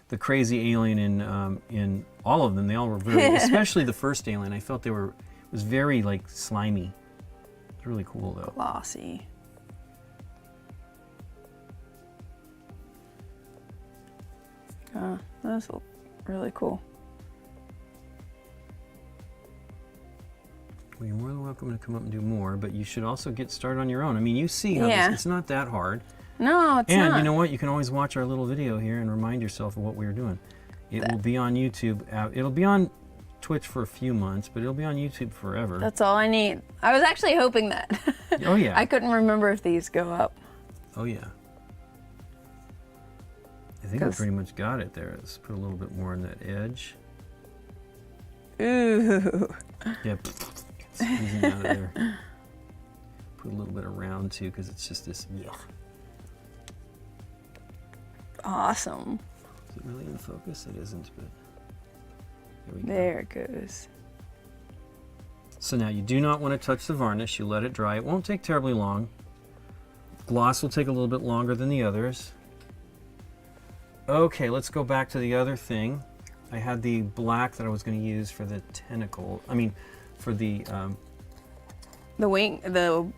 the crazy alien in all of them. They all were very, especially the first alien. I felt it was very like slimy. It's really cool though. Glossy. That's really cool. Well, you're more than welcome to come up and do more, but you should also get started on your own. I mean, you see how Yeah. it's not that hard. No, it's And not. you know what? You can always watch our little video here and remind yourself of what we were doing. It will be on YouTube. It'll be on Twitch for a few months, but it'll be on YouTube forever. That's all I need. I was actually hoping that. Oh, yeah. I couldn't remember if these go up. Oh, yeah. I think we pretty much got it there. Let's put a little bit more on that edge. Ooh. Yeah. Squeezing out of there. Put a little bit around too, because it's just this. Yeah. Awesome. Is it really in focus? It isn't, but there we go. There it goes. So now you do not want to touch the varnish. You let it dry. It won't take terribly long. Gloss will take a little bit longer than the others. Okay, let's go back to the other thing. I had the black that I was going to use for the tentacle. I mean, for the The wing, the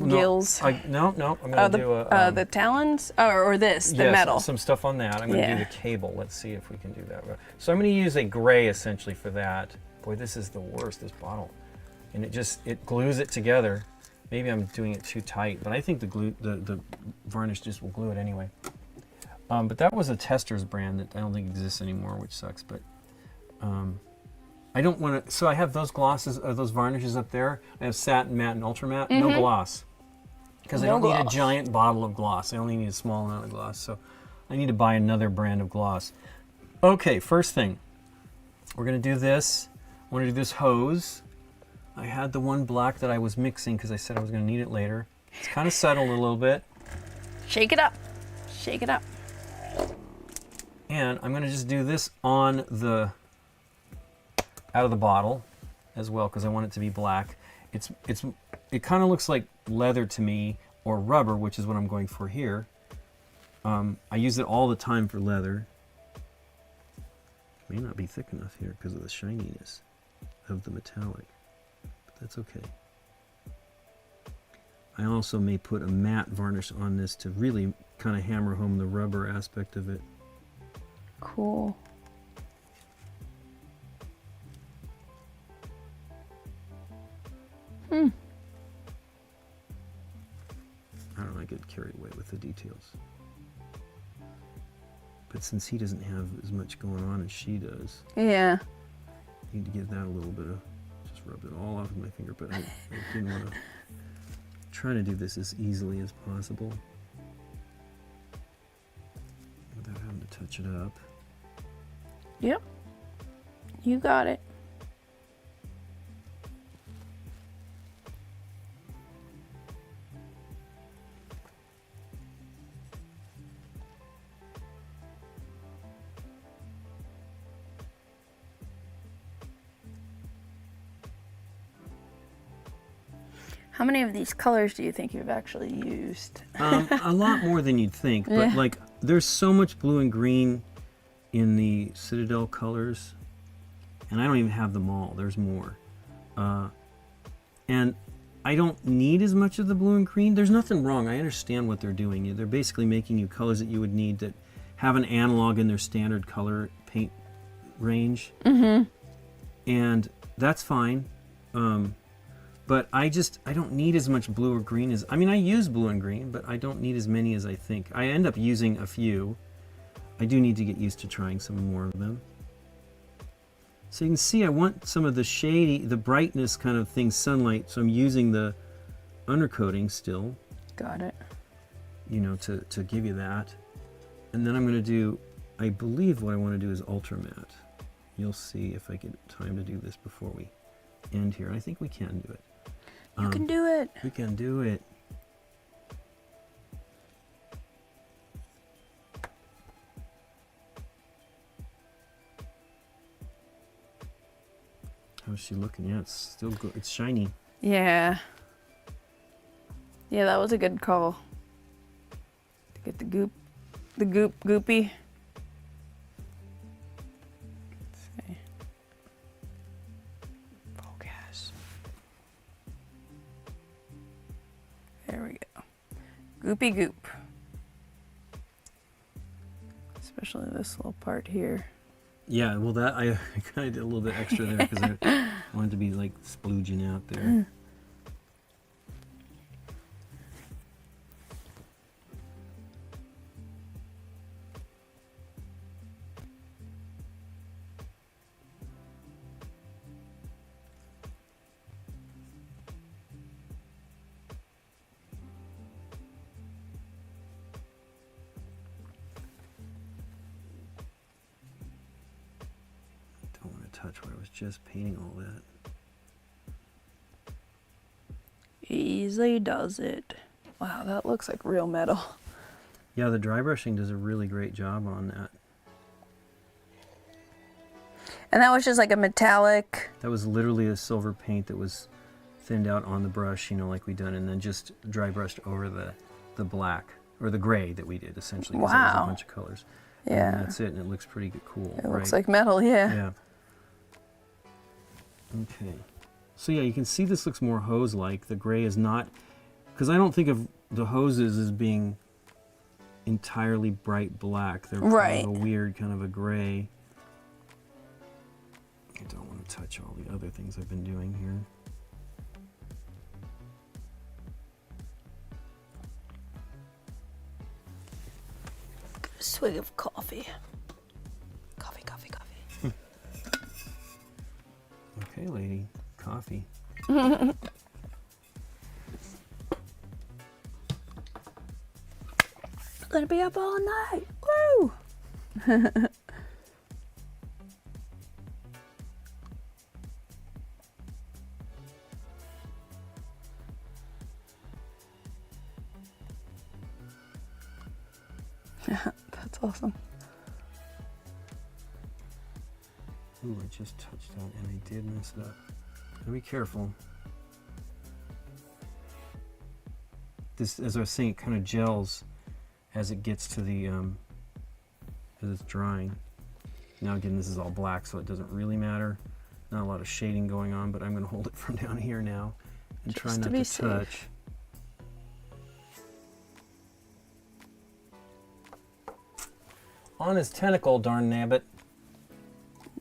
gills. No, I'm going to do the talons, or this, the metal. Some stuff on that. I'm going to do the cable. Let's see if we can do that. So I'm going to use a gray essentially for that. Boy, this is the worst, this bottle. And it glues it together. Maybe I'm doing it too tight, but I think the varnish just will glue it anyway. But that was a Tester's brand that I don't think exists anymore, which sucks. But I don't want to. So I have those glosses, those varnishes up there. I have satin, matte, and ultra matte. No gloss, because I don't need a giant bottle of gloss. I only need a small amount of gloss. So I need to buy another brand of gloss. Okay, first thing, we're gonna do this. I want to do this hose. I had the one black that I was mixing because I said I was gonna need it later. It's kind of settled a little bit. Shake it up. Shake it up. And I'm going to just do this on out of the bottle as well because I want it to be black. It kind of looks like leather to me, or rubber, which is what I'm going for here. I use it all the time for leather. It may not be thick enough here because of the shininess of the metallic, but that's okay. I also may put a matte varnish on this to really kind of hammer home the rubber aspect of it. Cool. I don't know, I get carried away with the details. But since he doesn't have as much going on as she does, Yeah. I need to give that a little bit of, just rubbed it all off with my finger, but I didn't want to, try to do this as easily as possible without having to touch it up. Yep. You got it. How many of these colors do you think you've actually used? A lot more than you'd think, but Yeah. like there's so much blue and green in the Citadel colors, and I don't even have them all. There's more. And I don't need as much of the blue and green. There's nothing wrong. I understand what they're doing. They're basically making you colors that you would need that have an analog in their standard color paint range. Mm-hmm. And that's fine. But I don't need as much blue or green as, I mean, I use blue and green, but I don't need as many as I think. I end up using a few. I do need to get used to trying some more of them. So you can see I want some of the shady, the brightness kind of thing, sunlight, so I'm using the undercoating still, Got it. you know, to give you that. And then I'm going to do, I believe what I want to do is ultra matte. You'll see if I get time to do this before we end here. I think we can do it. You can do it. We can do it. How's she looking? Yeah, it's still good. It's shiny. Yeah. Yeah, that was a good call. To get the goopy. Let's see. Focus. There we go. Goopy goop. Especially this little part here. Yeah, well, that I kind of did a little bit extra there because I wanted to be like splooging out there. Don't want to touch where I was just painting all that. Easily does it. Wow, that looks like real metal. Yeah, the dry brushing does a really great job on that. And that was just like a metallic. That was literally a silver paint that was thinned out on the brush, you know, like we done, and then just dry brushed over the black or the gray that we did essentially. 'Cause that was Wow. a bunch of colors. Yeah. And that's it, and it looks pretty cool. It looks like metal, yeah. Yeah. Okay. So yeah, you can see this looks more hose-like. The gray is not, because I don't think of the hoses as being entirely bright black. They're kind of a weird kind of a gray. I don't want to touch all the other things I've been doing here. Swig of coffee. Coffee, coffee, coffee. Okay, lady. Coffee. Gonna be up all night. Woo! That's awesome. Ooh, I just touched that and I did mess it up. Gotta be careful. This, as I was saying, it kind of gels as it gets to the, as it's drying. Now again, this is all black, so it doesn't really matter. Not a lot of shading going on, but I'm gonna hold it from down here now and try Just not to be to safe. touch. On his tentacle, darn nabbit.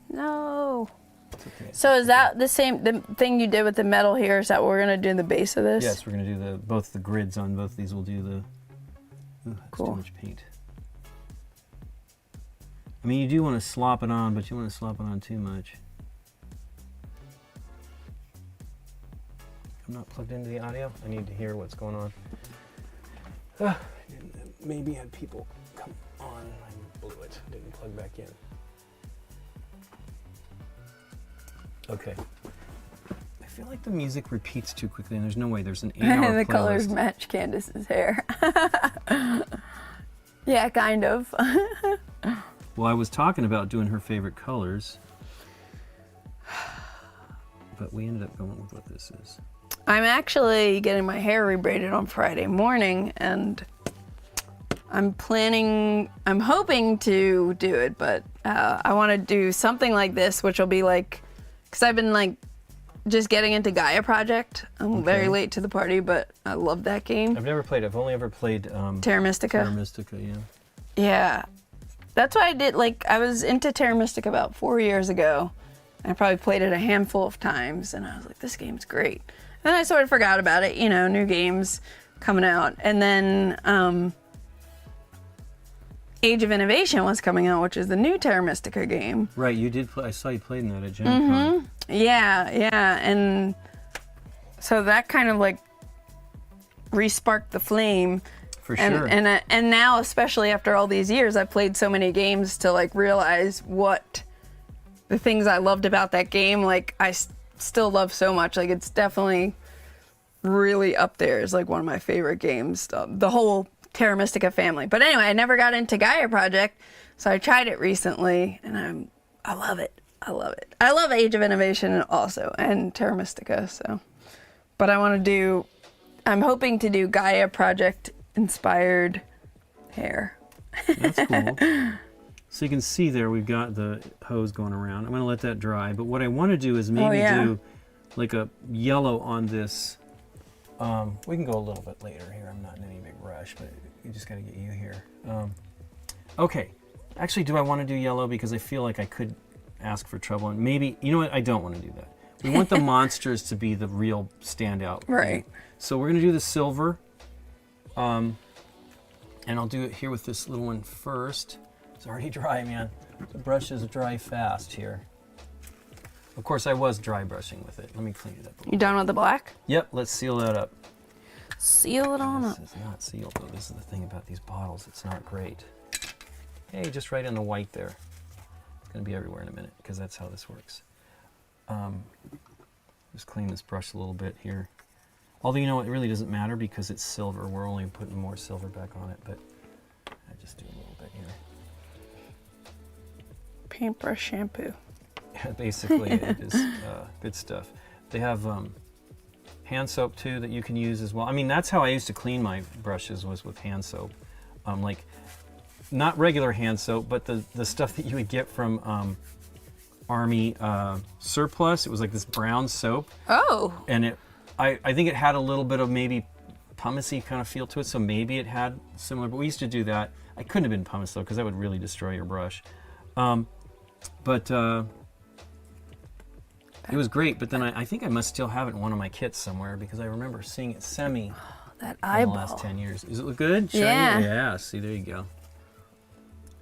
No. It's okay. So is that the thing you did with the metal here? Is that what we're gonna do in the base of this? Yes, we're gonna do both the grids on both these. We'll do the. Ooh, that's Cool. too much paint. I mean, you do want to slop it on, but you want to slop it on too much. I'm not plugged into the audio. I need to hear what's going on. Maybe had people come on. I blew it. Didn't plug back in. Okay. I feel like the music repeats too quickly, and there's no way. There's an 8-hour The playlist. colors match Candice's hair. Yeah, kind of. Well, I was talking about doing her favorite colors, but we ended up going with what this is. I'm actually getting my hair rebraided on Friday morning, and I'm hoping to do it, but I want to do something like this, which will be like, because I've been like just getting into Gaia Project. I'm very late to the party, but I love that game. I've never played. I've only ever played Terra Mystica. Terra Mystica, yeah. Yeah, that's why I did. Like, I was into Terra Mystica about 4 years ago. I probably played it a handful of times, and I was like, this game's great. Then I sort of forgot about it, you know, new games coming out. And then Age of Innovation was coming out, which is the new Terra Mystica game. Right, you did play. I saw you played in that at Gen Con. Yeah. And so that kind of like re-sparked the flame. For sure. And now, especially after all these years, I've played so many games to like realize what the things I loved about that game, like I still love so much. Like, it's definitely really up there as like one of my favorite games, the whole Terra Mystica family. But anyway, I never got into Gaia Project, so I tried it recently, and I love it. I love it. I love Age of Innovation also, and Terra Mystica. So, but I'm hoping to do Gaia Project inspired hair. That's cool. So you can see there we've got the hose going around. I'm going to let that dry, but what I want to do is maybe do like a yellow on this. We can go a little bit later here. I'm not in any big rush, but you just got to get you here. Okay. Actually, do I want to do yellow? Because I feel like I could ask for trouble. And maybe, you know what? I don't want to do that. We want the monsters to be the real standout. Right. So we're going to do the silver. And I'll do it here with this little one first. It's already dry, man. The brushes dry fast here. Of course, I was dry brushing with it. Let me clean it up a little. You done with the black? Yep, let's seal that up. Seal it on up. This is not sealed, though. This is the thing about these bottles. It's not great. Hey, just right in the white there. It's going to be everywhere in a minute, because that's how this works. Just clean this brush a little bit here. Although, you know, it really doesn't matter because it's silver. We're only putting more silver back on it, but I just do a little bit here. Paintbrush shampoo. Yeah, basically, it is good stuff. They have hand soap, too, that you can use as well. I mean, that's how I used to clean my brushes, was with hand soap. Like, not regular hand soap, but the stuff that you would get from Army surplus. It was like this brown soap. Oh. And I think it had a little bit of maybe pumicey kind of feel to it, so maybe it had similar, but we used to do that. I couldn't have been pumice, though, because that would really destroy your brush. But it was great, but then I think I must still have it in one of my kits somewhere, because I remember seeing it semi That in eyeball. the last 10 years. Does it look good? Shiny? Yeah. Yeah, see, there you go.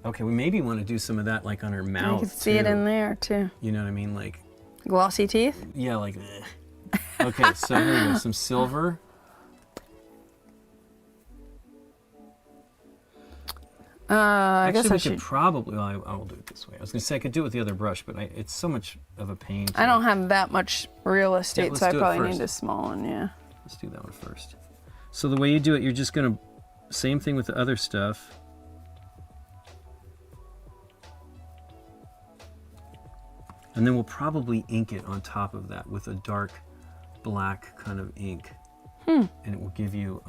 Okay, we maybe want to do some of that like on her mouth, You can see it too. in there, too. You know what I mean? Like, Glossy teeth? yeah, like, okay, so here we go, some silver. I guess Actually, I we should. could probably, well, I will do it this way. I was going to say I could do it with the other brush, but it's so much of a pain. I don't have that much real estate, let's so I do it probably first. need a small one, yeah. Let's do that one first. So the way you do it, you're just going to, same thing with the other stuff. And then we'll probably ink it on top of that with a dark black kind of ink. And it will give you...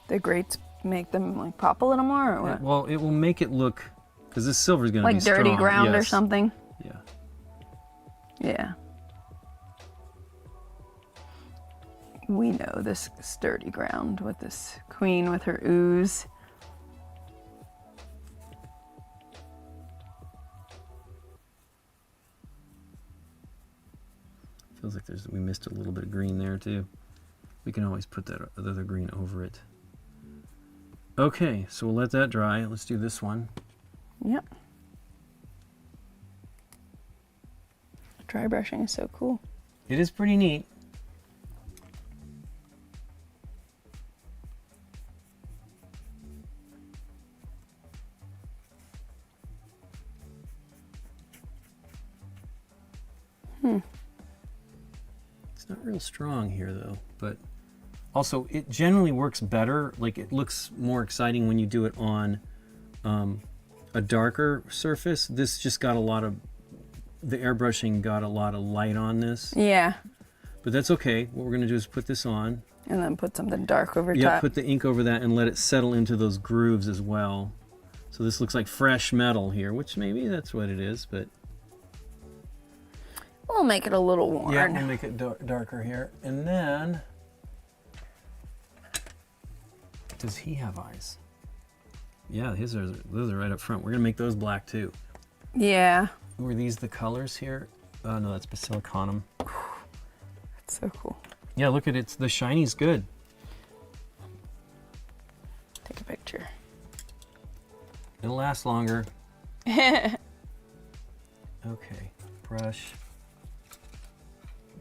The grates make them like pop a little more, or what? well, it will make it look... Because this silver is going to be Like strong. dirty ground or Yes. something? Yeah. Yeah. We know this sturdy ground with this queen with her ooze. Feels like we missed a little bit of green there too. We can always put that other green over it. Okay, so we'll let that dry. Let's do this one. Yep. Dry brushing is so cool. It is pretty neat. It's not real strong here though, but also it generally works better. Like it looks more exciting when you do it on a darker surface. This just got a lot of, the airbrushing got a lot of light on this. Yeah. But that's okay. What we're gonna do is put this on. And then put something dark over Yeah, top. put the ink over that and let it settle into those grooves as well. So this looks like fresh metal here, which maybe that's what it is, but We'll make it a little worn. yeah, we'll make it darker here. And then, does he have eyes? Yeah, those are right up front. We're gonna make those black too. Yeah. Were these the colors here? Oh no, that's basilicanum. That's so cool. Yeah, look at it. The shiny's good. Take a picture. It'll last longer. Okay, brush.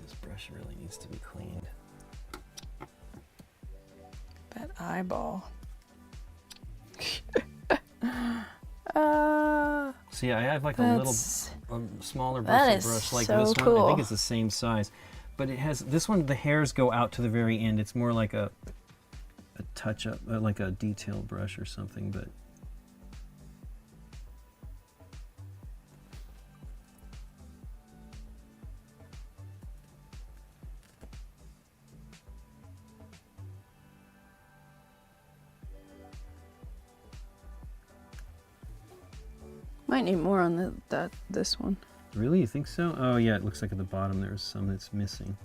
This brush really needs to be cleaned. That eyeball. See, I have like a little smaller that bristle is brush like so this one. I cool. think it's the same size, but it has this one. The hairs go out to the very end. It's more like a touch up, like a detail brush or something. But Might need more on this one. really, you think so? Oh yeah, it looks like at the bottom there's some that's missing.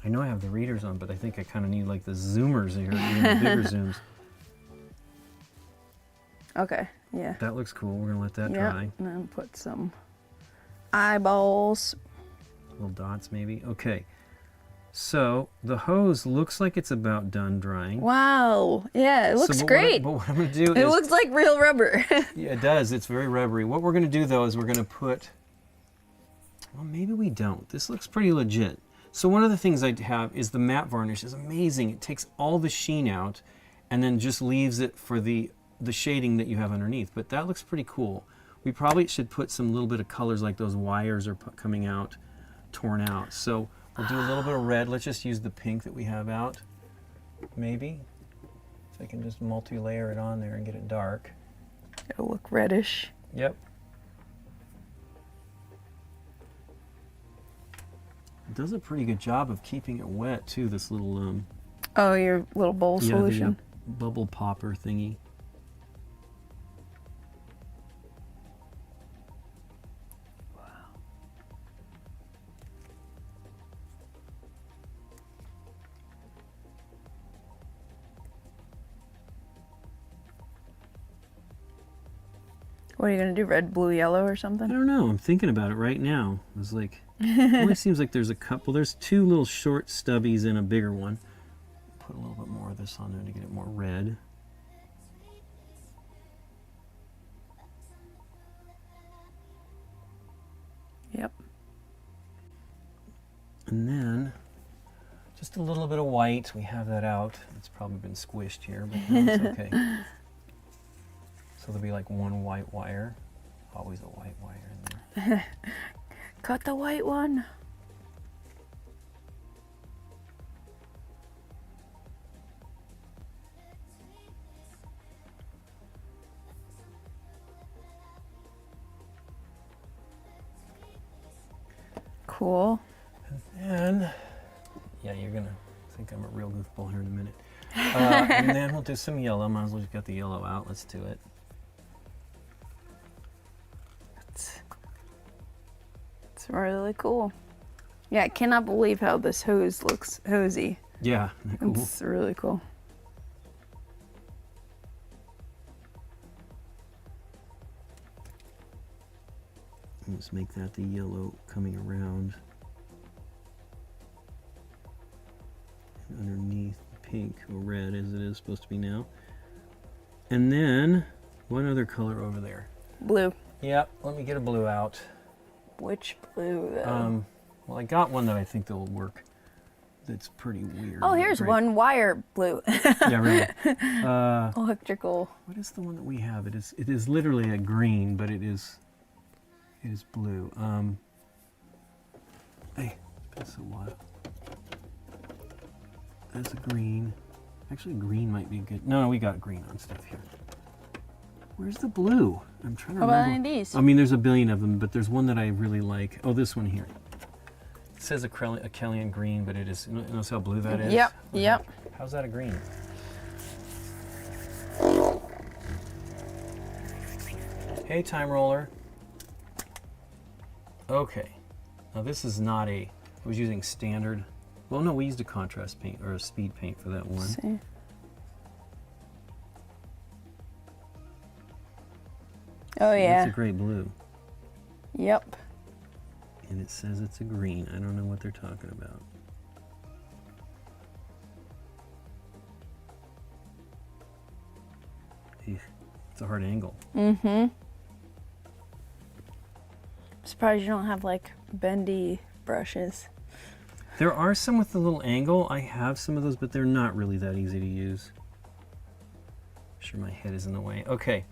I know I have the readers on, but I think I kind of need like the zoomers here, even the bigger zooms. Okay, yeah. That looks cool. We're gonna let that Yeah, dry. and then put some eyeballs. Little dots maybe. Okay. So the hose looks like it's about done drying. Wow. Yeah, it looks So, great. But what I'm gonna do It is, looks like real rubber. yeah, it does. It's very rubbery. What we're gonna do though is we're gonna put, well, maybe we don't. This looks pretty legit. So one of the things I have is the matte varnish is amazing. It takes all the sheen out and then just leaves it for the shading that you have underneath. But that looks pretty cool. We probably should put some little bit of colors like those wires are coming out, torn out. So we'll do a little bit of red. Let's just use the pink that we have out, maybe. So I can just multi-layer it on there and get it dark. It'll look reddish. Yep. It does a pretty good job of keeping it wet too, this little Oh, your little bowl yeah, solution. the bubble popper thingy. What are you gonna do? Red, blue, yellow, or I something? don't know. I'm thinking about it right now. I was like, it only seems like there's a couple. There's two little short stubbies and a bigger one. Put a little bit more of this on there to get it more red. Yep. And then just a little bit of white. We have that out. It's probably been squished here, but no, it's okay. So there'll be like one white wire. Always a white wire in there. Cut the white one. Cool. And then, yeah, you're gonna think I'm a real goofball here in a minute. And then we'll do some yellow. Might as well just get the yellow out. Let's do it. It's really cool. Yeah, I cannot believe how this hose looks hosey. Yeah, isn't that cool? It's really cool. Let's make that the yellow coming around. And underneath the pink or red as it is supposed to be now. And then one other color over there. Blue. Yep, let me get a blue out. Which blue, though? Well, I got one that I think that will work. That's pretty weird. Oh, here's Great. one wire blue. Yeah, really. Electrical. What is the one that we have? It is literally a green, but it is blue. Hey, it's been so while. That's a green. Actually, green might be good. No, we got green on stuff here. Where's the blue? I'm trying to remember. How about any of these? I mean, there's a billion of them, but there's one that I really like. Oh, this one here. It says a Kellyan green, but it is. Notice how blue that is? Yep, yep. How's that a green? Hey, time roller. Okay. Now this is not a. I was using standard. Well, no, we used a contrast paint or a speed paint for that one. Let's see. Oh yeah. It's a great blue. Yep. And it says it's a green. I don't know what they're talking about. Eesh, it's a hard angle. Mm-hmm. I'm surprised you don't have like bendy brushes. There are some with a little angle. I have some of those, but they're not really that easy to use. I'm sure my head is in the way. Okay,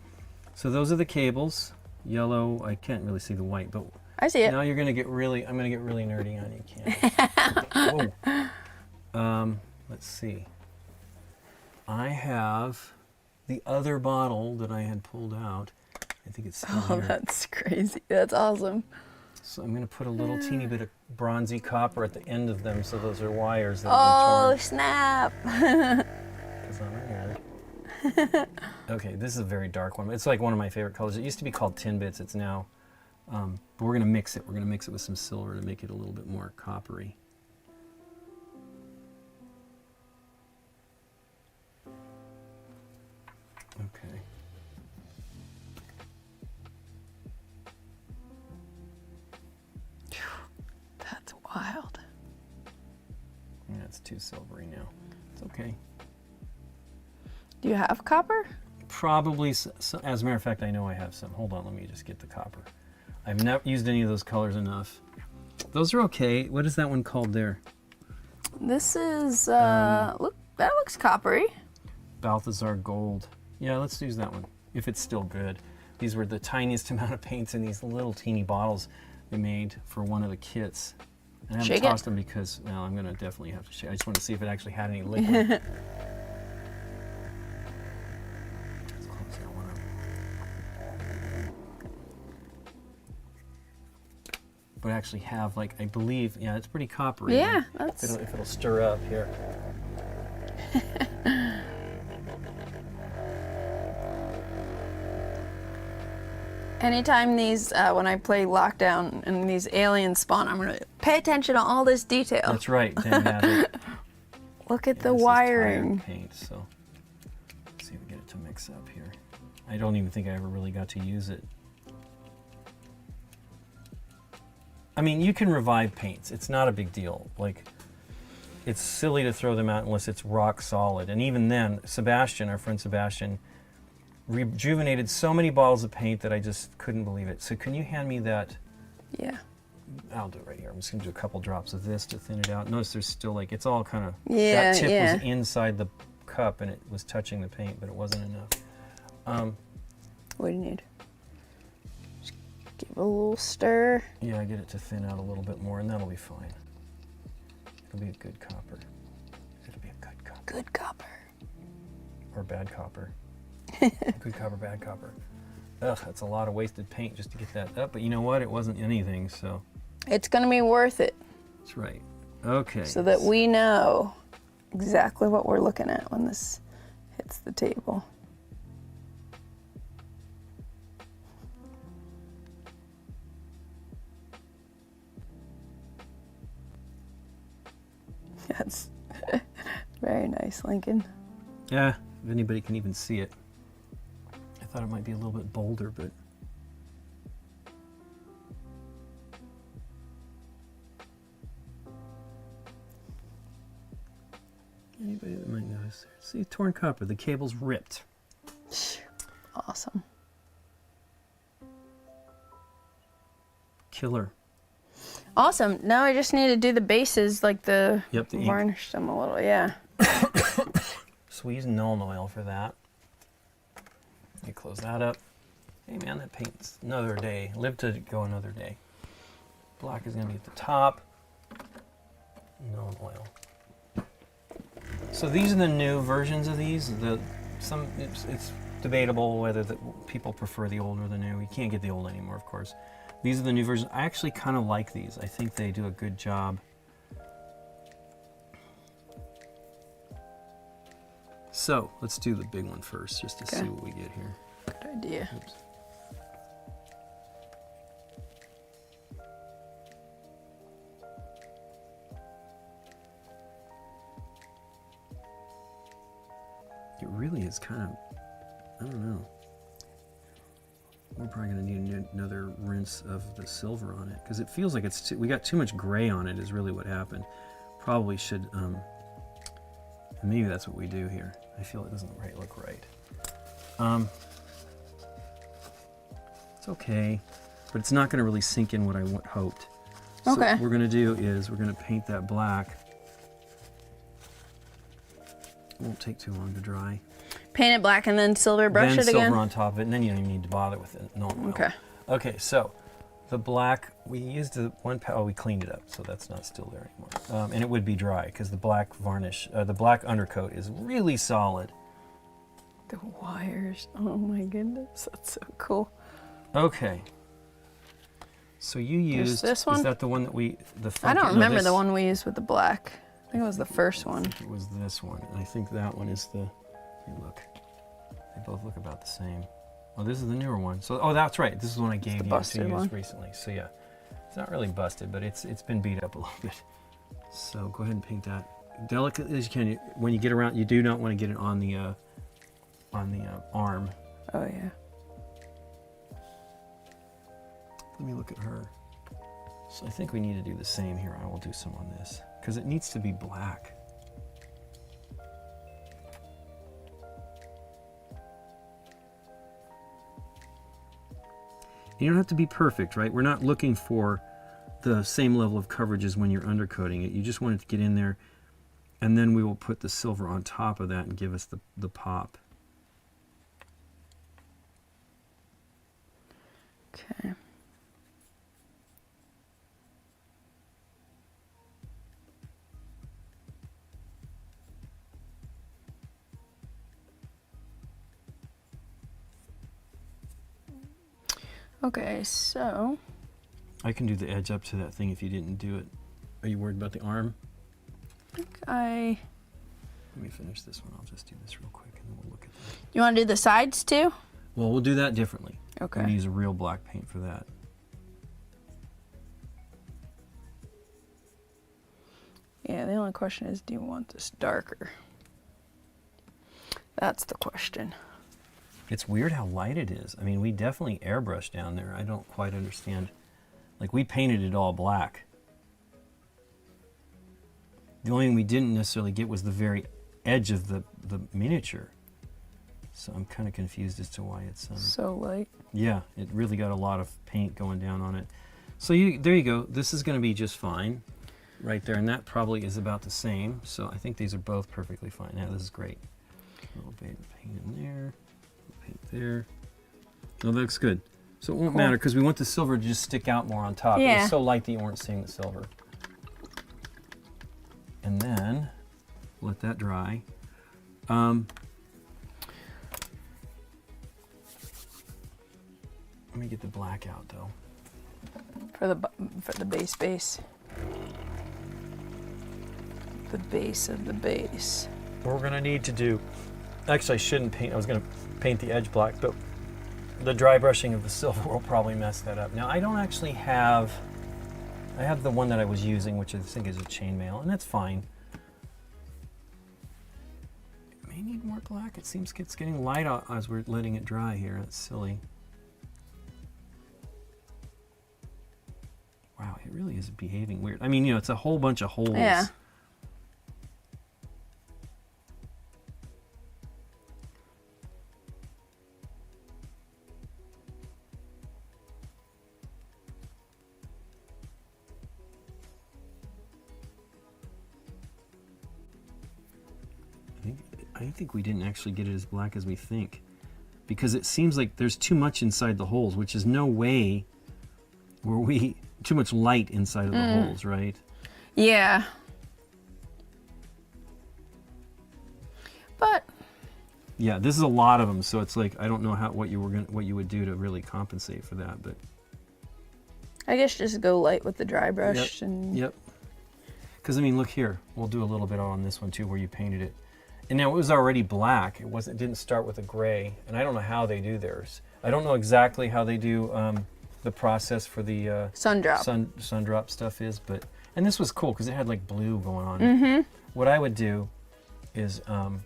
so those are the cables. Yellow, I can't really see the white, but I see it. now you're gonna get really, I'm gonna get really nerdy on you, Candice. Whoa. Let's see. I have the other bottle that I had pulled out. I think it's still Oh, here. that's crazy. That's awesome. So I'm gonna put a little teeny bit of bronzy copper at the end of them, so those are wires that Oh, have snap. been torn. 'Cause I'm a nerd. Okay, this is a very dark one. It's like one of my favorite colors. It used to be called Tin Bits. It's now, but we're gonna mix it. We're gonna mix it with some silver to make it a little bit more coppery. Okay. That's wild. Yeah, it's too silvery now. It's okay. Do you have copper? Probably, as a matter of fact, I know I have some. Hold on, let me just get the copper. I've never used any of those colors enough. Those are okay. What is that one called there? This is, look, that looks coppery. Balthazar Gold. Yeah, let's use that one, if it's still good. These were the tiniest amount of paints in these little teeny bottles they made for one of the kits. And I haven't Shake it. tossed them because, well, I'm going to definitely have to shake. I just want to see if it actually had any liquid. Let's close that one up. But actually have, like, I believe, yeah, it's pretty coppery. Yeah, If that's... if it'll stir up here. Anytime these, when I play Lockdown and these aliens spawn, I'm gonna pay attention to all this detail. That's right. Then, yeah, Look at yeah, the this is wiring. tired paint, so let's see if we get it to mix up here. I don't even think I ever really got to use it. I mean, you can revive paints. It's not a big deal. Like, it's silly to throw them out unless it's rock solid. And even then, Sebastian, our friend Sebastian, rejuvenated so many bottles of paint that I just couldn't believe it. So can you hand me that? Yeah. I'll do it right here. I'm just gonna do a couple drops of this to thin it out. Notice there's still, like, it's all kind of, Yeah, that tip yeah. was inside the cup and it was touching the paint, but it wasn't enough. What do you need? Just give it a little stir. Yeah, get it to thin out a little bit more and that'll be fine. It'll be a good copper. It'll be a good copper. Good copper. Or bad copper. Good copper, bad copper. Ugh, that's a lot of wasted paint just to get that up, but you know what? It wasn't anything, so. It's gonna be worth it That's right. Okay. so that we know exactly what we're looking at when this hits the table. That's very nice, Lincoln. Yeah, if anybody can even see it. I thought it might be a little bit bolder, but. Anybody that might notice. See, torn copper, the cable's ripped. Awesome. Killer. Awesome. Now I just need to do the bases, like the, Yep, the ink. varnish them a little. Yeah. So we use Nuln Oil for that. You close that up. Hey man, that paint's another day. Live to go another day. Black is going to be at the top. Nuln Oil. So these are the new versions of these. It's debatable whether people prefer the old or the new. You can't get the old anymore, of course. These are the new versions. I actually kind of like these. I think they do a good job. So let's do the big one first, just to see what we get here. Good idea. Oops. It really is kind of, I don't know. We're probably going to need another rinse of the silver on it because it feels like we got too much gray on it is really what happened. Probably should, maybe that's what we do here. I feel it doesn't look right. It's okay, but it's not going to really sink in what I hoped. So Okay. what we're going to do is we're going to paint that black. It won't take too long to dry. Paint it black and then silver brush Then it again? silver on top of it, and then you don't even need to bother with it. No oil. Okay. Okay, so the black, we used the we cleaned it up, so that's not still there anymore. And it would be dry, because the black varnish, the black undercoat is really solid. The wires. Oh my goodness, that's so cool. Okay. So you used, this one? is that the one that I don't remember the one we used with the black. I think it was the first one. It was this one, and I think that one is the, look, they both look about the same. Oh, this is the newer one. So, oh, that's right. This is the one I gave you to use recently. So yeah, it's not really busted, but it's been beat up a little bit. So go ahead and paint that delicately as you can. When you get around, you do not want to get it on the arm. Oh yeah. Let me look at her. So I think we need to do the same here. I will do some on this because it needs to be black. You don't have to be perfect, right? We're not looking for the same level of coverage as when you're undercoating it. You just want it to get in there, and then we will put the silver on top of that and give us the pop. Okay. Okay, so I can do the edge up to that thing if you didn't do it. Are you worried about the arm? I Let me finish this one. I'll just do this real quick and then we'll look at that. You want to do the sides too? Well, we'll do that differently. Okay. I'm going to use a real black paint for that. Yeah, the only question is, do you want this darker? That's the question. It's weird how light it is. I mean, we definitely airbrushed down there. I don't quite understand. Like, we painted it all black. The only thing we didn't necessarily get was the very edge of the miniature. So I'm kind of confused as to why it's... so light. Yeah, it really got a lot of paint going down on it. So there you go. This is going to be just fine right there. And that probably is about the same. So I think these are both perfectly fine. Now, this is great. A little bit of paint in there. Paint there. No, that looks good. So it won't matter because we want the silver to just stick out more on top. Yeah. It was so light that you weren't seeing the silver. And then let that dry. Let me get the black out though. For the base. The base of the base. What we're gonna need to do, actually I shouldn't paint, I was gonna paint the edge black, but the dry brushing of the silver will probably mess that up. Now I don't actually have, I have the one that I was using, which I think is a chainmail, and that's fine. It may need more black. It seems it's getting light as we're letting it dry here. That's silly. Wow, it really is behaving weird. I mean, you know, it's a whole bunch of holes. Yeah. I think we didn't actually get it as black as we think, because it seems like there's too much inside the holes, which is no way were we too much light inside of the holes, right? Yeah. But yeah, this is a lot of them, so it's like I don't know what you would do to really compensate for that, but I guess just go light with the dry brush and yep. Because I mean, look here, we'll do a little bit on this one too, where you painted it, and now it was already black. It didn't start with a gray, and I don't know how they do theirs. I don't know exactly how they do the process for the sun drop. Sun drop stuff is, and this was cool because it had like blue going on. What I would do is, well,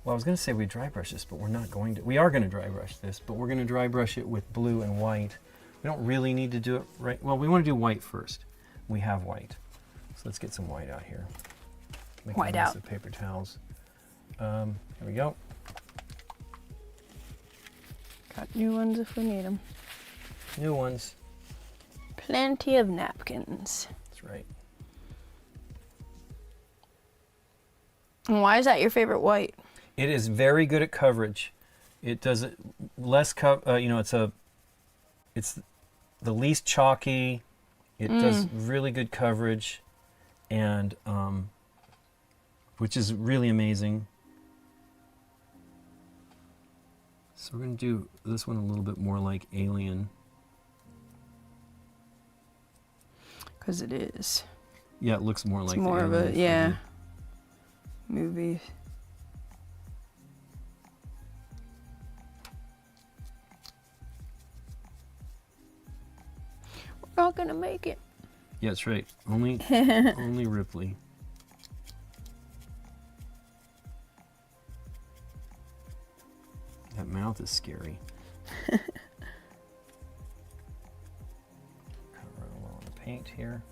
I was going to say we dry brush this, but we're not going to. We are going to dry brush this, but we're going to dry brush it with blue and white. We don't really need to do it right. Well, we want to do white first. We have white. So let's get some white out here. Make White a mess out. of paper towels. Here we go. Got new ones if we need them. New ones. Plenty of napkins. That's right. And why is that your favorite white? It is very good at coverage. It does it less it's the least chalky. It does really good coverage, and which is really amazing. So we're going to do this one a little bit more like Alien. Because it is. Yeah, it looks more like It's more of Alien a, yeah, movie. We're not gonna make it. Yeah, that's right. Only Ripley. That mouth is scary. Kind of run a little on the paint here.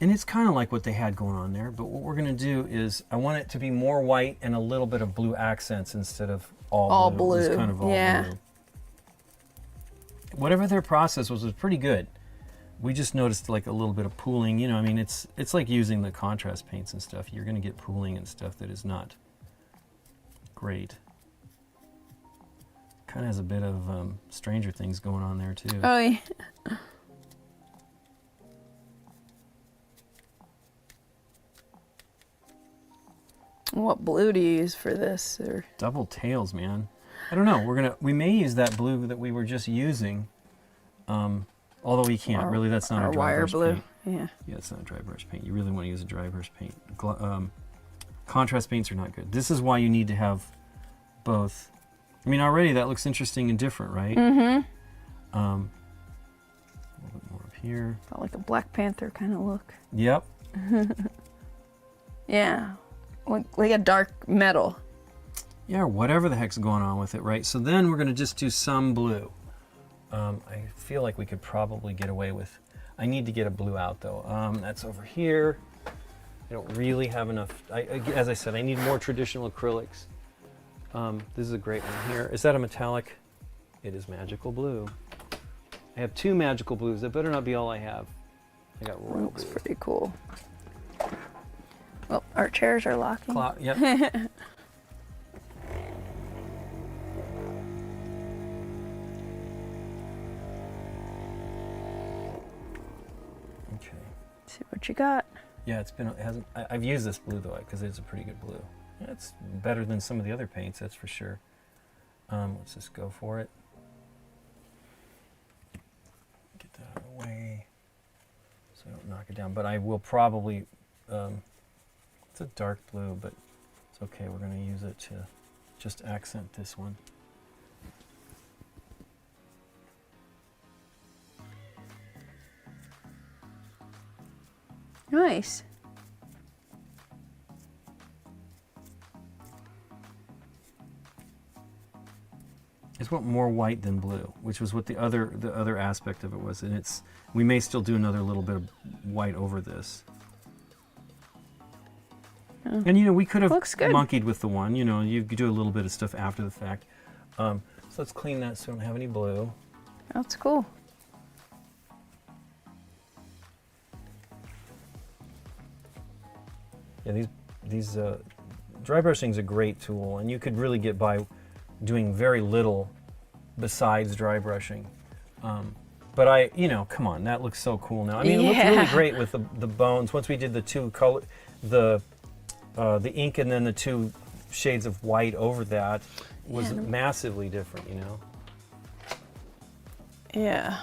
And it's kind of like what they had going on there, but what we're going to do is I want it to be more white and a little bit of blue accents instead of all blue. It's kind of all blue. Whatever their process was pretty good. We just noticed like a little bit of pooling. You know, I mean, it's like using the contrast paints and stuff. You're going to get pooling and stuff that is not great. Kind of has a bit of Stranger Things going on there too. Oh, yeah. What blue do you use for this? Or Double tails, man. I don't know. We may use that blue that we were just using. Although we can't. Really, that's not a dry wire brush blue. paint. Yeah. Yeah, it's not a dry brush paint. You really want to use a dry brush paint. Contrast paints are not good. This is why you need to have both. I mean, already that looks interesting and different, right? Mm-hmm. A little bit more up here. Got like a Black Panther kind of look. Yep. Yeah. Like a dark metal. Yeah, whatever the heck's going on with it, right? So then we're going to just do some blue. I feel like we could probably get away with... I need to get a blue out, though. That's over here. I don't really have enough... as I said, I need more traditional acrylics. This is a great one here. Is that a metallic? It is magical blue. I have 2 magical blues. That better not be all I have. I got royal Looks blue. pretty cool. Well, our chairs are locking. Yep. Okay. See what you got. Yeah, I've used this blue though, because it's a pretty good blue. Yeah, it's better than some of the other paints, that's for sure. Let's just go for it. Get that out of the way so I don't knock it down. But I will probably, it's a dark blue, but it's okay. We're going to use it to just accent this one. Nice. It's what more white than blue, which was what the other aspect of it was, and we may still do another little bit of white over this. Oh. And you know, we could have monkeyed with the one. You know, you could do a little bit of stuff after the fact. So let's clean that so we don't have any blue. That's cool. Yeah, dry brushing is a great tool, and you could really get by doing very little besides dry brushing. But come on, that looks so cool now. I mean, it looked really great with the bones. Once we did the two color, the ink and then the two shades of white over that was massively different, you know? Yeah.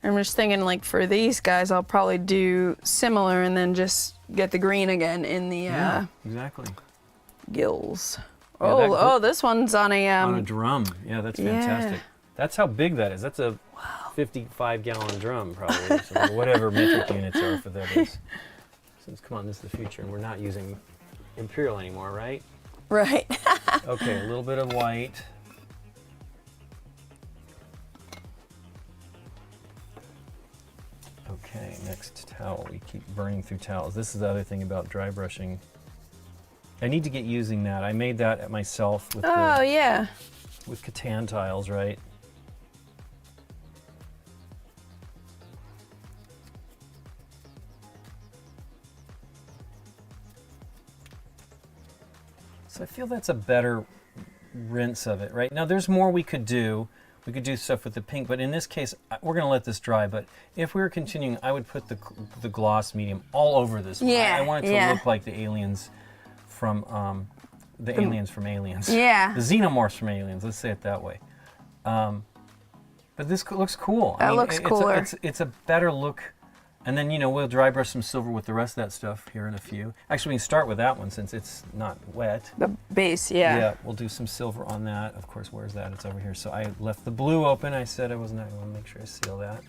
I'm just thinking, like, for these guys, I'll probably do similar and then just get the green again in the exactly. gills. Yeah, This one's on a drum. Yeah, that's fantastic. That's how big that is. That's a 55-gallon drum, probably, or whatever metric units are for that is. Since, come on, this is the future, and we're not using Imperial anymore, right? Right. Okay, a little bit of white. Okay, next towel. We keep burning through towels. This is the other thing about dry brushing. I need to get using that. I made that myself with with Catan tiles, right? So I feel that's a better rinse of it, right? Now there's more we could do. We could do stuff with the pink, but in this case, we're gonna let this dry, but if we were continuing, I would put the gloss medium all over this one. Yeah, I want it to look like the aliens from, aliens from Aliens. Yeah. The xenomorphs from Aliens, let's say it that way. But this looks cool. That looks cooler. It's a better look. And then, we'll dry brush some silver with the rest of that stuff here in a few. Actually, we can start with that one since it's not wet. The base, yeah. Yeah, we'll do some silver on that. Of course, where's that? It's over here. So I left the blue open. I said I wasn't. I want to make sure I seal that.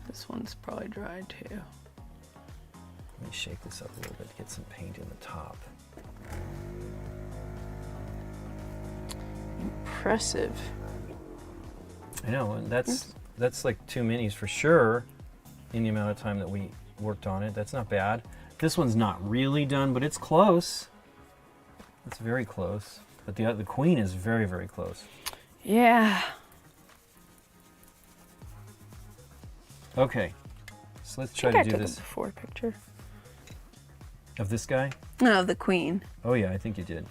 This one's probably dry too. Let me shake this up a little bit to get some paint in the top. Impressive. I know, and that's like 2 minis for sure in the amount of time that we worked on it. That's not bad. This one's not really done, but it's close. It's very close. But the queen is very, very close. Yeah. Okay, so let's try to do this. I took a before picture. Of this guy? No, the queen. Oh yeah, I think you did.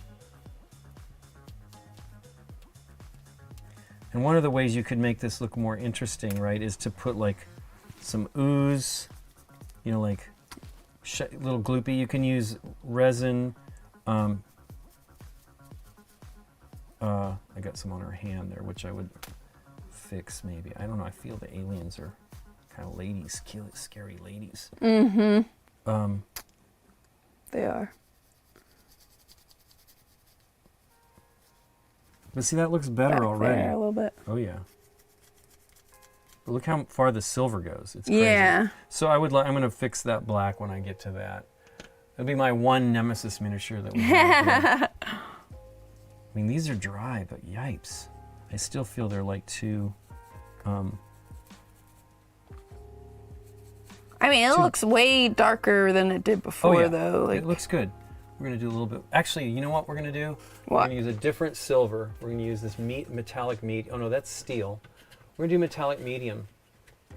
And one of the ways you could make this look more interesting, right, is to put like some ooze, like little gloopy. You can use resin. I got some on her hand there, which I would fix maybe. I don't know. I feel the aliens are kind of ladies, scary ladies. Mm-hmm. They are. But see, that looks better Back already. there a little bit. Oh yeah. But look how far the silver goes. It's crazy. Yeah. So I'm going to fix that black when I get to that. It'll be my one Nemesis miniature that we have. I mean, these are dry, but yipes. I still feel they're like too... I mean, it looks way darker than it did before, though. Like, it looks good. We're going to do a little bit... Actually, you know what we're going to do? What? We're going to use a different silver. We're going to use this metallic medium. Oh, no, that's steel. We're going to do metallic medium.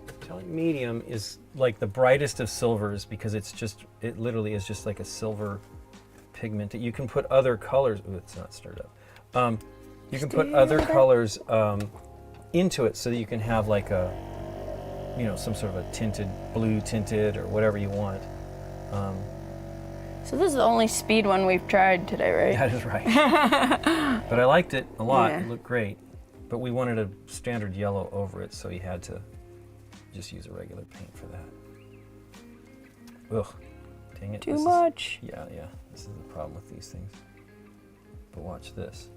Metallic medium is like the brightest of silvers because it literally is just like a silver pigment. You can put other colors... Ooh, it's not stirred up. You can put other colors into it so that you can have like a... some sort of a blue tinted or whatever you want. So this is the only speed one we've tried today, right? That is right. But I liked it a lot. Yeah. It looked great. But we wanted a standard yellow over it, so you had to just use a regular paint for that. Ugh, dang it. Too much. Yeah. This is the problem with these things. But watch this.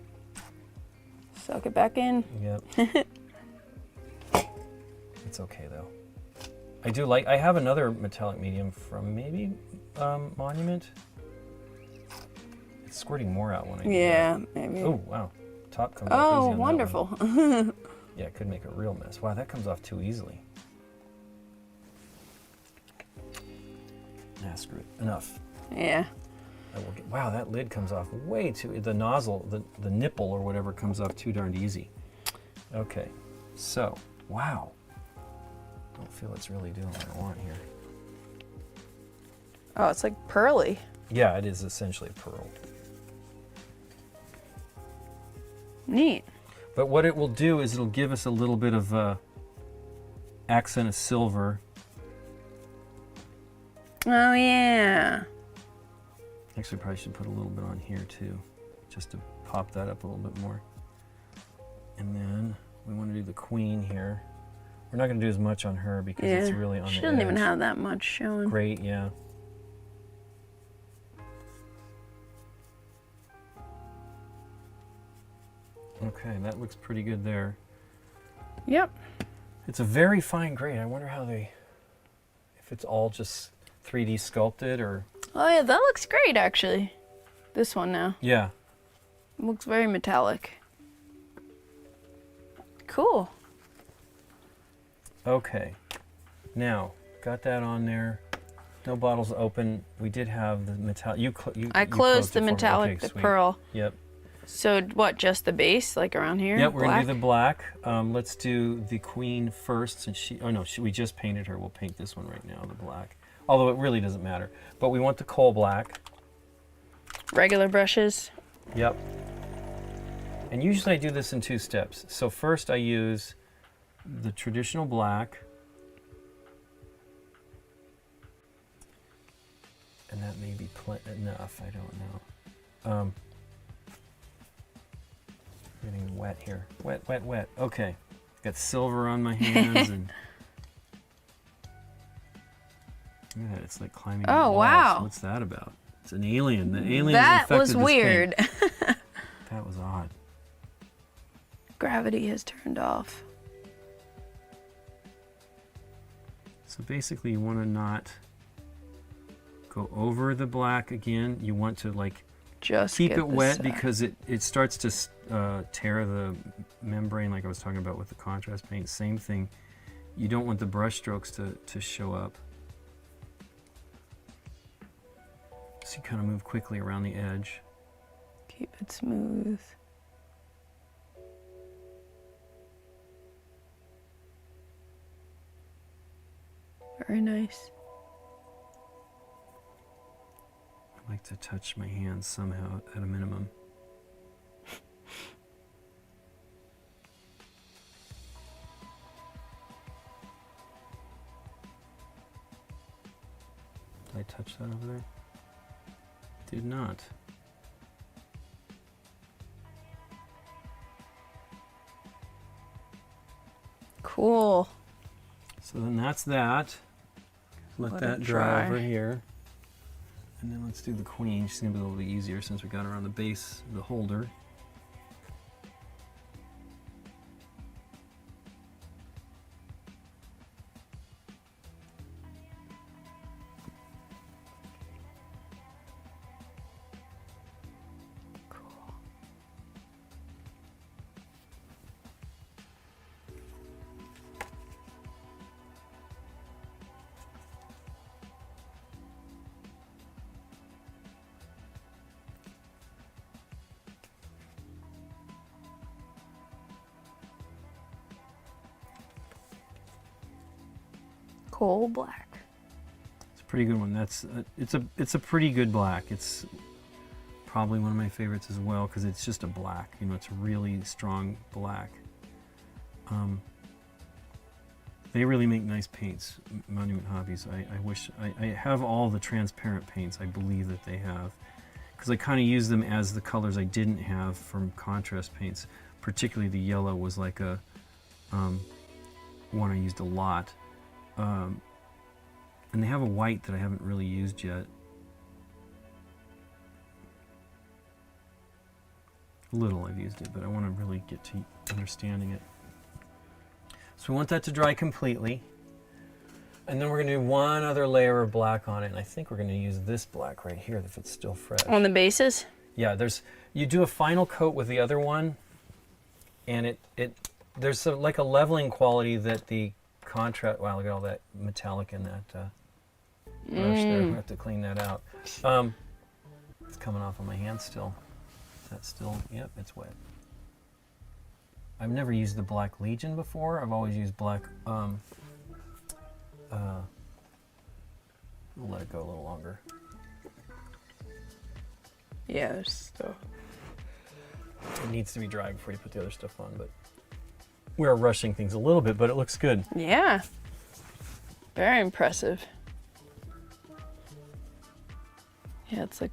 Suck it back in. Yep. It's okay though. I have another metallic medium from maybe Monument. It's squirting more out when I do that. Maybe. Oh, wow. Top comes off easy on that wonderful. one. Yeah, it could make a real mess. Wow, that comes off too easily. Nah, screw it. Enough. Yeah. Wow, that lid comes off way too... The nozzle, the nipple or whatever comes off too darned easy. Okay, so, wow. I don't feel it's really doing what I want here. Oh, it's like pearly. Yeah, it is essentially a pearl. Neat. But what it will do is it'll give us a little bit of accent of silver. Oh, yeah. Actually, probably should put a little bit on here too, just to pop that up a little bit more. And then we want to do the queen here. We're not going to do as much on her because it's really on the edge. She doesn't even have that much showing. Great, yeah. Okay, that looks pretty good there. Yep. It's a very fine grade. I wonder how if it's all just 3D sculpted or... Oh yeah, that looks great actually. This one now. Yeah. It looks very metallic. Cool. Okay. Now, got that on there. No bottles open. We did have the metallic. I closed the it for me. metallic, Okay, the sweet. pearl. Yep. So what, just the base, like around here? Yep, we're Black? gonna do the black. Let's do the queen first, since we just painted her. We'll paint this one right now, the black. Although it really doesn't matter. But we want the coal black. Regular brushes. Yep. And usually I do this in 2 steps. So first I use the traditional black. And that may be enough, I don't know. Getting wet here. Wet, wet, wet. Okay. Got silver on my hands and look at that, it's like climbing Oh, the walls. wow. What's that about? It's an alien. The alien That infected was this weird. paint. That was odd. Gravity has turned off. So basically you want to not go over the black again. You want to like Just keep get it the wet side. because it starts to tear the membrane like I was talking about with the contrast paint. Same thing. You don't want the brush strokes to show up. So you kind of move quickly around the edge. Keep it smooth. Very nice. I like to touch my hands somehow at a minimum. Did I touch that over there? Did not. Cool. So then that's that. Let that it dry dry. over here. And then let's do the queen. She's gonna be a little bit easier since we got her on the base of the holder. Coal black. It's a pretty good one. That's it's a pretty good black. It's probably one of my favorites as well because it's just a black. You know, it's a really strong black. They really make nice paints, Monument Hobbies. I wish I have all the transparent paints. I believe that they have, because I kind of use them as the colors I didn't have from contrast paints. Particularly the yellow was like a one I used a lot. And they have a white that I haven't really used yet. A little I've used it, but I want to really get to understanding it. So we want that to dry completely. And then we're going to do one other layer of black on it. And I think we're going to use this black right here if it's still fresh. On the bases? Yeah, you do a final coat with the other one. And there's like a leveling quality that the contrast, wow, look at all that metallic in that brush there. I have to clean that out. It's coming off on my hand still. Is that still, yep, it's wet. I've never used the Black Legion before. I've always used black, We'll let it go a little longer. Yes. So. It needs to be dry before you put the other stuff on, but we're rushing things a little bit, but it looks good. Yeah. Very impressive. Yeah, it's like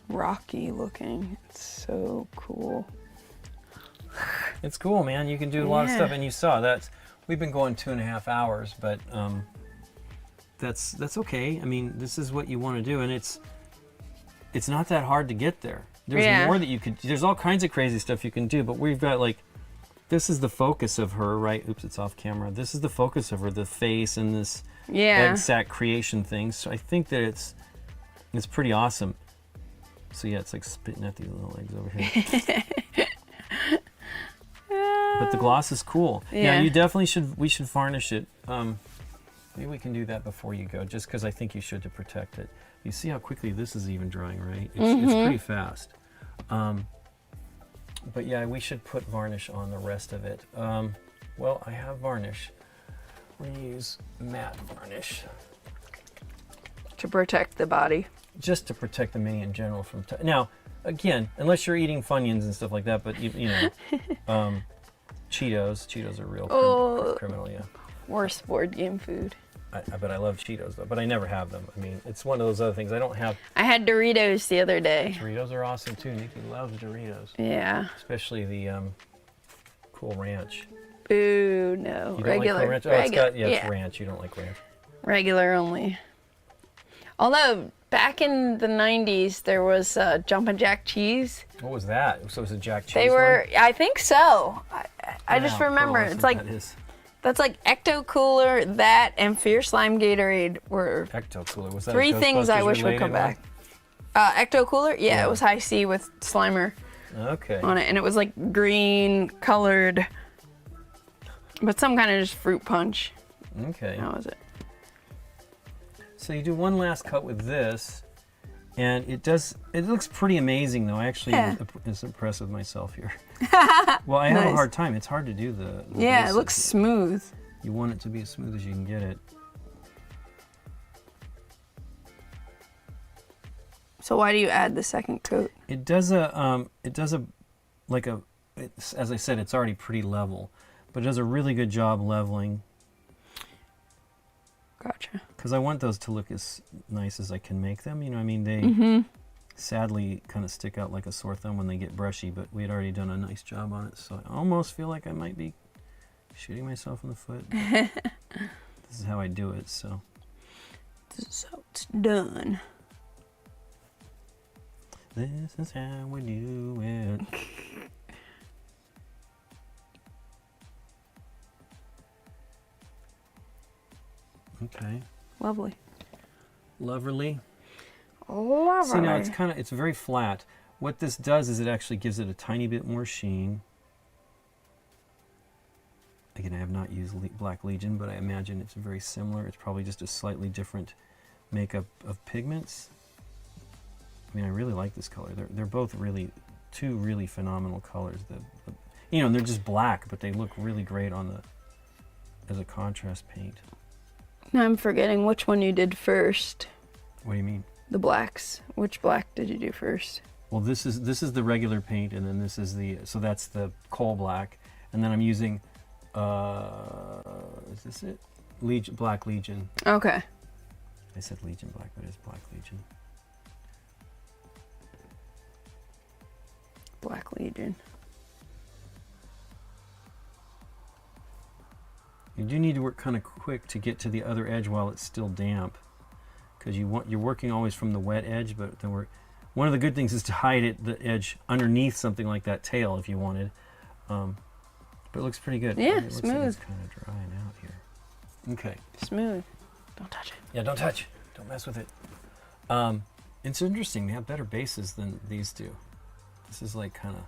rocky looking. It's so cool. It's cool, man. You can do a lot of stuff, and you saw that we've been going 2.5 hours, but that's okay. I mean, this is what you want to do, and it's not that hard to get there. There's more that you could. There's all kinds of crazy stuff you can do, but we've got like, this is the focus of her, right? Oops, it's off camera. This is the focus of her, the face and this egg sac creation thing. So I think that it's pretty awesome. So yeah, it's like spitting at these little eggs over here. But the gloss is cool. Yeah, you definitely should. We should varnish it. Maybe we can do that before you go, just because I think you should to protect it. You see how quickly this is even drying, right? It's pretty fast. But yeah, we should put varnish on the rest of it. Well, I have varnish. We're gonna use matte varnish. To protect the body. Just to protect the mini in general from... Now, again, unless you're eating Funyuns and stuff like that, but you know, Cheetos are real criminal, yeah. Worst board game food. But I love Cheetos though, but I never have them. I mean, it's one of those other things I don't have. I had Doritos the other day. Doritos are awesome too. Nikki loves Doritos. Yeah. Especially the Cool Ranch. Ooh, no. You don't Regular. Like Cool Ranch? Oh, it's ranch. You don't like ranch. Regular only. Although back in the 90s there was Jumpin' Jack cheese. What was that? So it was a Jack cheese They were, one? I think so. I just remember. It's like... That's like Ecto Cooler, that, and Fierce Lime Gatorade were Ecto Cooler. Was that 3 things I wish would come back. Ecto Cooler? Yeah, it was high C with Slimer on it. And it was like green colored, but some kind of just fruit punch. Okay. How was it? So you do one last cut with this, and it looks pretty amazing though. I actually am impressed with myself here. Well, I have a hard time. It's hard to do the yeah, it looks smooth. You want it to be as smooth as you can get it. So why do you add the second coat? It does as I said, it's already pretty level, but it does a really good job leveling. Gotcha. Because I want those to look as nice as I can make them. You know, I mean, they sadly kind of stick out like a sore thumb when they get brushy, but we had already done a nice job on it, so I almost feel like I might be shooting myself in the foot. This is how I do it, so. This is how it's done. This is how we do it. Okay. Lovely. Lovely. Lovely. See, now it's very flat. What this does is it actually gives it a tiny bit more sheen. Again, I have not used Black Legion, but I imagine it's very similar. It's probably just a slightly different makeup of pigments. I mean, I really like this color. They're both really two really phenomenal colors. You know, they're just black, but they look really great on as a contrast paint. Now I'm forgetting which one you did first. What do you mean? The blacks. Which black did you do first? Well, this is the regular paint, and then this is so that's the coal black, and then I'm using is this it? Black Legion. Okay. I said Legion Black, but it's Black Legion. Black Legion. You do need to work kind of quick to get to the other edge while it's still damp, because you're working always from the wet edge. But then one of the good things is to hide the edge underneath something like that tail if you wanted. But it looks pretty good. Yeah, it looks smooth. like it's kind of drying out here. Okay. Smooth. Don't touch it. Yeah, don't touch. Don't mess with it. It's interesting. They have better bases than these do. This is like kind of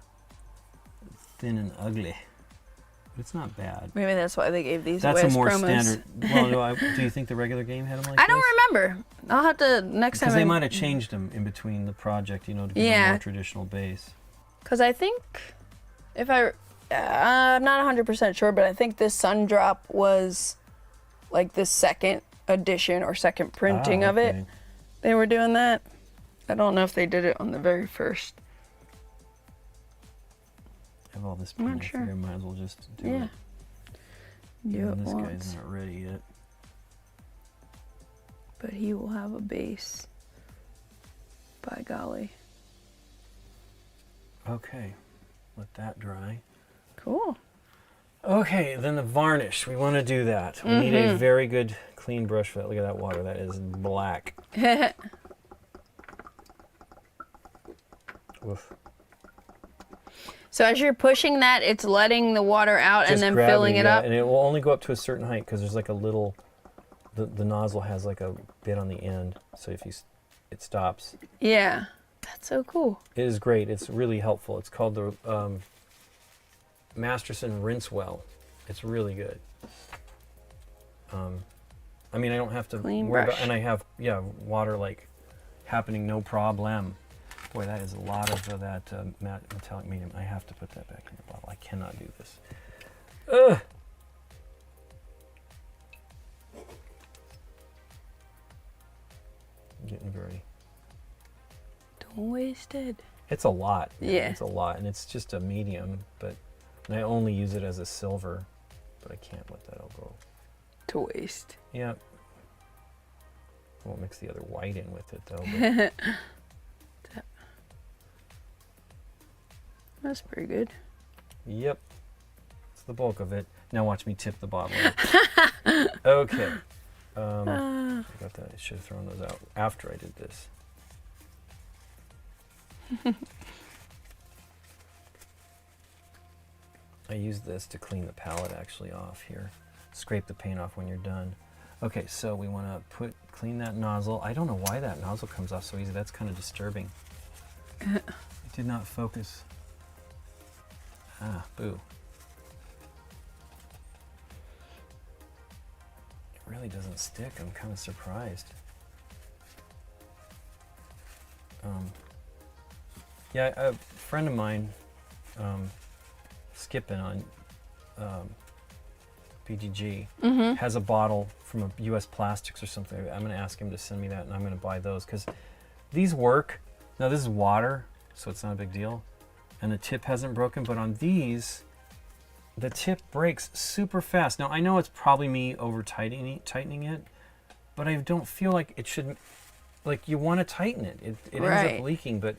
thin and ugly. But it's not bad. Maybe that's why they gave these That's away a more as promos. standard. Well, do you think the regular game had them like I this? don't remember. I'll have to next time. Because they might have changed them in between the project, you know, to give them a more traditional base. Because I think, if I'm not 100% sure, but I think this sun drop was like the second edition or second printing of it. Okay. They were doing that. I don't know if they did it on the very first. I have all this I'm paint. not I sure. figure I might as well just do Yeah. it. Do Even it this once. guy's not ready yet. But he will have a base. By golly. Okay, let that dry. Cool. Okay, then the varnish. We want to do that. We need a very good clean brush for that. Look at that water. That is black. Oof. So as you're pushing that, it's letting the water out and Just then gravity, filling it yeah, up? and it will only go up to a certain height because there's like a little, the nozzle has like a bit on the end. So if it stops. Yeah. That's so cool. It is great. It's really helpful. It's called the Masterson Rinse Well. It's really good. I mean, I don't have to Clean worry brush. about, and I have, yeah, water like happening no problem. Boy, that is a lot of that metallic medium. I have to put that back in the bottle. I cannot do this. Ugh. I'm getting very... Don't waste it. It's a lot. Yeah. It's a lot, and it's just a medium, but and I only use it as a silver, but I can't let that all go. To waste. Yeah. I won't mix the other white in with it, though. But That's pretty good. yep. It's the bulk of it. Now watch me tip the bottle. Okay. I got that. I should have thrown those out after I did this. I use this to clean the palette actually off here. Scrape the paint off when you're done. Okay, so we want to clean that nozzle. I don't know why that nozzle comes off so easy. That's kind of disturbing. It did not focus. Ah, boo. It really doesn't stick. I'm kind of surprised. Yeah, a friend of mine, Skipping on PDG, has a bottle from a US Plastics or something. I'm going to ask him to send me that, and I'm going to buy those because these work. Now this is water, so it's not a big deal, and the tip hasn't broken. But on these, the tip breaks super fast. Now I know it's probably me over tightening it, but I don't feel like it should. Like you want to tighten it. It ends Right. up leaking, but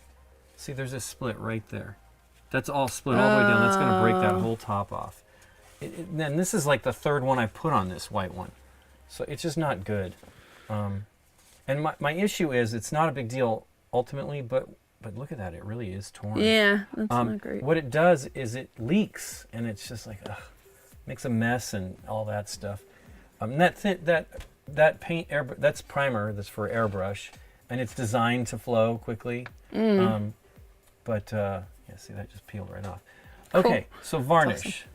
see, there's a split right there. That's all split all the way down. That's going to break that whole top off. And this is like the third one I put on this white one. So it's just not good. And my issue is it's not a big deal ultimately, but look at that. It really is torn. Yeah, that's not great. What it does is it leaks, and it's just like, ugh, makes a mess and all that stuff. That paint, that's primer that's for airbrush, and it's designed to flow quickly. But yeah, see, that just peeled right off. Okay, so varnish. awesome.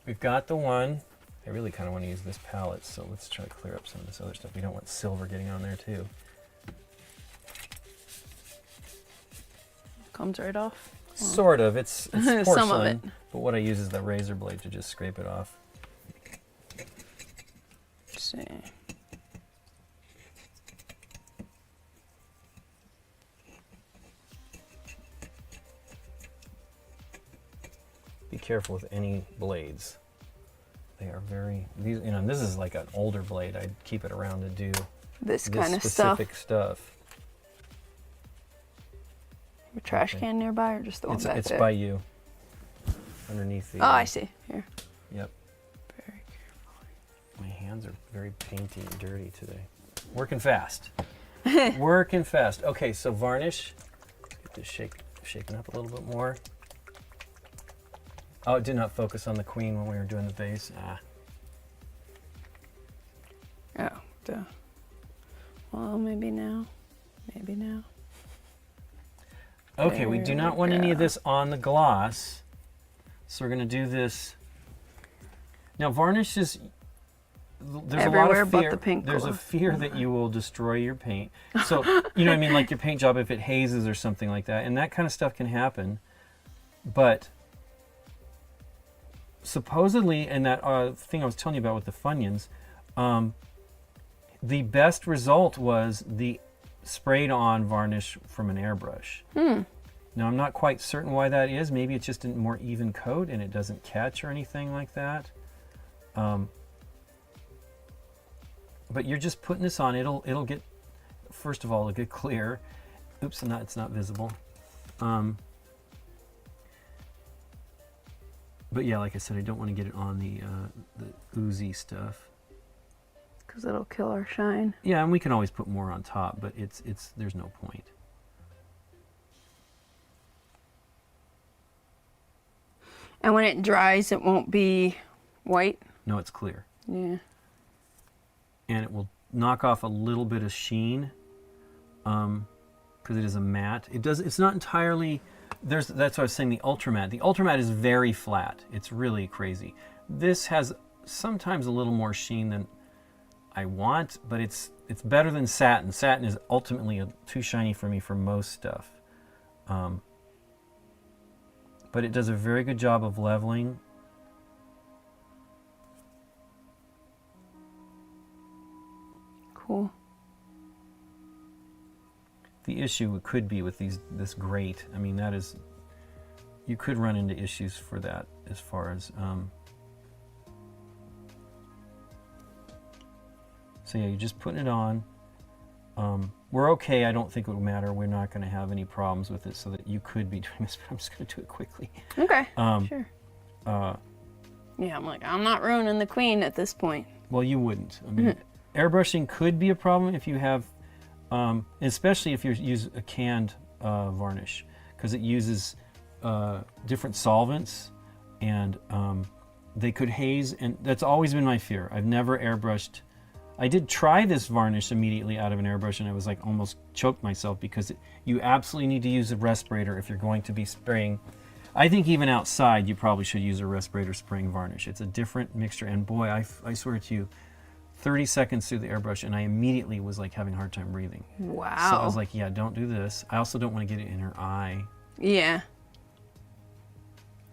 We've got the one. I really kind of want to use this palette, so let's try to clear up some of this other stuff. We don't want silver getting on there too. Comes right off. Sort of. It's porcelain, Some of it. but what I use is the razor blade to just scrape it off. Let's see. Be careful with any blades. They are very, these, you know, this is like an older blade. I'd keep it around to do This this kind of stuff. specific stuff. A trash Okay. can nearby or just the one back It's there? by you. Underneath the... Oh, I see. Here. Yep. Very My hands are very painty and dirty today. Working fast. Working fast. Okay, so varnish. Get this shaken up a little bit more. Oh, it did not focus on the queen when we were doing the base. Ah. Oh, duh. Well, maybe now. Maybe now. Okay, we do There not we want any of go. this on the gloss. So we're going to do this. Now, varnish is... There's a lot Everywhere of but fear. the pink There's a color. fear that you will destroy your paint. So, you know what I mean? Like your paint job, if it hazes or something like that. And that kind of stuff can happen. But... supposedly, in that thing I was telling you about with the Funyuns, The best result was the sprayed on varnish from an airbrush. Now I'm not quite certain why that is. Maybe it's just a more even coat and it doesn't catch or anything like that. But you're just putting this on. It'll get, first of all, it'll get clear. Oops, it's not visible. But yeah, like I said, I don't want to get it on the oozy stuff. Because it'll kill our shine. Yeah, and we can always put more on top, but there's no point. And when it dries, it won't be white? No, it's clear. Yeah. And it will knock off a little bit of sheen, because it is a matte. It's not entirely, that's what I was saying, the ultramat. The ultramat is very flat. It's really crazy. This has sometimes a little more sheen than I want, but it's better than satin. Satin is ultimately too shiny for me for most stuff. But it does a very good job of leveling. Cool. The issue could be with this grate. I mean, you could run into issues for that as far as, so yeah, you're just putting it on. We're okay. I don't think it would matter. We're not going to have any problems with it, so that you could be doing this, but I'm just going to do it quickly. Okay, sure. Yeah, I'm not ruining the queen at this point. Well, you wouldn't. I mean, airbrushing could be a problem if you have, especially if you use a canned varnish, because it uses different solvents, and they could haze, and that's always been my fear. I've never airbrushed. I did try this varnish immediately out of an airbrush, and I was like almost choked myself, because you absolutely need to use a respirator if you're going to be spraying. I think even outside you probably should use a respirator spraying varnish. It's a different mixture, and boy, I swear to you, 30 seconds through the airbrush and I immediately was like having a hard time breathing. Wow. So I was like, yeah, don't do this. I also don't want to get it in her eye. Yeah.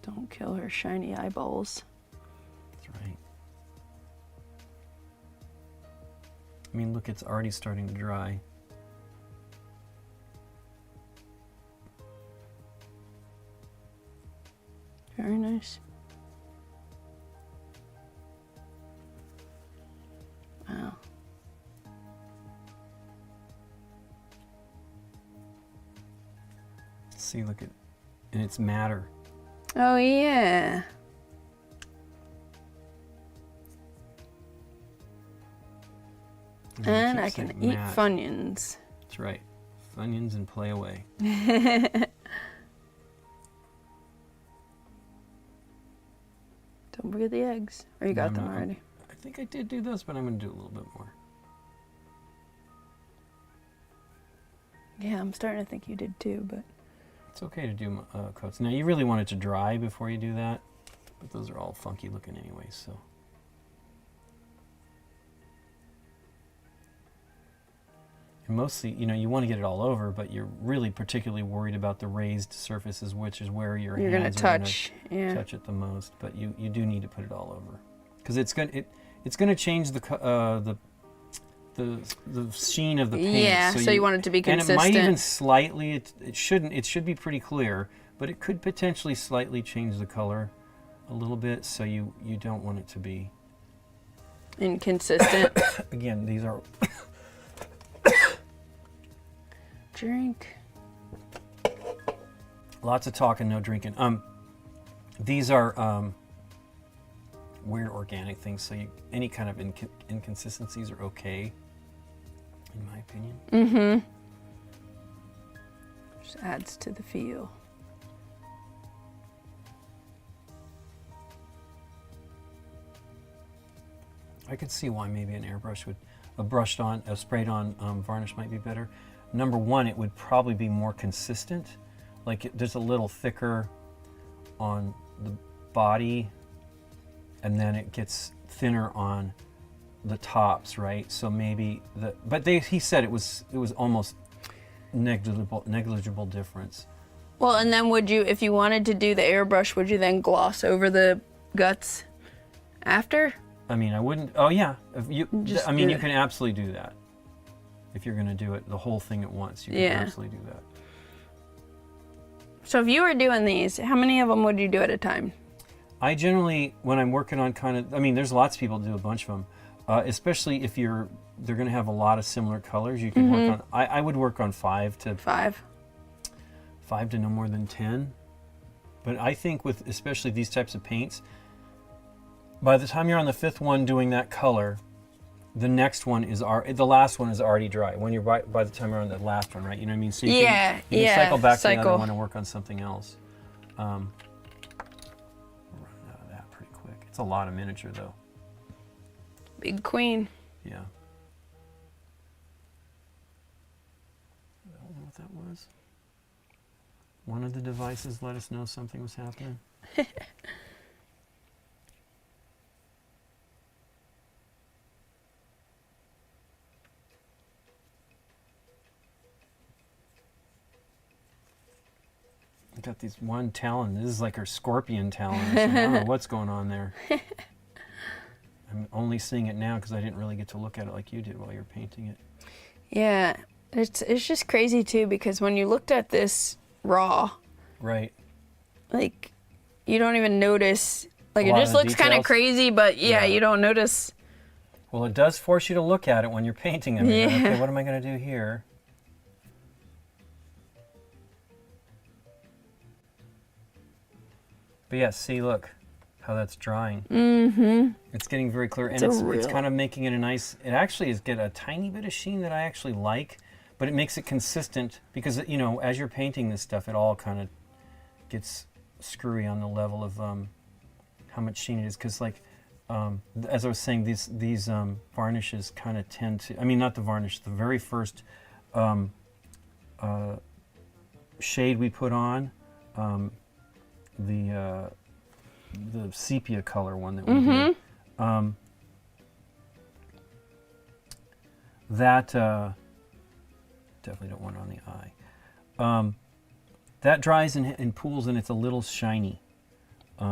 Don't kill her shiny eyeballs. That's right. I mean, look, it's already starting to dry. Very nice. Wow. See, look at, and it's matter. Oh yeah. And I can eat Funyuns. That's right. Funyuns and play away. Don't forget the eggs. Or you got them already? I think I did do those, but I'm going to do a little bit more. Yeah, I'm starting to think you did too, but... It's okay to do coats. Now, you really want it to dry before you do that, but those are all funky looking anyway, so... And mostly, you want to get it all over, but you're really particularly worried about the raised surfaces, which is where your hands are going to touch it the most. But you do need to put it all over, because it's going to change the sheen of the paint. Yeah, so you want it to be consistent. And it might even slightly. It shouldn't. It should be pretty clear, but it could potentially slightly change the color a little bit. So you don't want it to be inconsistent. Again, these are. Drink. Lots of talking, no drinking. These are weird organic things, so any kind of inconsistencies are okay, in my opinion. Mm-hmm. Just adds to the feel. I could see why maybe an airbrush would, a sprayed on varnish might be better. Number one, it would probably be more consistent. Like there's a little thicker on the body, and then it gets thinner on the tops, right? So maybe he said it was almost negligible difference. Well, and then would you, if you wanted to do the airbrush, would you then gloss over the guts after? I mean, I wouldn't. Oh yeah, if you. Just I mean, do you it. can absolutely do that. If you're gonna do it, the whole thing at once, you can Yeah. absolutely do that. So if you were doing these, how many of them would you do at a time? I generally, when I'm working on kind of, I mean, there's lots of people do a bunch of them, especially if they're going to have a lot of similar colors. You can work on. I would work on 5 to 5. no more than 10. But I think with especially these types of paints, by the time you're on the 5th one doing that color, the next one is the last one is already dry. When you're by the time you're on the last one, right? You know what I mean? So you can cycle back to the other one and work on something else. We're running out of that pretty quick. It's a lot of miniature though. Big queen. Yeah. I don't know what that was. One of the devices let us know something was happening. Got these one talon. This is like her scorpion talon. I don't know what's going on there. I'm only seeing it now because I didn't really get to look at it like you did while you're painting it. Yeah, it's just crazy too because when you looked at this raw, right, like you don't even notice. Like A it lot just of the looks kind of details? crazy, but yeah, Yeah. you don't notice. Well, it does force you to look at it when you're painting them. You're going, Yeah. okay, what am I going to do here? But yeah, see, look how that's drying. Mm-hmm. It's getting very clear, and It's it's kind of making it a nice. It actually is get a tiny bit of sheen that I actually like, but it makes it consistent because you know as you're painting this stuff, it all kind of gets screwy on the level of how much sheen it is. Because like as I was saying, these varnishes kind of tend to. I mean, not the varnish. The very first shade we put on. The sepia color one that we did. That definitely don't want it on the eye. That dries in pools and it's a little shiny. We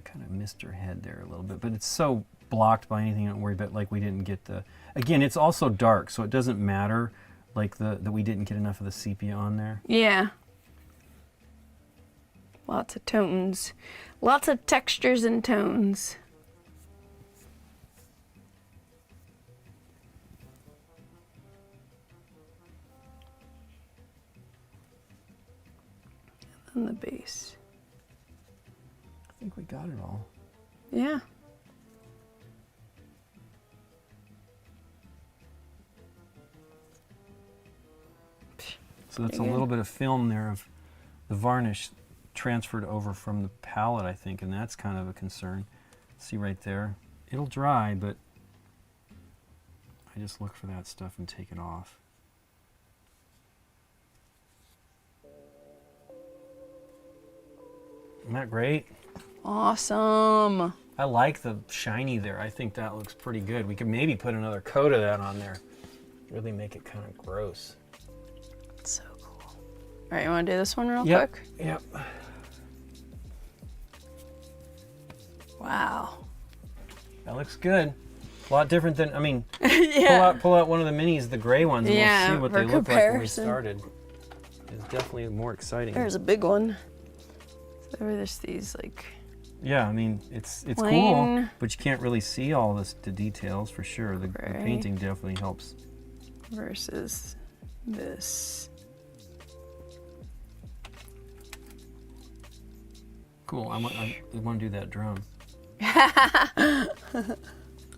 kind of missed her head there a little bit, but it's so blocked by anything. Don't worry about like we didn't get the. Again, it's also dark, so it doesn't matter. Like that we didn't get enough of the sepia on there. Yeah. Lots of tones. Lots of textures and tones. And the base. I think we got it all. Yeah. So that's a Pretty little good. bit of film there of the varnish transferred over from the palette, I think, and that's kind of a concern. See right there? It'll dry, but I just look for that stuff and take it off. Isn't that great? Awesome. I like the shiny there. I think that looks pretty good. We could maybe put another coat of that on there. Really make it kind of gross. So cool. All right, you want to do this one real Yep. quick? Yep. Wow. That looks good. A lot different than, I mean, Yeah. pull out one of the minis, the gray ones, and Yeah, we'll see what for they look like when we comparison. started. It's definitely more exciting. There's a big one. So there's these like. Yeah, I mean, it's cool, Plain. but you can't really see all the details for sure. The Gray. painting definitely helps. Versus this. Cool. I want to do that drum.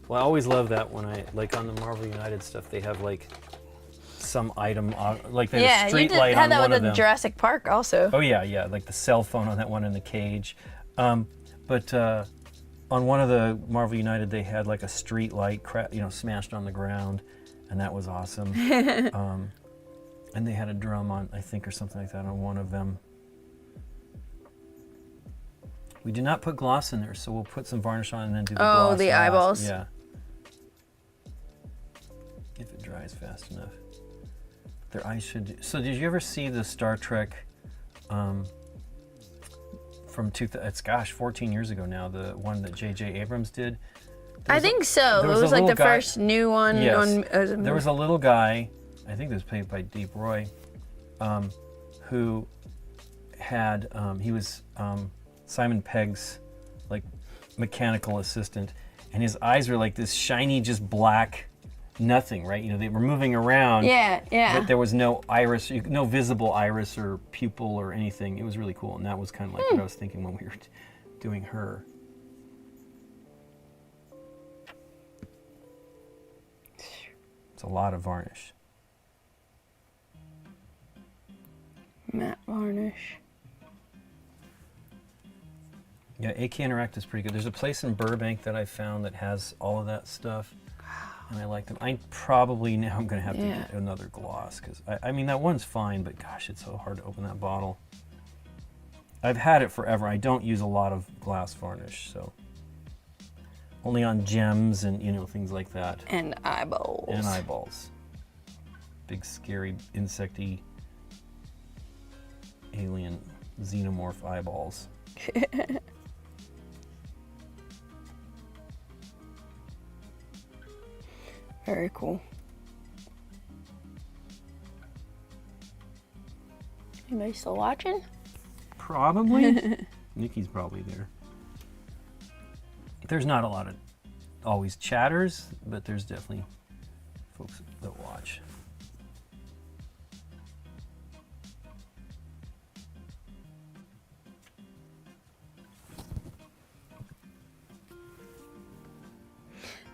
Well, I always love that when I like on the Marvel United stuff. They have like some item, like they have a street light had on that one with of them. Jurassic Park also. Oh yeah, like the cell phone on that one in the cage. But on one of the Marvel United, they had like a street light, smashed on the ground, and that was awesome. And they had a drum on, I think, or something like that on one of them. We did not put gloss in there, so we'll put some varnish on and then do the gloss. Oh, the last. eyeballs. Yeah. If it dries fast enough. Their eyes should. So, did you ever see the Star Trek from it's gosh, 14 years ago now. The one that J.J. Abrams did. I think so. It there was was a like the little guy- first new one. Yes. On, There was a little guy, I think it was played by Deep Roy, who had he was Simon Pegg's like mechanical assistant, and his eyes were like this shiny, just black nothing, right? You know, they were moving around. Yeah, yeah. But there was no iris, no visible iris or pupil or anything. It was really cool, and that was kind of like what I was thinking when we were doing her. It's a lot of varnish. Matte varnish. Yeah, AK Interact is pretty good. There's a place in Burbank that I found that has all of that stuff, and I like them. I probably now I'm going to have to get another gloss, because I mean, that one's fine, but gosh, it's so hard to open that bottle. I've had it forever. I don't use a lot of glass varnish, so only on gems and, you know, things like that. And eyeballs. And eyeballs. Big, scary, insecty, alien, xenomorph eyeballs. Very cool. Anybody still watching? Probably. Nikki's probably there. There's not a lot of always chatters, but there's definitely folks that watch.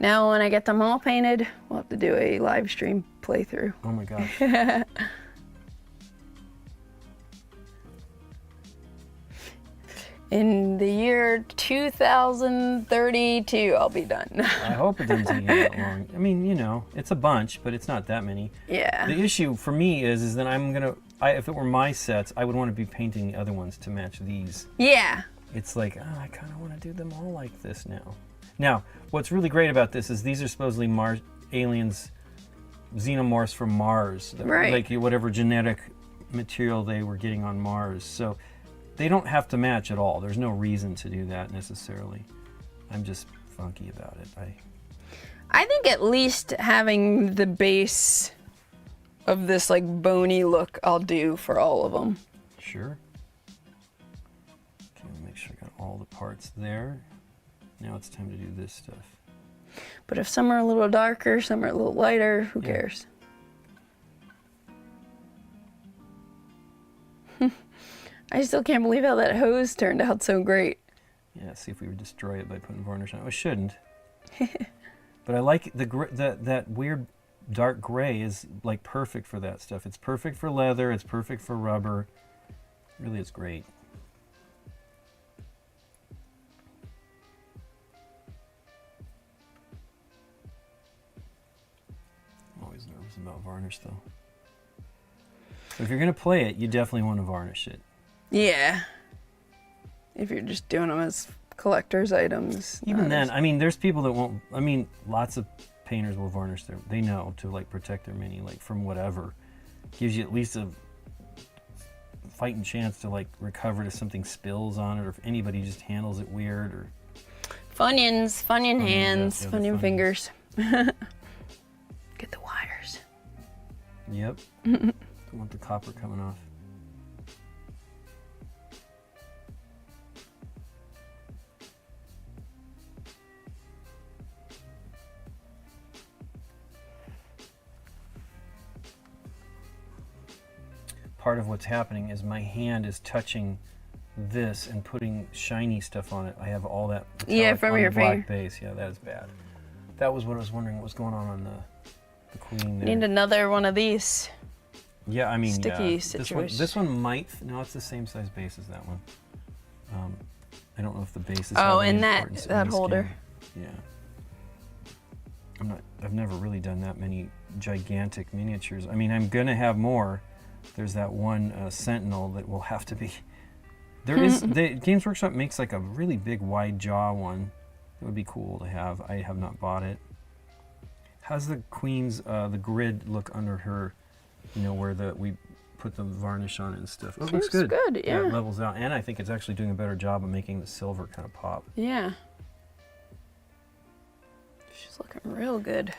Now when I get them all painted, we'll have to do a live stream playthrough. Oh my gosh. In the year 2032, I'll be done. I hope it doesn't take you that long. I mean, you know, it's a bunch, but it's not that many. Yeah. The issue for me is that I'm gonna, if it were my sets, I would want to be painting the other ones to match these. Yeah. It's like, oh, I kind of want to do them all like this now. Now, what's really great about this is these are supposedly Mars aliens, xenomorphs from Mars, Right. Like whatever genetic material they were getting on Mars. So they don't have to match at all. There's no reason to do that necessarily. I'm just funky about it. I think at least having the base of this like bony look I'll do for all of them. Sure. Okay, let me make sure I got all the parts there. Now it's time to do this stuff. But if some are a little darker, some are a little lighter, who cares? I still can't believe how that hose turned out so great. Yeah, see if we would destroy it by putting varnish on it. I shouldn't. But I like that weird dark gray is like perfect for that stuff. It's perfect for leather, it's perfect for rubber. Really, it's great. I'm always nervous about varnish though. So if you're gonna play it, you definitely want to varnish it. Yeah. If you're just doing them as collector's items. Even then, I mean, there's people that won't. I mean, lots of painters will varnish they know to like protect their mini, like from whatever. Gives you at least a fighting chance to like recover if something spills on it, or if anybody just handles it weird, or Funyuns, Funyun hands, yeah, the Funyun Funyuns. fingers. Get the wires. Yep. Don't want the copper coming off. Part of what's happening is my hand is touching this and putting shiny stuff on it. I have all that metallic from on your the black finger. base. Yeah, that is bad. That was what I was wondering what was going on the queen there. Need another one of these. Yeah, I mean, sticky yeah. situation. This one might. No, it's the same size base as that one. I don't know if the base is. Oh, have any and importance in that this holder. game. Yeah. I've never really done that many gigantic miniatures. I mean, I'm gonna have more. There's that one Sentinel that will have to be. There is the Games Workshop makes like a really big wide jaw one. It would be cool to have. I have not bought it. How's the Queen's the grid look under her? You know where we put the varnish on it and stuff. Oh, it Looks looks good. good, yeah. It levels out, and I think it's actually doing a better job of making the silver kind of pop. Yeah. She's looking real good.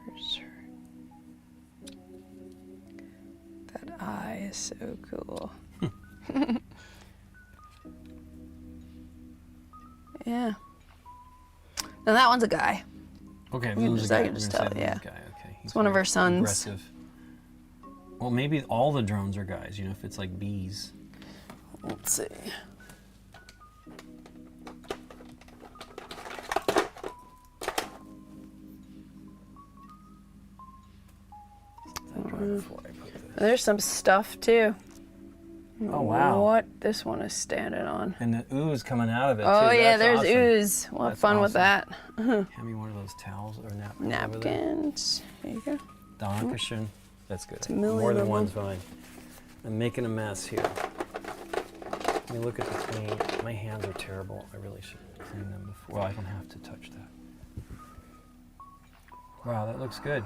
Where's her? That eye is so cool. Yeah. Now that one's a guy. Okay, You can there's just- a I guy. can We're just gonna tell, say yeah. there's a guy. Okay, he's It's one of very our sons. Aggressive. Well, maybe all the drones are guys. You know, if it's like bees. Let's see. Before I put this. There's some stuff too. Oh wow! What this one is standing on. And the ooze coming out of it. Oh too. yeah, That's there's awesome. ooze. We'll have That's fun with that. Hand me one of those towels or napkins. over there. Napkins. There you go. Dankeschön. That's good. a million More than of one's fine. I'm making a mess here. Let me look at the clean. My hands are terrible. I really should clean them before. Well, I don't have to touch that. Wow, that looks good.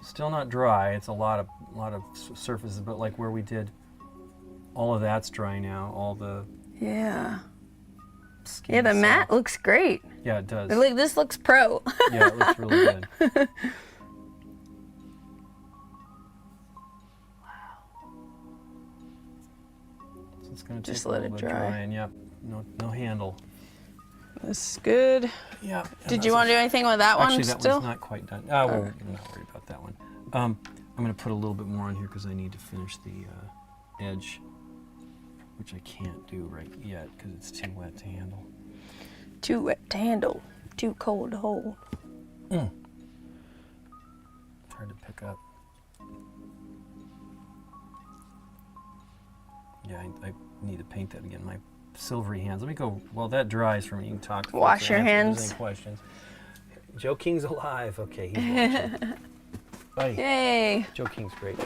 Still not dry. It's a lot of surfaces, but like where we did, all of that's dry now. All the Yeah. skin. Yeah, the is mat soft. looks great. Yeah, it does. Like this looks pro. Yeah, it looks really good. So it's gonna Just take a let little it bit of dry. drying. Yep. No handle. This is good. Yeah. Did you want to do anything with that Actually, one that still? one's not quite done. Oh, well, I'm not worried about that one. I'm going to put a little bit more on here because I need to finish the edge, which I can't do right yet because it's too wet to handle. Too wet to handle. Too cold to hold. Hard to pick up. Yeah, I need to paint that again. My silvery hands. Let me go. Well, that dries for me. You can talk to folks Wash and your answer if there's hands. Any questions? Joe King's alive. Okay, he's watching. Buddy. Yay. Joe King's great.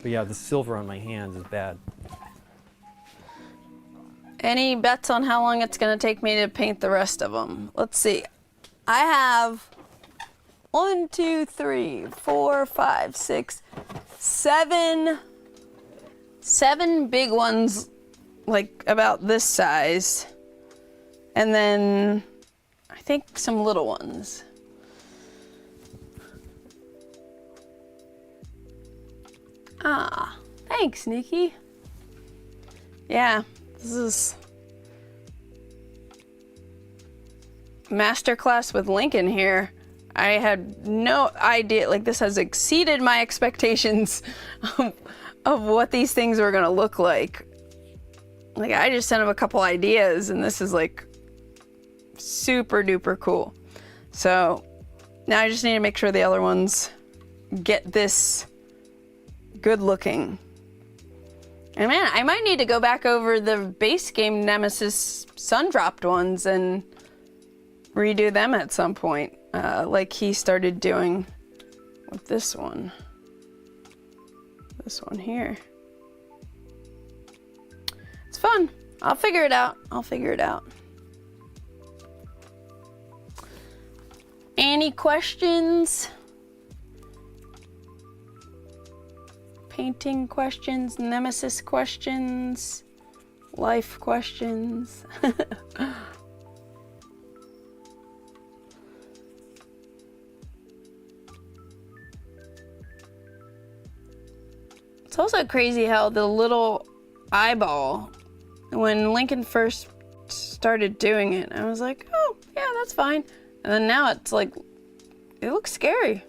But yeah, the silver on my hands is bad. Any bets on how long it's going to take me to paint the rest of them? Let's see. I have 1, 2, 3, 4, 5, 6, 7 big ones, like about this size. And then I think some little ones. Ah, thanks, Nikki. Yeah, this is masterclass with Lincoln here. I had no idea, like this has exceeded my expectations of what these things were gonna look like. Like I just sent him a couple ideas and this is like super duper cool. So now I just need to make sure the other ones get this good looking. And man, I might need to go back over the base game Nemesis sun-dropped ones and redo them at some point, like he started doing with this one. This one here. It's fun. I'll figure it out. Any questions? Painting questions, Nemesis questions, life questions. It's also crazy how the little eyeball, when Lincoln first started doing it, I was like, oh, yeah, that's fine. And then now it's like, it looks scary.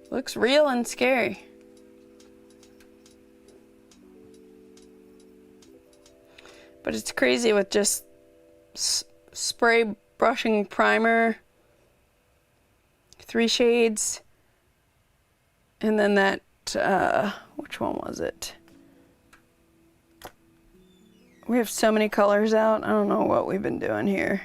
It looks real and scary. But it's crazy with just spray brushing primer, 3 shades, and then that, which one was it? We have so many colors out. I don't know what we've been doing here.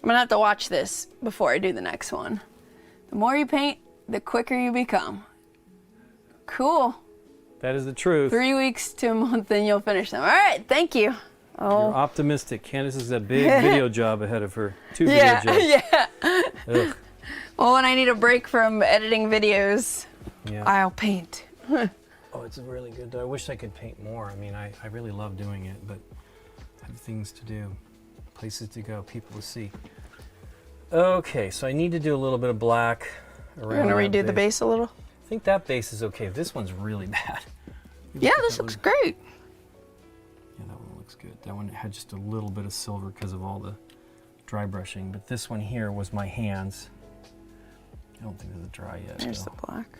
I'm gonna have to watch this before I do the next one. The more you paint, the quicker you become. Cool. That is the truth. 3 weeks to a month and you'll finish them. All right, thank you. You're optimistic. Candice has a big video job ahead of her. 2 video jobs. Yeah. Ugh. Well, when I need a break from editing videos, Yeah. I'll paint. Oh, it's really good. I wish I could paint more. I mean, I really love doing it, but I have things to do, places to go, people to see. Okay, so I need to do a little bit of black around. We're gonna redo the base a little. I think that base is okay. This one's really bad. Yeah, this looks great. Yeah, that one looks good. That one had just a little bit of silver because of all the dry brushing, but this one here was my hands. I don't think this is dry yet. There's though. the black.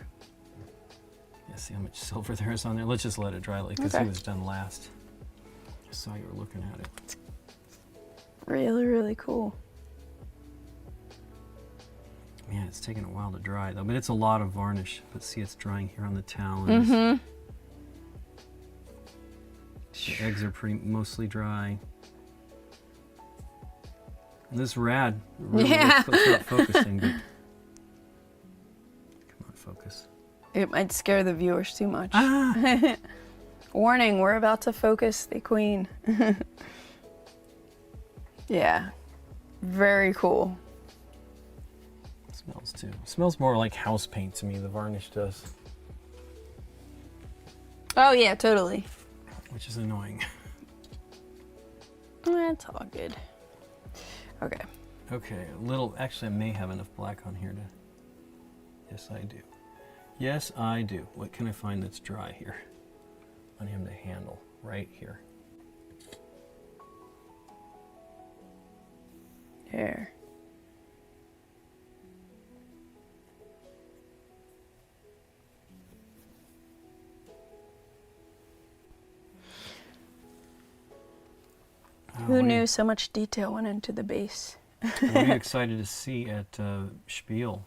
Yeah, see how much silver there is on there? Let's just let it dry because he was done last. I saw you were looking at it. Really, really cool. Man, it's taking a while to dry though, but it's a lot of varnish. But see, it's drying here on the talons. Mm-hmm. The eggs are mostly dry. This is rad. Really Yeah. It's not focusing, but come on, focus. It might scare the viewers too much. Ah! Warning, we're about to focus the queen. Yeah, very cool. It smells too. It smells more like house paint to me, the varnish does. Oh yeah, totally. Which is annoying. That's all good. Okay. Okay, a little, actually I may have enough black on here to, yes I do. Yes I do. What can I find that's dry here? On him to handle, right here. Here. Who knew so much detail went into the base? What are you excited to see at Spiel?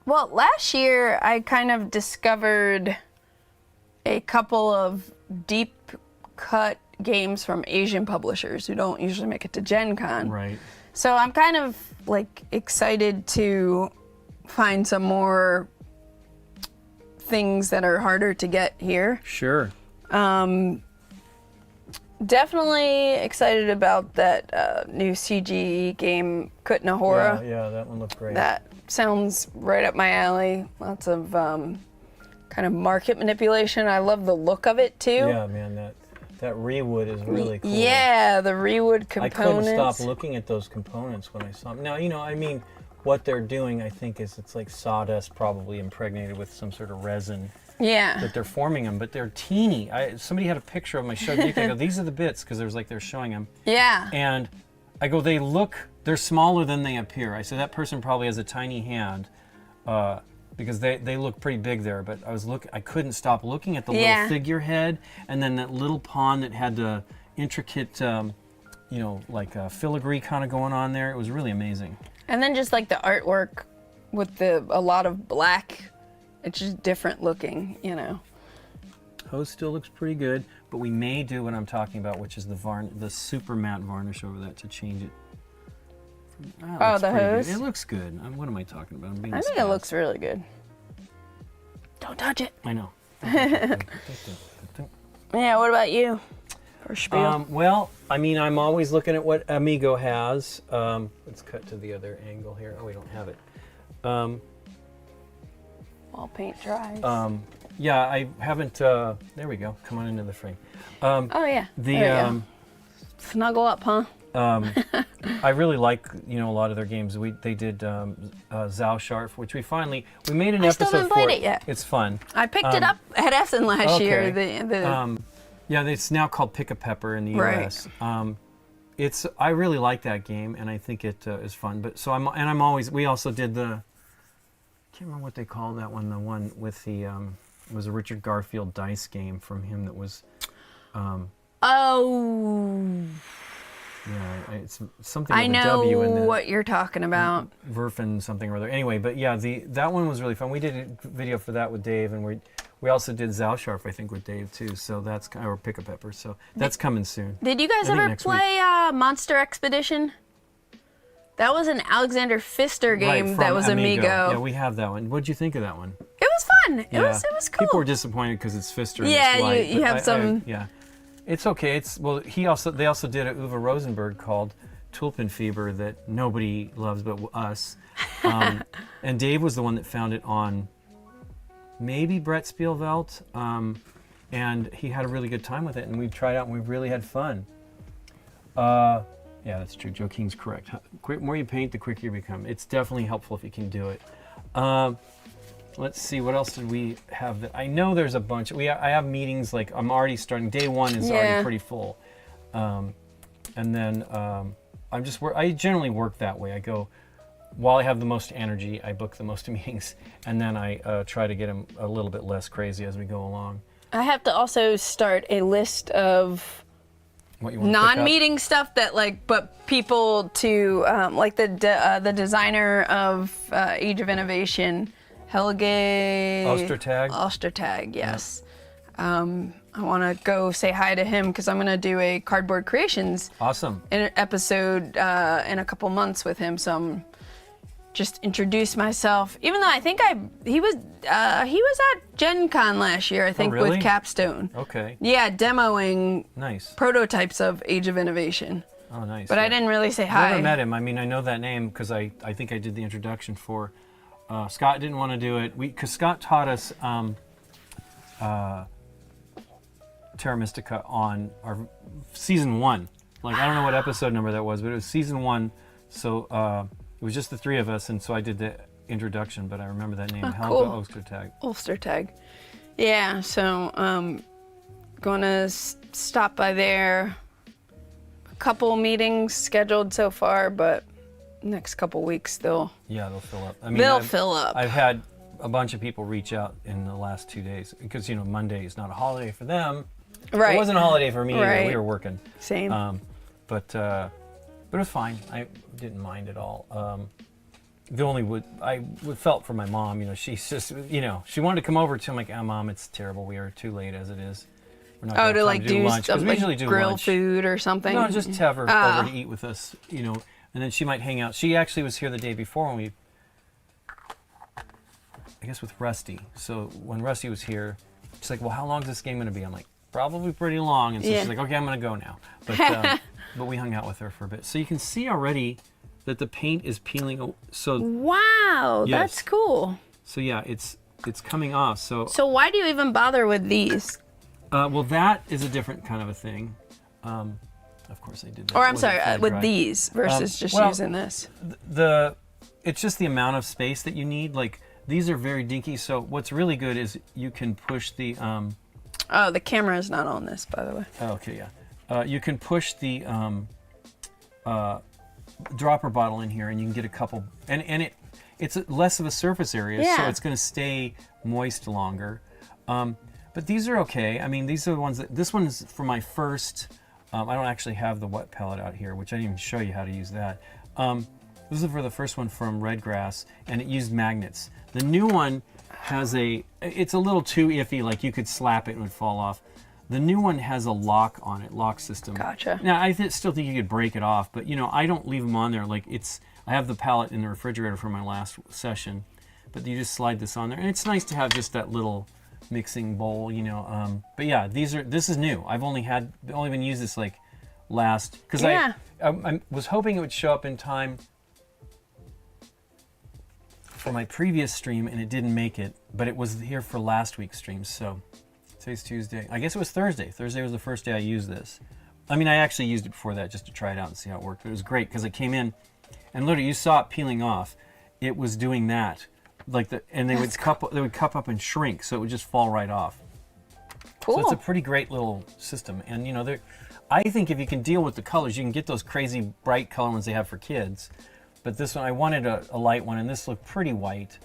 Well, last year I kind of discovered a couple of deep cut games from Asian publishers who don't usually make it to Gen Con. Right. So I'm kind of like excited to find some more things that are harder to get here. Sure. Definitely excited about that new CG game, Kutnahora. Yeah, that one looked great. That sounds right up my alley. Lots of kind of market manipulation. I love the look of it too. Yeah, man, that rewood is really cool. Yeah, the rewood components. I couldn't stop looking at those components when I saw them. Now, you know, I mean, what they're doing, I think, is it's like sawdust probably impregnated with some sort of resin. Yeah. That they're forming them, but they're teeny. Somebody had a picture of them. I showed Nick. I go, these are the bits, because there's like they're showing them. Yeah. And I go, they're smaller than they appear. I said that person probably has a tiny hand, because they look pretty big there. But I couldn't stop looking at the little figurehead, and then that little pawn that had the intricate, you know, like filigree kind of going on there. It was really amazing. And then just like the artwork with a lot of black. It's just different looking, you know. Hose still looks pretty good, but we may do what I'm talking about, which is the super matte varnish over that to change it. Oh, the hose? Good. It looks good. What am I talking about? I think it looks really good. Don't touch it. I know. Yeah, what about you? Or Spiel? Well, I mean, I'm always looking at what Amigo has. Let's cut to the other angle here. Oh, we don't have it. While paint dries. Yeah, I haven't. There we go. Come on into the frame. Oh yeah. Snuggle up, huh? I really like a lot of their games. They did Zao Sharf, which we made an episode still haven't for. played it yet. It's fun. I picked it up at Essen last year. Yeah, it's now called Pick a Pepper in the U.S. I really like that game, and I think it is fun. But we also did the. I can't remember what they called that one. The one with the it was a Richard Garfield dice game from him that was. Yeah, it's something with a W in I know what you're talking about. Verfen something or other. Anyway, but yeah, that one was really fun. We did a video for that with Dave, and we We also did Zalsharf, I think, with Dave too. So that's or Pick a Pepper. So that's coming soon. Did you guys I think ever next play Monster Expedition? That was an Alexander Pfister game Right, that from was Amigo. Yeah, we have that one. What'd you think of that one? It was fun. It was cool. People were disappointed because it's Pfister. Yeah, and it's light, you but have some. yeah, it's okay. They also did a Uwe Rosenberg called Tulpen Fever that nobody loves but us. And Dave was the one that found it on maybe Brett Spielvelt, and he had a really good time with it. And we've tried it out and we really had fun. Yeah, that's true. Joe King's correct. The more you paint, the quicker you become. It's definitely helpful if you can do it. Let's see, what else did we have? That I know there's a bunch. I have meetings, like I'm already starting. Day one is already pretty full. And then I generally work that way. I go, while I have the most energy, I book the most meetings. And then I try to get them a little bit less crazy as we go along. I have to also start a list of What you want to pick up? non-meeting stuff that but people to like the designer of Age of Innovation, Helge Ostertag, yes. I want to go say hi to him because I'm going to do a Cardboard Creations episode in a couple months with him. So I'm just introduce myself. Even though I think he was at Gen Con last year, I think, really? with Capstone. Okay. Yeah, demoing Nice. prototypes of Age of Innovation. Oh, nice. But I didn't really say hi. I never met him. I mean, I know that name because I think I did the introduction for. Scott didn't want to do it because Scott taught us Terra Mystica on our season 1. Like I don't know what episode number that was, but it was season 1. So it was just the 3 of us, and so I did the introduction. But I remember that name, Helga Ostertag. Ostertag. Yeah. So gonna stop by there. A couple meetings scheduled so far, but next couple weeks they'll fill up. I mean, they'll fill up. I've had a bunch of people reach out in the last 2 days because Monday is not a holiday for them. Right. It wasn't a holiday for me. Right. Either. We were working. Same. But it was fine. I didn't mind at all. The only I felt for my mom. She's just she wanted to come over to. I'm like, Mom, it's terrible. We are too late as it is. We're not gonna have time to do lunch, 'cause we usually do grill lunch. food or something. No, just have her over to eat with us. And then she might hang out. She actually was here the day before when I guess with Rusty. So when Rusty was here, she's like, well, how long is this game going to be? I'm like, probably pretty long. And so she's like, okay, I'm going to go now. But we hung out with her for a bit. So you can see already that the paint is peeling. So wow, yes. That's cool. So yeah, it's coming off. So why do you even bother with these? Well, that is a different kind of a thing. Of course I did that. Or I'm sorry, with these versus just using this. It's just the amount of space that you need. Like these are very dinky. So what's really good is you can push the. Oh, the camera is not on this, by the way. Oh, okay, yeah. You can push the dropper bottle in here, and you can get a couple. And it's less of a surface area, so it's going to stay moist longer. But these are okay. I mean, these are the ones that. This one is for my first. I don't actually have the wet palette out here, which I didn't even show you how to use that. This is for the first one from Redgrass, and it used magnets. The new one has it's a little too iffy, like you could slap it and it would fall off. The new one has a lock on it, lock system. Gotcha. Now, I still think you could break it off, but I don't leave them on there. Like I have the palette in the refrigerator from my last session, but you just slide this on there. And it's nice to have just that little mixing bowl, but yeah, this is new. I've only been used this like last because I was hoping it would show up in time for my previous stream and it didn't make it, but it was here for last week's stream. So today's Tuesday. I guess it was Thursday. Thursday was the first day I used this. I mean, I actually used it before that just to try it out and see how it worked. But it was great because it came in and literally you saw it peeling off. It was doing that. And they would cup up and shrink, so it would just fall right off. Cool. So it's a pretty great little system, and I think if you can deal with the colors, you can get those crazy bright color ones they have for kids. But this one, I wanted a light one, and this looked pretty white.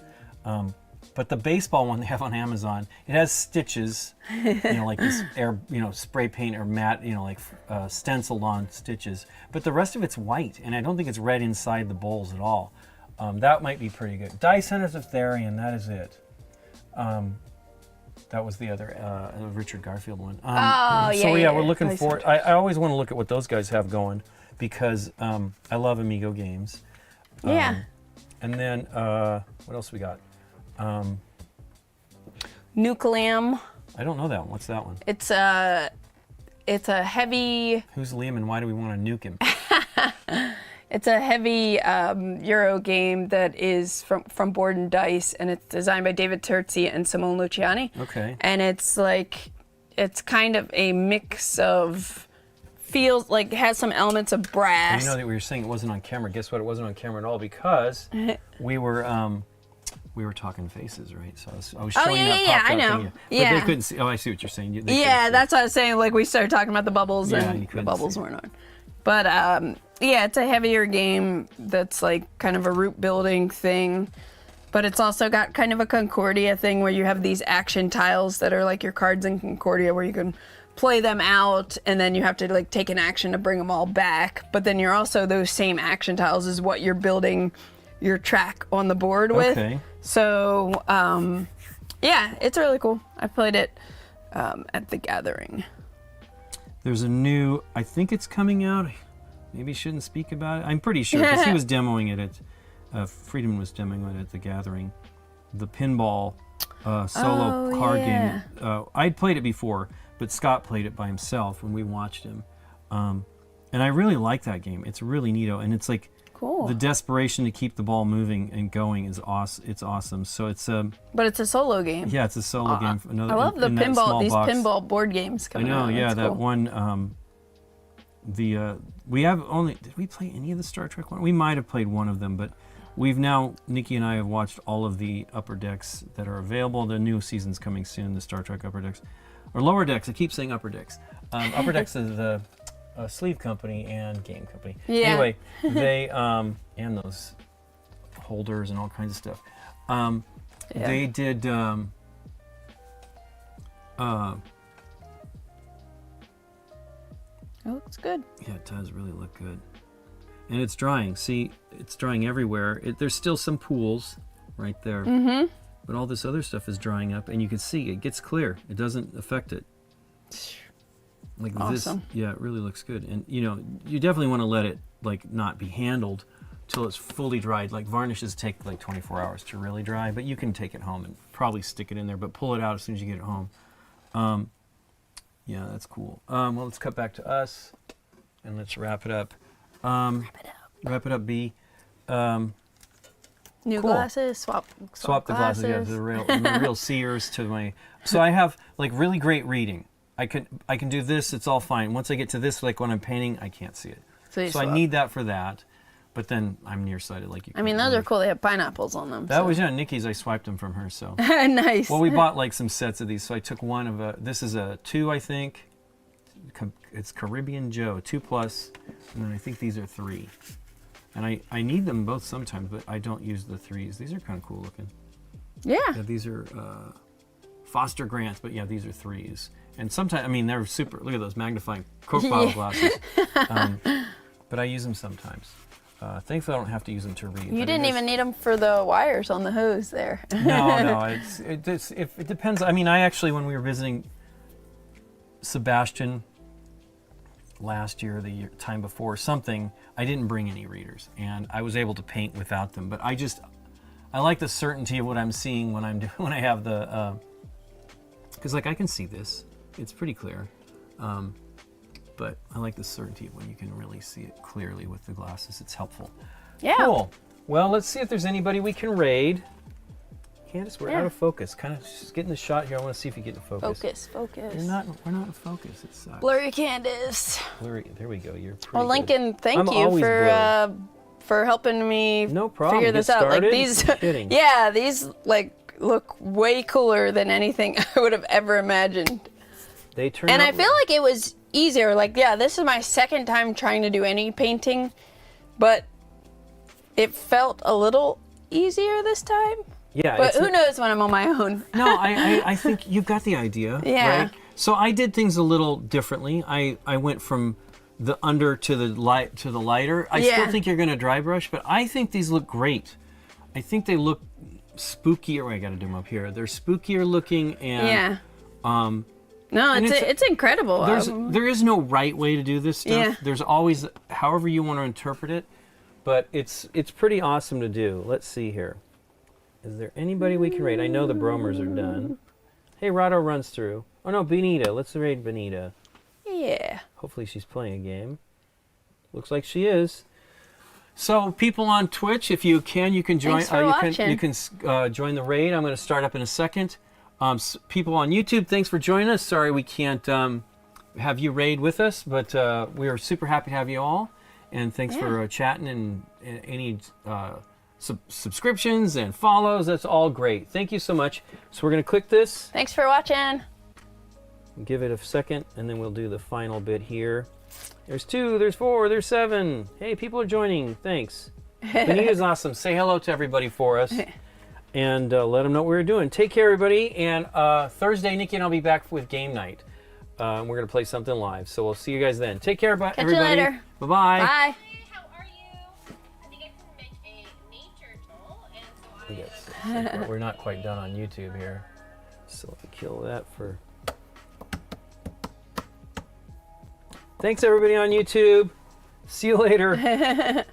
But the baseball one they have on Amazon, it has stitches, like this air, spray paint or matte, like stenciled on stitches. But the rest of it's white, and I don't think it's red inside the bowls at all. That might be pretty good. Dye Centers of Therian, that is it. That was the other Richard Garfield one. Oh, So yeah, we're looking I see for. I always want to look at what those guys have going because I love Amigo games. Yeah. And then what else we got? Nucleum. I don't know that one. What's that one? It's a heavy. Who's Liam and why do we want to nuke him? It's a heavy Euro game that is from Board and Dice, and it's designed by David Terzi and Simone Luciani. Okay. And it's kind of a mix of feels like it has some elements of brass. You know that we were saying it wasn't on camera. Guess what? It wasn't on camera at all because we were talking faces, right? So I was showing that popped I up know. in you. Yeah. But they couldn't see. Oh, I see what you're saying. They couldn't see. That's what I was saying. Like we started talking about the bubbles, Yeah, and you the couldn't bubbles see. weren't on. But yeah, it's a heavier game that's like kind of a root building thing. But it's also got kind of a Concordia thing where you have these action tiles that are like your cards in Concordia where you can play them out and then you have to like take an action to bring them all back. But then you're also those same action tiles is what you're building your track on the board with. Okay. So yeah, it's really cool. I played it at the Gathering. There's a new. I think it's coming out. Maybe shouldn't speak about it. I'm pretty sure because he was demoing it at. Friedman was demoing it at the Gathering. The pinball solo card game. I'd played it before, but Scott played it by himself when we watched him. And I really like that game. It's really neato, and it's like Cool. the desperation to keep the ball moving and going is awesome. It's awesome. So it's But it's a solo game. yeah, it's a solo game. Another, I love the in that small these box. pinball board games I coming know, out. yeah, That's that cool. one. We have only. Did we play any of the Star Trek one? We might have played one of them, but we've now. Nikki and I have watched all of the Upper Decks that are available. The new season's coming soon. The Star Trek Upper Decks, or Lower Decks. I keep saying Upper Decks. Upper Decks is the sleeve company and game company. Yeah. Anyway, they and those holders and all kinds of stuff. Yeah. They did. It looks good. Yeah, it does really look good. And it's drying. See, it's drying everywhere. There's still some pools right there. Mm-hmm. But all this other stuff is drying up, and you can see it gets clear. It doesn't affect it. Like Awesome. this, yeah, it really looks good. And you know, you definitely want to let it like not be handled till it's fully dried. Like varnishes take like 24 hours to really dry, but you can take it home and probably stick it in there, but pull it out as soon as you get it home. Yeah, that's cool. Well, let's cut back to us, and let's wrap it up. Wrap it up, B. New Cool. glasses, swap Swap the glasses. Yeah, the real seers to my. So I have like really great reading. I can do this. It's all fine. Once I get to this, like when I'm painting, I can't see it. So you So I swap. need that for that. But then I'm nearsighted, like you. I mean, those are cool. They have pineapples on them. That was Nikki's. I swiped them from her. So. nice. Well, we bought like some sets of these, so I took one of a. This is a 2, I think. It's Caribbean Joe 2+, and then I think these are 3. And I need them both sometimes, but I don't use the 3s. These are kind of cool looking. Yeah. Yeah, these are Foster Grants, but yeah, these are 3s. And sometimes, I mean, they're super. Look at those magnifying Coke bottle glasses. But I use them sometimes. Thankfully, I don't have to use them to read. You didn't even need them for the wires on the hose there. No. It depends. I mean, I actually, when we were visiting Sebastian last year, the time before, something, I didn't bring any readers, and I was able to paint without them. But I like the certainty of what I'm seeing when when I have the, because like I can see this, it's pretty clear, but I like the certainty of when you can really see it clearly with the glasses. It's helpful. Yeah. Cool. Well, let's see if there's anybody we can raid. Candice, we're out of focus. Kind of just getting the shot here. I want to see if you get in focus. Focus. We're not in focus. It sucks. Blurry Candice. Blurry. There we go. You're pretty Well, good. Lincoln, thank I'm you always blurry. for helping me No problem. figure Get this out. Like started? these, You're kidding. yeah, these like look way cooler than anything I would have ever imagined. They turn And out I feel like it was easier. Like, yeah, this is my second time trying to do any painting, but it felt a little easier this time. Yeah. But it's who knows when I'm on my own? No, I think you've got the idea. Yeah. Right? So I did things a little differently. I went from the under to the light to the lighter. I still Yeah. think you're going to dry brush, but I think these look great. I think they look spookier. Wait, I got to do them up here. They're spookier looking and Yeah. No, and it's incredible. there is no right way to do this stuff. Yeah. There's always however you want to interpret it, but it's pretty awesome to do. Let's see here. Is there anybody we can raid? I know the Bromers are done. Hey, Rado runs through. Oh no, Benita. Let's raid Benita. Yeah. Hopefully she's playing a game. Looks like she is. So people on Twitch, if you can, you can join. Thanks for watching. You can join the raid. I'm going to start up in a second. People on YouTube, thanks for joining us. Sorry we can't have you raid with us, but we are super happy to have you all. And thanks for chatting and any subscriptions and follows. That's all great. Thank you so much. So we're going to click this. Thanks for watching. Give it a second, and then we'll do the final bit here. There's 2, there's 4, there's 7. Hey, people are joining. Thanks. Benita's awesome. Say hello to everybody for us. And let them know what we're doing. Take care, everybody. And Thursday, Nikki and I'll be back with Game Night. We're going to play something live. So we'll see you guys then. Take care, everybody. Catch you later. Bye-bye. Bye. Hi, how are you? I think I can make a nature tool, and so I Yes. We're not quite done on YouTube here. So let me kill that for... Thanks, everybody on YouTube. See you later.